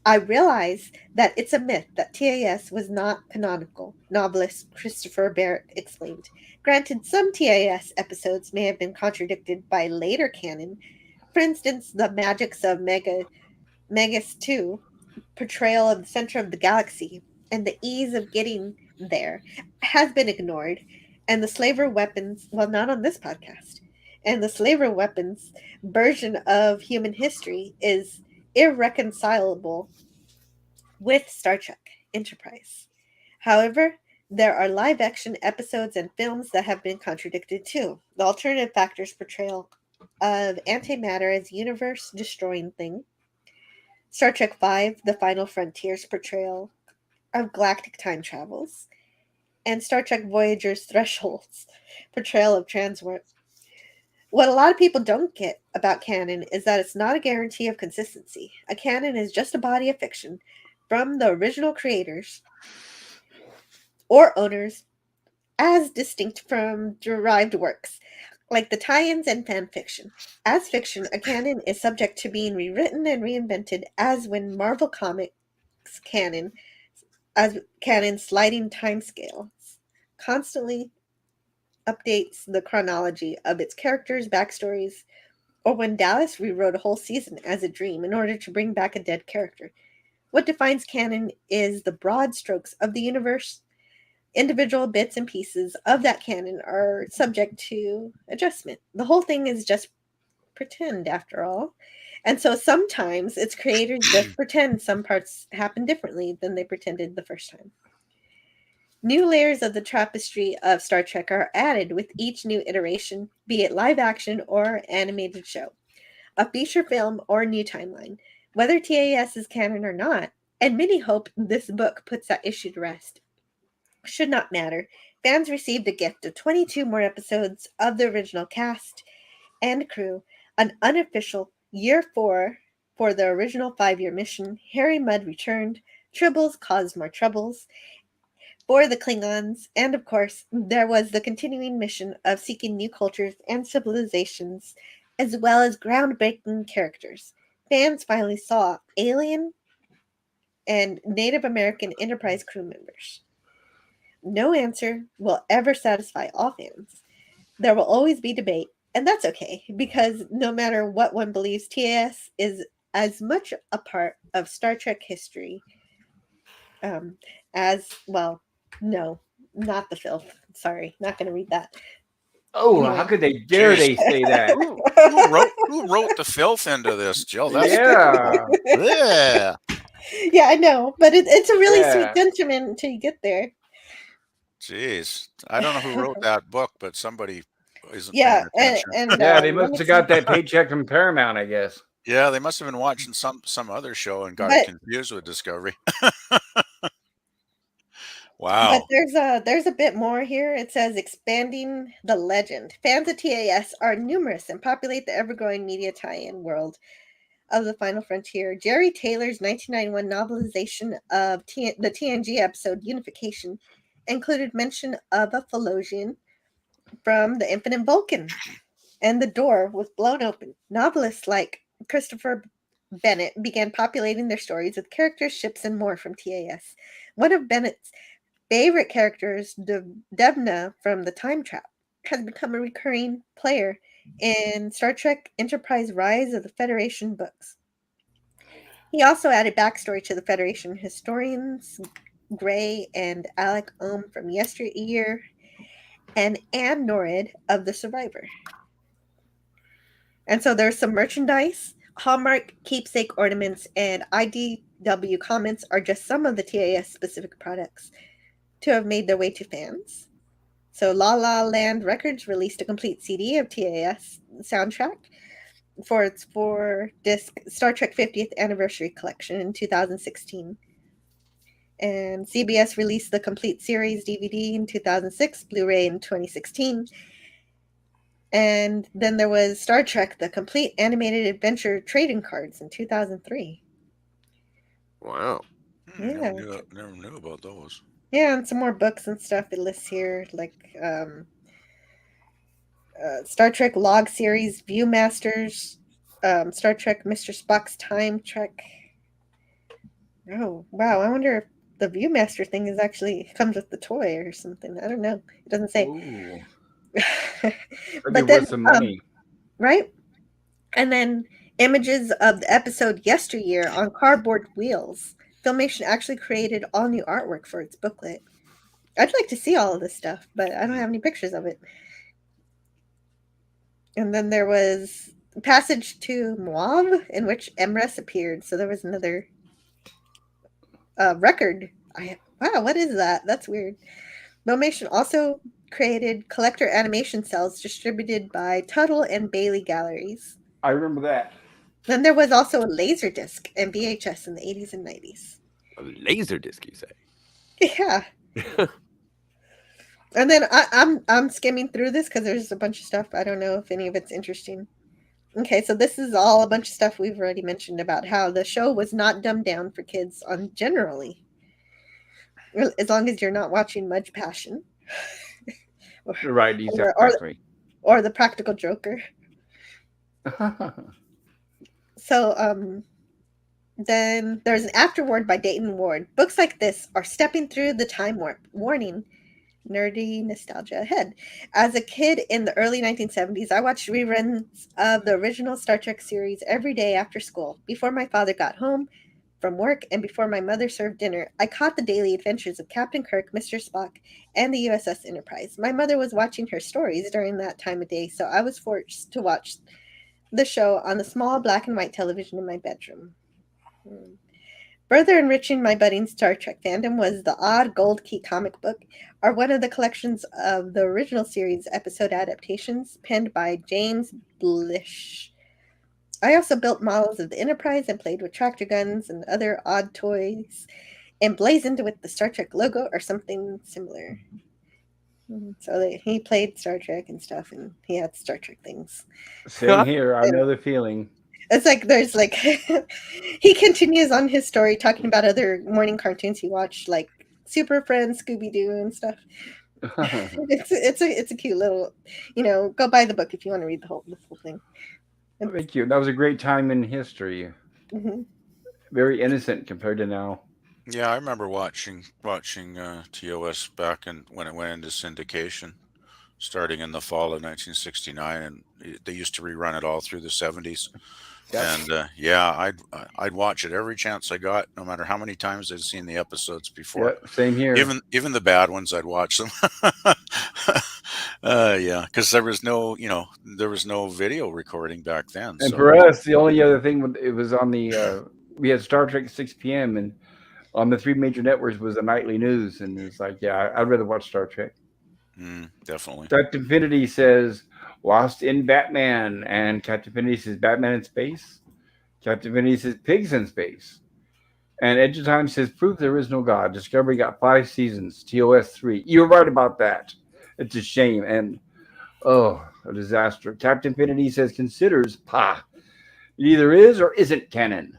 I realize that it's a myth that TAS was not canonical, novelist Christopher Barrett explained. Granted, some TAS episodes may have been contradicted by later canon. For instance, the Magics of Megas 2 portrayal of the center of the galaxy and the ease of getting there has been ignored, and the slaver weapons, well, not on this podcast, and the slaver weapons version of human history is irreconcilable with Star Trek Enterprise. However, there are live action episodes and films that have been contradicted too. The alternative factors portrayal of antimatter as universe destroying thing, Star Trek V, The Final Frontier's portrayal of galactic time travels, and Star Trek Voyager's Thresholds portrayal of transwarp. What a lot of people don't get about canon is that it's not a guarantee of consistency. A canon is just a body of fiction from the original creators or owners as distinct from derived works, like the tie ins and fan fiction. As fiction, a canon is subject to being rewritten and reinvented, as when Marvel Comics canon, as canon sliding timescales, constantly updates the chronology of its characters' backstories, or when Dallas rewrote a whole season as a dream in order to bring back a dead character. What defines canon is the broad strokes of the universe. Individual bits and pieces of that canon are subject to adjustment. The whole thing is just pretend, after all. And so sometimes its creators just pretend some parts happen differently than they pretended the first time. New layers of the tapestry of Star Trek are added with each new iteration, be it live action or animated show, a feature film or new timeline. Whether TAS is canon or not, and many hope this book puts that issue to rest, should not matter. Fans received a gift of 22 more episodes of the original cast and crew, an unofficial year 4 for the original 5-year mission. Harry Mudd returned, Tribbles caused more troubles for the Klingons, and of course, there was the continuing mission of seeking new cultures and civilizations, as well as groundbreaking characters. Fans finally saw alien and Native American Enterprise crew members. No answer will ever satisfy all fans. There will always be debate, and that's okay, because no matter what one believes, TAS is as much a part of Star Trek history um, as, well, no, not the filth. Sorry, not going to read that. Oh, how Anyway. could they dare Jeez. they say that? Who wrote the filth into this, Jill? That's Yeah. yeah. Yeah, I know, but it's a really sweet Yeah. sentiment until you get there. Jeez, I don't know who wrote that book, but somebody isn't paying Yeah, attention. Yeah, they let must me have see. got that paycheck from Paramount, I guess. Yeah, they must have been watching some other show and got But confused with Discovery. But Wow. there's a bit more here. It says expanding the legend. Fans of TAS are numerous and populate the ever-growing media tie-in world of the Final Frontier. Jerry Taylor's 1991 novelization of the TNG episode Unification included mention of a Phalosian from the Infinite Vulcan, and the door was blown open. Novelists like Christopher Bennett began populating their stories with characters, ships, and more from TAS. One of Bennett's favorite characters, Devna from the Time Trap, has become a recurring player in Star Trek Enterprise Rise of the Federation books. He also added backstory to the Federation historians Gray and Alec Ohm from Yesteryear and Anne Norrid of The Survivor. And so there's some merchandise. Hallmark keepsake ornaments and IDW comments are just some of the TAS specific products to have made their way to fans. So La La Land Records released a complete CD of TAS soundtrack for its 4-disc Star Trek 50th Anniversary Collection in 2016. And CBS released the complete series DVD in 2006, Blu-ray in 2016. And then there was Star Trek, the complete animated adventure trading cards in 2003. Wow. Yeah. Never knew about those. Yeah, and some more books and stuff it lists here, like Star Trek log series, Viewmasters, Star Trek Mr. Spock's Time Trek. Oh, wow. I wonder if the Viewmaster thing is actually comes with the toy or something. I don't know. It doesn't say. Ooh, But that'd be then, worth some money. right? And then images of the episode Yesteryear on cardboard wheels. Filmation actually created all new artwork for its booklet. I'd like to see all of this stuff, but I don't have any pictures of it. And then there was Passage to Moab, in which Emrys appeared. So there was another record. Wow, what is that? That's weird. Filmation also created collector animation cells distributed by Tuttle and Bailey Galleries. I remember that. Then there was also a Laserdisc and VHS in the 80s and 90s. A laser disc, you say? Yeah. And then I'm skimming through this because there's a bunch of stuff. I don't know if any of it's interesting. Okay, so this is all a bunch of stuff we've already mentioned about how the show was not dumbed down for kids on generally. As long as you're not watching Mudge Passion. Right, exactly. Or the Practical Joker. So then there's an afterword by Dayton Ward. Books like this are stepping through the time warp. Warning, nerdy nostalgia ahead. As a kid in the early 1970s, I watched reruns of the original Star Trek series every day after school. Before my father got home from work and before my mother served dinner, I caught the daily adventures of Captain Kirk, Mr. Spock, and the USS Enterprise. My mother was watching her stories during that time of day, so I was forced to watch the show on the small black and white television in my bedroom. Further enriching my budding Star Trek fandom was the Odd Gold Key comic book, or one of the collections of the original series episode adaptations penned by James Blish. I also built models of the Enterprise and played with tractor guns and other odd toys, emblazoned with the Star Trek logo or something similar. So he played Star Trek and stuff, and he had Star Trek things. Same here. I know the feeling. It's like there's like he continues on his story talking about other morning cartoons he watched, like Super Friends, Scooby Doo, and stuff. It's a cute little, go buy the book if you want to read the whole thing. Thank you. That was a great time in history. Mm-hmm. Very innocent compared to now. Yeah, I remember watching TOS back when it went into syndication, starting in the fall of 1969, and they used to rerun it all through the 70s. Yep. And yeah, I'd watch it every chance I got, no matter how many times I'd seen the episodes before. Yep, same here. Even the bad ones, I'd watch them. Yeah, because there was no video recording back then. And so. for us, the only other thing it was on the we had Star Trek at 6 p.m. and on the three major networks was the nightly news, and it's like, yeah, I'd rather watch Star Trek. Definitely. Dr. Infinity says Lost in Batman, and Captain Infinity says Batman in space. Captain Infinity says Pigs in space. And Edge of Time says Proof there is no God. Discovery got 5 seasons. TOS 3. You're right about that. It's a shame. And a disaster. Captain Infinity says considers it either is or isn't canon.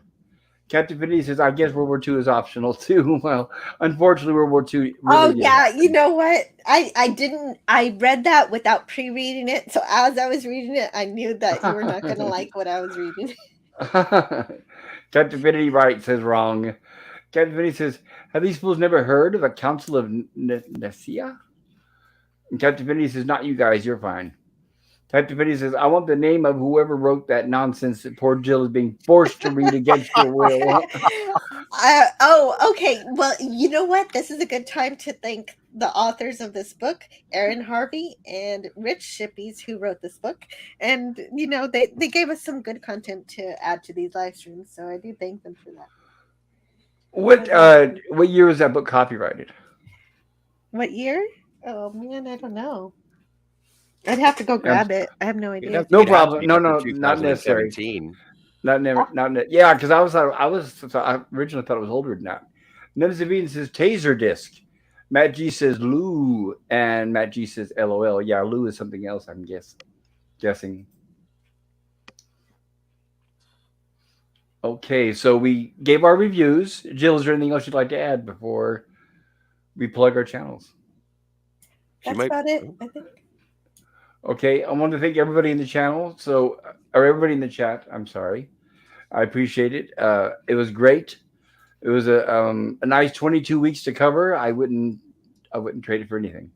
Captain Infinity says, I guess World War II is optional too. Well, unfortunately, World War II. Really yeah, you know what? I read that without pre-reading it. So as I was reading it, I knew that you were not going to like what I was reading. Captain Infinity says wrong. Captain Infinity says, have these fools never heard of a Council of Nicaea? And Captain Infinity says, not you guys, you're fine. Type Infinity says, I want the name of whoever wrote that nonsense that poor Jill is being forced to read against her will. Okay. Well, you know what? This is a good time to thank the authors of this book, Aaron Harvey and Rich Shippies, who wrote this book. And, they gave us some good content to add to these live streams. So I do thank them for that. What Those are awesome. what year was that book copyrighted? What year? Oh, man, I don't know. I'd have to go Um, grab it. I have no It'd idea. have to, no it'd have to problem. be No, after no, not necessary. 2017. Not never, not yeah. Because I originally thought it was older than that. None Zavine says taser disc. Matt G says Lou, and Matt G says LOL. Yeah, Lou is something else. I'm guessing. Okay, so we gave our reviews. Jill, is there anything else you'd like to add before we plug our channels? She That's might. about it, I think. Okay, I want to thank everybody in the channel. So, or everybody in the chat. I'm sorry. I appreciate it. It was great. It was a nice 22 weeks to cover. I wouldn't trade it for anything.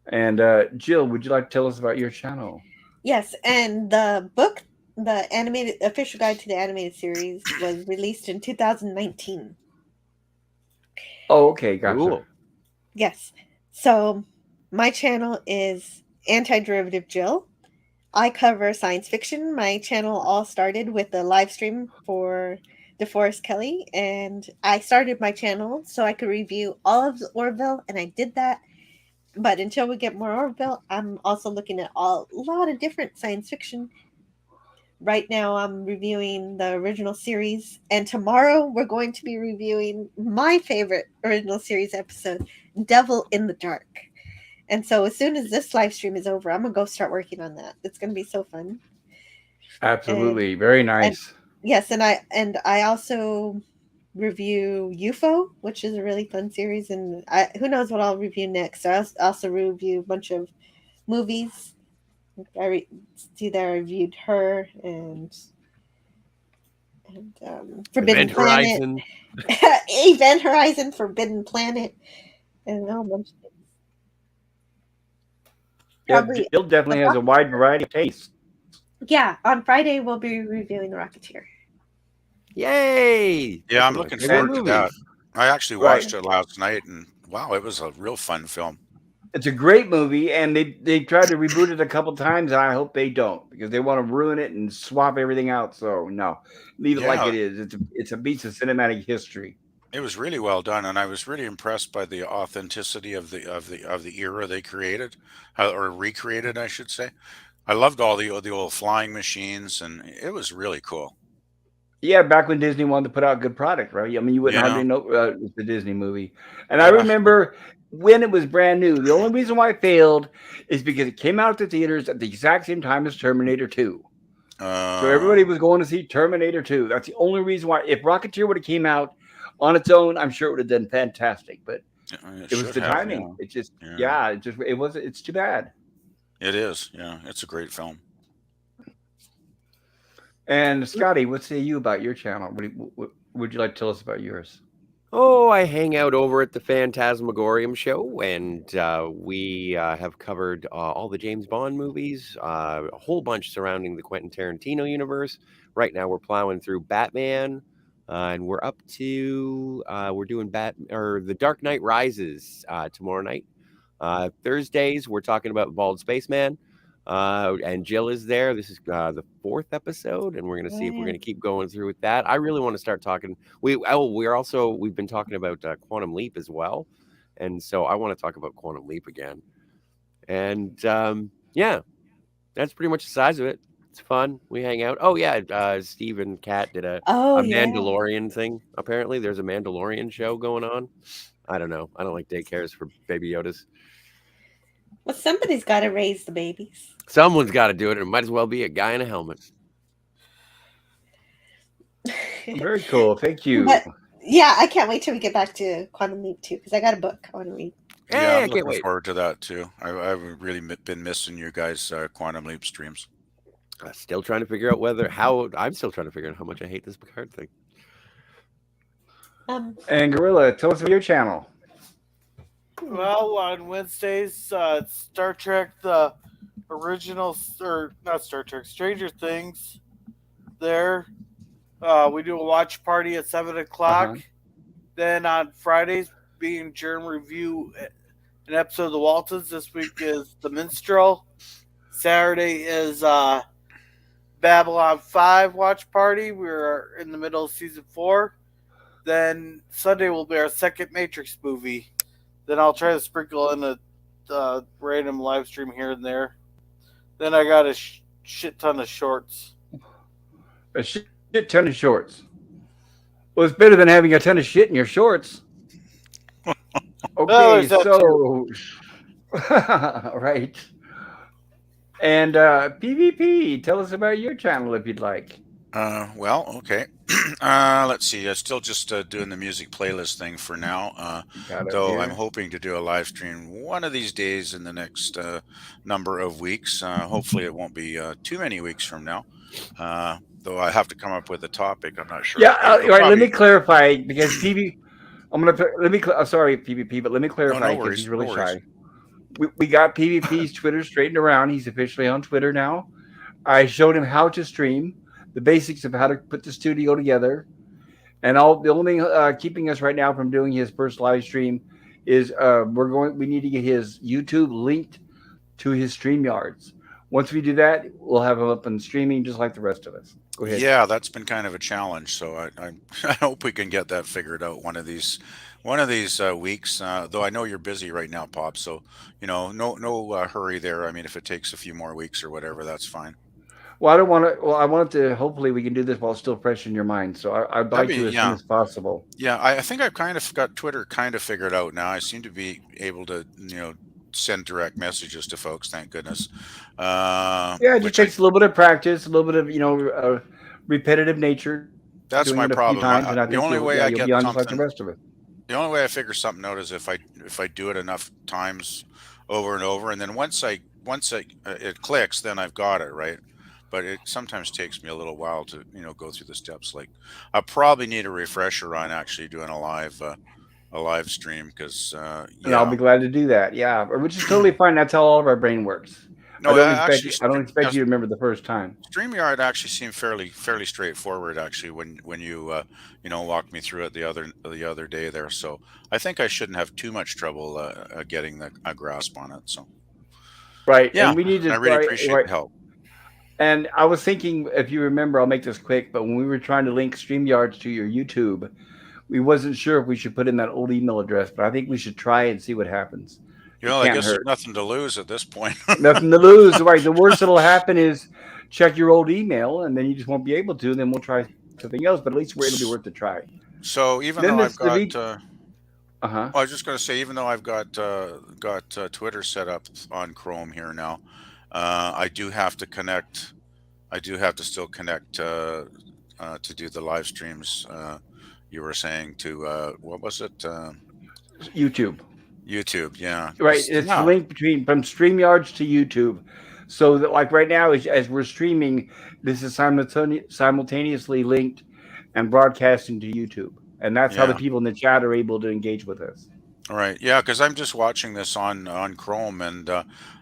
And Jill, would you like to tell us about your channel? Yes, and the book, the animated official guide to the animated series, was released in 2019. Oh, okay, gotcha. Cool. Yes. So my channel is Antiderivative Jill. I cover science fiction. My channel all started with a live stream for DeForest Kelly, and I started my channel so I could review all of Orville, and I did that. But until we get more Orville, I'm also looking at a lot of different science fiction. Right now, I'm reviewing the original series, and tomorrow we're going to be reviewing my favorite original series episode, Devil in the Dark. And so, as soon as this live stream is over, I'm gonna go start working on that. It's gonna be so fun. And Absolutely, very and nice. yes, and I also review UFO, which is a really fun series. And who knows what I'll review next? I also review a bunch of movies. See that I reviewed Her and Forbidden Event Planet, Horizon. Event Horizon, Forbidden Planet, and a whole bunch of things. Yeah, Probably Jill the definitely has a wide Rocketeer. variety of tastes. Yeah, on Friday we'll be reviewing The Rocketeer. Yay! Yeah, That's I'm one of my looking favorite forward to that. movies. I actually Right. watched it last night, and wow, it was a real fun film. It's a great movie, and they tried to reboot it a couple times, and I hope they don't because they want to ruin it and swap everything out. So no, leave it like Yeah, it is. It's a piece of cinematic history. it was really well done, and I was really impressed by the authenticity of the era they created, or recreated, I should say. I loved all the old flying machines, and it was really cool. Yeah, back when Disney wanted to put out good product, right? I mean, you wouldn't Yeah, hardly know it was the Disney movie. And I yeah. remember when it was brand new. The only reason why it failed is because it came out to theaters at the exact same time as Terminator 2. So everybody Uh, was going to see Terminator 2. That's the only reason why. If Rocketeer would have came out on its own, I'm sure it would have done fantastic. But it it was should the have. timing. Yeah, It just, yeah. yeah, it was. It's too bad. It is. Yeah, it's a great film. And Scotty, what say you about your channel? What would you like to tell us about yours? Oh, I hang out over at the Phantasmagorium show, and we have covered all the James Bond movies, a whole bunch surrounding the Quentin Tarantino universe. Right now, we're plowing through Batman, and we're up to we're doing The Dark Knight Rises tomorrow night. Thursdays, we're talking about Bald Spaceman. And Jill is there. This is the fourth episode, and we're going to see if we're Yeah. going to keep going through with that. I really want to start talking. We've been talking about Quantum Leap as well, and so I want to talk about Quantum Leap again. And yeah, that's pretty much the size of it. It's fun. We hang out. Oh yeah, Steve and Kat did Oh a yeah. Mandalorian thing. Apparently, there's a Mandalorian show going on. I don't know. I don't like daycares for baby Yodas. Well, somebody's got to raise the babies. Someone's got to do it. And it might as well be a guy in a helmet. Very cool. Thank you. But yeah, I can't wait till we get back to Quantum Leap too, because I got a book I want to read. Yeah, Hey, I'm I can't looking wait. forward to that too. I've really been missing you guys' Quantum Leap streams. Still trying to figure out I'm still trying to figure out how much I hate this Picard thing. And Gorilla, tell us about your channel. Well, on Wednesdays, Star Trek: The original or not Star Trek, Stranger Things. There, we do a watch party at 7 o'clock. Uh-huh. Then on Fridays, being Germ review an episode of The Waltons. This week is The Minstrel. Saturday is Babylon 5 watch party. We're in the middle of season 4. Then Sunday will be our second Matrix movie. Then I'll try to sprinkle in a random live stream here and there. Then I got a shit ton of shorts. A shit ton of shorts. Well, it's better than having a ton of shit in your shorts. Oh, Okay, there's that too. so right. And PvP, tell us about your channel if you'd like. Well, okay. Let's see. I'm still just doing the music playlist thing for now. Got it Though I'm here. hoping to do a live stream one of these days in the next number of weeks. Hopefully, it won't be too many weeks from now. Though I have to come up with a topic. I'm not sure. Yeah, It'll right. Let me probably. clarify because I'm gonna let me. Sorry, PvP, but let me No, no clarify because he's worries. No really worries. shy. We got PvP's Twitter straightened around. He's officially on Twitter now. I showed him how to stream, the basics of how to put the studio together, and all. The only thing keeping us right now from doing his first live stream is we need to get his YouTube linked to his StreamYards. Once we do that, we'll have him up and streaming just like the rest of us. Go ahead. Yeah, that's been kind of a challenge. So I I hope we can get that figured out one of these weeks. Though I know you're busy right now, Pop. So no hurry there. I mean, if it takes a few more weeks or whatever, that's fine. Well, I don't want to. Well, I want to. Hopefully, we can do this while it's still fresh in your mind. So I'd That'd like be to as soon yeah. as possible. Yeah, I think I've kind of got Twitter kind of figured out now. I seem to be able to, send direct messages to folks, thank goodness. Yeah, it just Which I takes a little bit of practice, a little bit of repetitive nature, doing it a few That's my times, and I problem. think The only you'll be way on I just get like the rest of something us. the only way I figure something out is if I do it enough times over and over, and then once it clicks, then I've got it, right? But it sometimes takes me a little while to go through the steps. Like I probably need a refresher on actually doing a live stream because And I'll yeah. be glad to do that. Yeah, which is totally fine. That's how all of our brain works. No, actually, I don't expect you to remember the first time. StreamYard actually seemed fairly straightforward actually when you walked me through it the other day there. So I think I shouldn't have too much trouble getting a grasp on it. So Right, yeah, and we need and I to really appreciate right. the help. And I was thinking, if you remember, I'll make this quick. But when we were trying to link StreamYards to your YouTube, we wasn't sure if we should put in that old email address. But I think we should try and see what happens. It I can't guess there's hurt. nothing to lose at this point. Nothing to lose. Right. The worst that'll happen is check your old email, and then you just won't be able to. And then we'll try something else. But at least it'll be worth the try. So Then even though I've the V. got Uh huh. I was just going to say, even though I've got Twitter set up on Chrome here now, I do have to connect. I do have to still connect to do the live streams. You were saying to what was it? YouTube. YouTube. Yeah, Right. because It's the link between from StreamYards to YouTube. So that like right now, as we're streaming, this is simultaneously linked and broadcasting to YouTube, and that's how the yeah. people in the chat are able to engage with us. All right. Yeah, because I'm just watching this on Chrome, and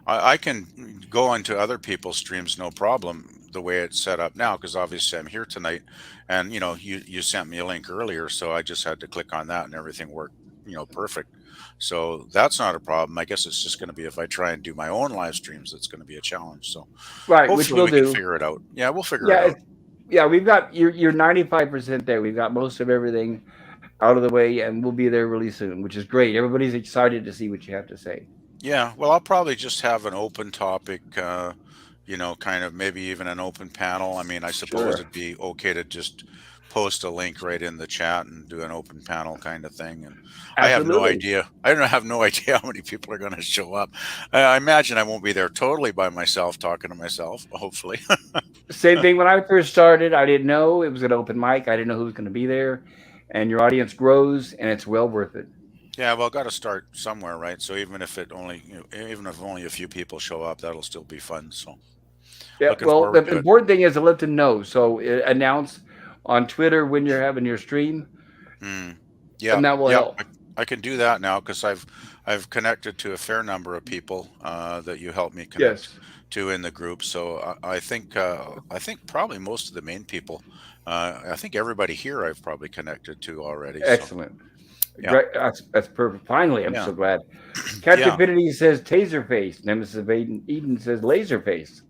I can go onto other people's streams no problem. The way it's set up now, because obviously I'm here tonight, and you sent me a link earlier, so I just had to click on that, and everything worked perfect. So that's not a problem. I guess it's just going to be if I try and do my own live streams, it's going to be a challenge. So Right, which hopefully we'll we can do. figure it out. Yeah, we'll figure it Yeah, out. yeah. We've got you're 95% there. We've got most of everything out of the way, and we'll be there really soon, which is great. Everybody's excited to see what you have to say. Yeah, well, I'll probably just have an open topic, kind of maybe even an open panel. I mean, I suppose Sure. it'd be okay to just post a link right in the chat and do an open panel kind of thing. And I have no Absolutely. idea. I don't have no idea how many people are going to show up. I imagine I won't be there totally by myself talking to myself, hopefully. Same thing when I first started. I didn't know it was an open mic. I didn't know who was going to be there, and your audience grows, and it's well worth it. Yeah, well, got to start somewhere, right? So even if only a few people show up, that'll still be fun. So Yeah. looking Well, the forward to it. important thing is to let them know. So announce on Twitter when you're having your stream, Mm. and Yeah, that will yeah, help. I can do that now because I've connected to a fair number of people that you helped me connect Yes. to in the group. So I think probably most of the main people. I think everybody here I've probably connected to already. So Excellent. yeah, Great. That's perfect. Finally, I'm yeah, so glad. Captain yeah. Finity says Taserface. Nemesis of Eden says Laserface.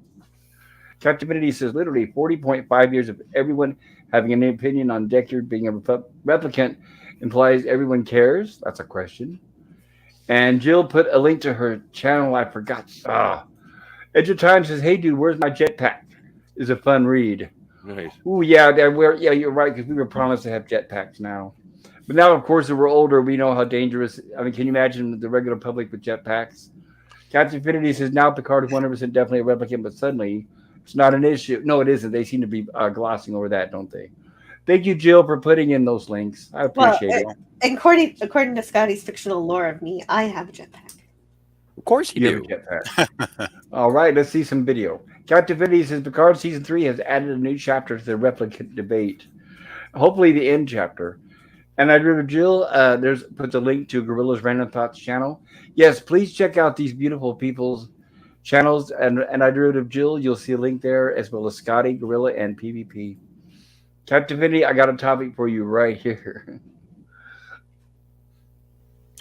Captain Finity says literally 40.5 years of everyone having an opinion on Deckard being a replicant implies everyone cares. That's a question. And Jill put a link to her channel. I forgot. Edge of Time says, "Hey, dude, where's my jetpack?" Is a fun read. Nice. Ooh, yeah, yeah, you're right because we were promised to have jetpacks now. But now, of course, that we're older, we know how dangerous. I mean, can you imagine the regular public with jetpacks? Captain Infinity says now Picard is 100% definitely a replicant, but suddenly it's not an issue. No, it isn't. They seem to be glossing over that, don't they? Thank you, Jill, for putting in those links. I Well, appreciate it. according to Scotty's fictional lore of me, I have a jetpack. Of course you You have a do. jetpack. All right, let's see some video. Captain Infinity says Picard season 3 has added a new chapter to the replicant debate. Hopefully, the end chapter. And I'd rather Jill, there's puts a link to Gorilla's Random Thoughts channel. Yes, please check out these beautiful people's channels. And I'd rather Jill, you'll see a link there as well as Scotty, Gorilla, and PvP. Captivity, I got a topic for you right here.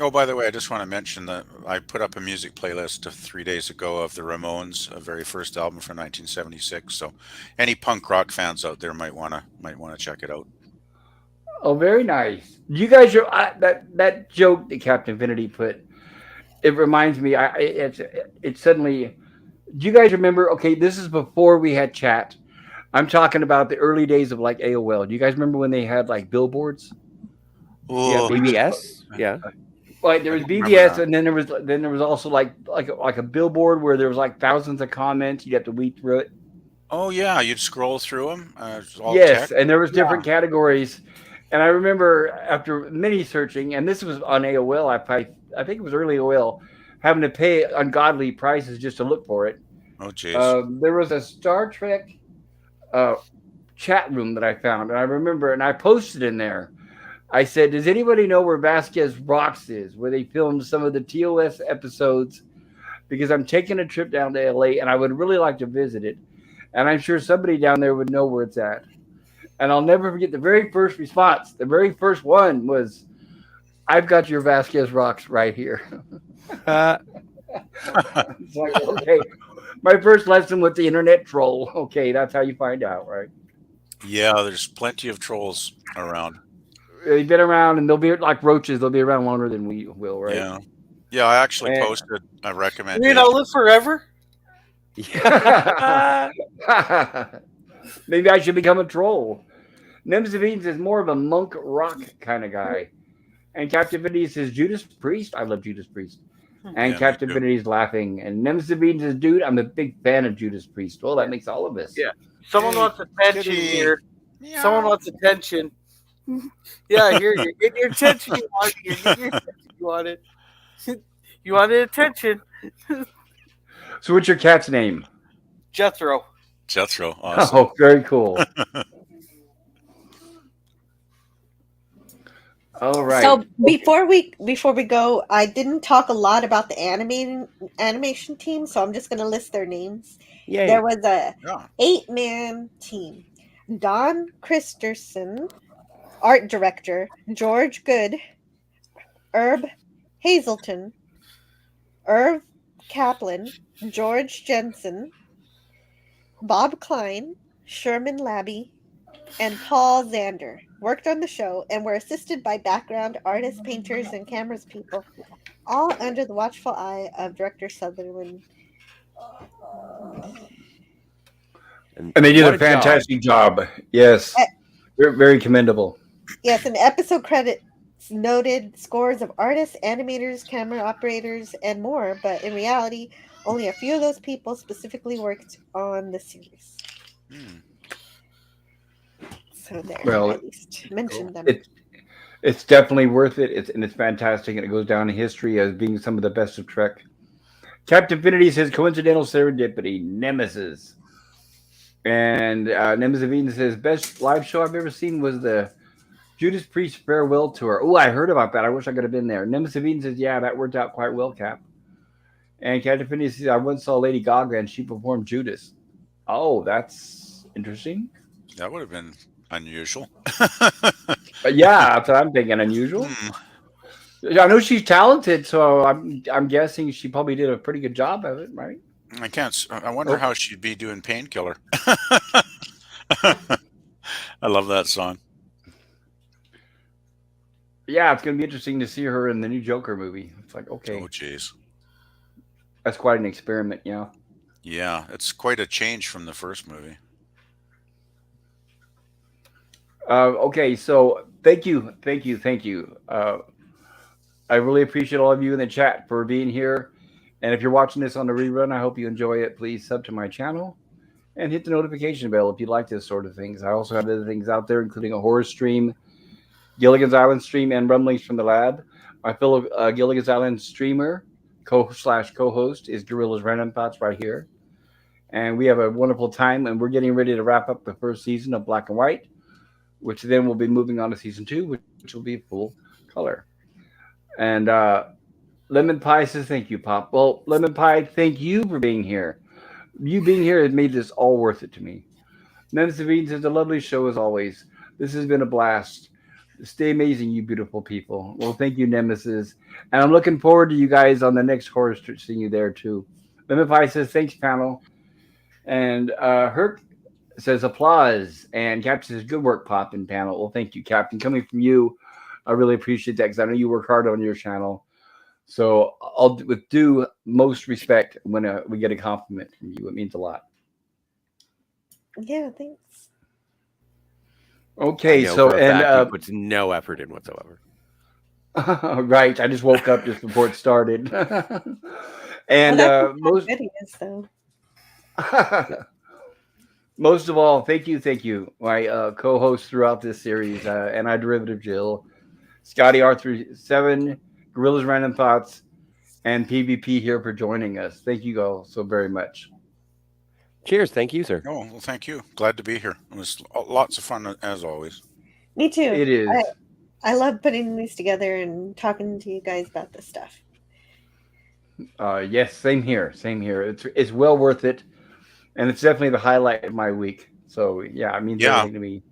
Oh, by the way, I just want to mention that I put up a music playlist 3 days ago of the Ramones, a very first album from 1976. So, any punk rock fans out there might want to check it out. Oh, very nice. You guys are that joke that Captain Infinity put. It reminds me. It suddenly. Do you guys remember? Okay, this is before we had chat. I'm talking about the early days of like AOL. Do you guys remember when they had like billboards? Yeah, Oh, Maybe BBS. Yeah. like there I was don't remember BBS, that. and then there was also like a billboard where there was like thousands of comments. You'd have to weed through it. Oh yeah, you'd scroll through them. It's all Yes, text. and there was Yeah. different categories. And I remember after many searching, and this was on AOL. I think it was early AOL, having to pay ungodly prices just to look for it. Oh jeez. There was a Star Trek uh, chat room that I found, and I remember, and I posted in there. I said, "Does anybody know where Vasquez Rocks is? Where they filmed some of the TOS episodes? Because I'm taking a trip down to LA, and I would really like to visit it. And I'm sure somebody down there would know where it's at." And I'll never forget the very first response. The very first one was, "I've got your Vasquez Rocks right here." Uh, It's like, okay, my first lesson with the internet troll. Okay, that's how you find out, right? Yeah, there's plenty of trolls around. They've been around, and they'll be like roaches. They'll be around longer than we will, right? Yeah. Yeah, I actually And posted a You recommendation. know, live forever. yeah. maybe I should become a troll. Nemzavine is more of a monk rock kind of guy. And Captivity says Judas Priest. I love Judas Priest. And Yeah, me too. Captivity is laughing. And Nemzavine says, "Dude, I'm a big fan of Judas Priest." Well, that makes all of us. Yeah. Someone Hey, wants attention kitty. here. Someone Meow. wants attention. Yeah, I hear you. Get your attention. You want it. You're getting your attention. You want it. You wanted attention. So, what's your cat's name? Jethro. Jethro, awesome. Oh, very cool. All right. So before we go, I didn't talk a lot about the animation team, so I'm just going to list their names. Yay. There was a Yeah. 8-man team: Don Christensen, art director; George Good, Herb Hazelton, Irv Kaplan, George Jensen, Bob Klein, Sherman Labby, and Paul Zander worked on the show and were assisted by background artists, painters, and cameras people, all under the watchful eye of director Sutherland. And they did what a fantastic job. Yes. Uh, Very commendable. Yes, and episode credits noted scores of artists, animators, camera operators, and more, but in reality, only a few of those people specifically worked on the series. Hmm. So there, Well, at least mentioned them. It's definitely worth it. It's fantastic, and it goes down in history as being some of the best of Trek. Captain Infinity says coincidental serendipity, Nemesis. And Nemesis says best live show I've ever seen was the Judas Priest farewell tour. Oh, I heard about that. I wish I could have been there. Nemesis says, yeah, that worked out quite well, Cap. And Captain Phineas says, I once saw Lady Gaga and she performed Judas. Oh, that's interesting. That would have been unusual. But yeah, that's what I'm thinking. Unusual. Hmm. I know she's talented, so I'm guessing she probably did a pretty good job of it, right? I can't. I wonder Oh, how she'd be doing Painkiller. I love that song. yeah, it's gonna be interesting to see her in the new Joker movie. It's like, Oh, okay, jeez. that's quite an experiment, yeah. Yeah, it's quite a change from the first movie. Okay, so thank you. I really appreciate all of you in the chat for being here. And if you're watching this on the rerun, I hope you enjoy it. Please sub to my channel and hit the notification bell if you like this sort of things. I also have other things out there, including a horror stream, Gilligan's Island stream, and rumblings from the lab. My fellow Gilligan's Island streamer, co/co-host, is Gorilla's Random Thoughts right here, and we have a wonderful time. And we're getting ready to wrap up the first season of Black and White, which then we'll be moving on to season 2, which will be full color. And Lemon Pie says thank you, Pop. Well, Lemon Pie, thank you for being here. You being here has made this all worth it to me. Nemesis Reed says a lovely show as always. This has been a blast. Stay amazing, you beautiful people. Well, thank you, Nemesis. And I'm looking forward to you guys on the next horror street, seeing you there too. Lemon Pie says thanks, panel. And Herc says applause. And Captain says good work, Pop and panel. Well, thank you, Captain. Coming from you, I really appreciate that because I know you work hard on your channel. So I'll, with due most respect, when we get a compliment from you, it means a lot. Yeah, thanks. I Okay, know so for a and fact he puts no effort in whatsoever. right, I just woke up just before it started, Well, and that's just how most good he is, though. most of all, thank you, my co-host throughout this series, Antiderivative Jill, Scotty R37, Gorilla's Random Thoughts, and PvP here for joining us. Thank you all so very much. Cheers. Thank you, sir. Oh, well, thank you. Glad to be here. It was lots of fun as always. Me too. It is. I love putting these together and talking to you guys about this stuff. Yes, same here. Same here. It's well worth it, and it's definitely the highlight of my week. So yeah, it means Yeah, everything to me.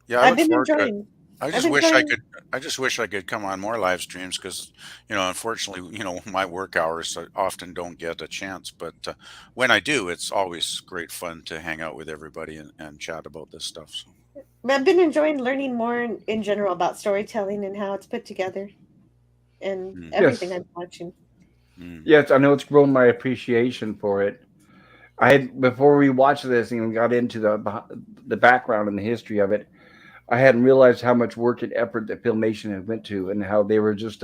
yeah. I I've look been forward to it. enjoying. I I've just been wish I trying. could. I just wish I could come on more live streams because, unfortunately, my work hours I often don't get a chance. But when I do, it's always great fun to hang out with everybody and chat about this stuff. So, I've been enjoying learning more in general about storytelling and how it's put together and mm, everything Yes, I'm watching. mm. yes, I know it's grown my appreciation for it. I had before we watched this and got into the background and the history of it. I hadn't realized how much work and effort that Filmation had went to, and how they were just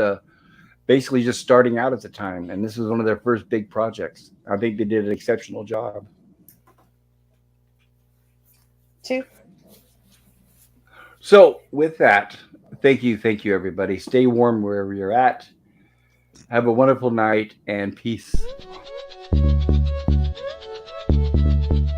basically just starting out at the time. And this was one of their first big projects. I think they did an exceptional job. Too. So with that, thank you, everybody. Stay warm wherever you're at. Have a wonderful night and peace.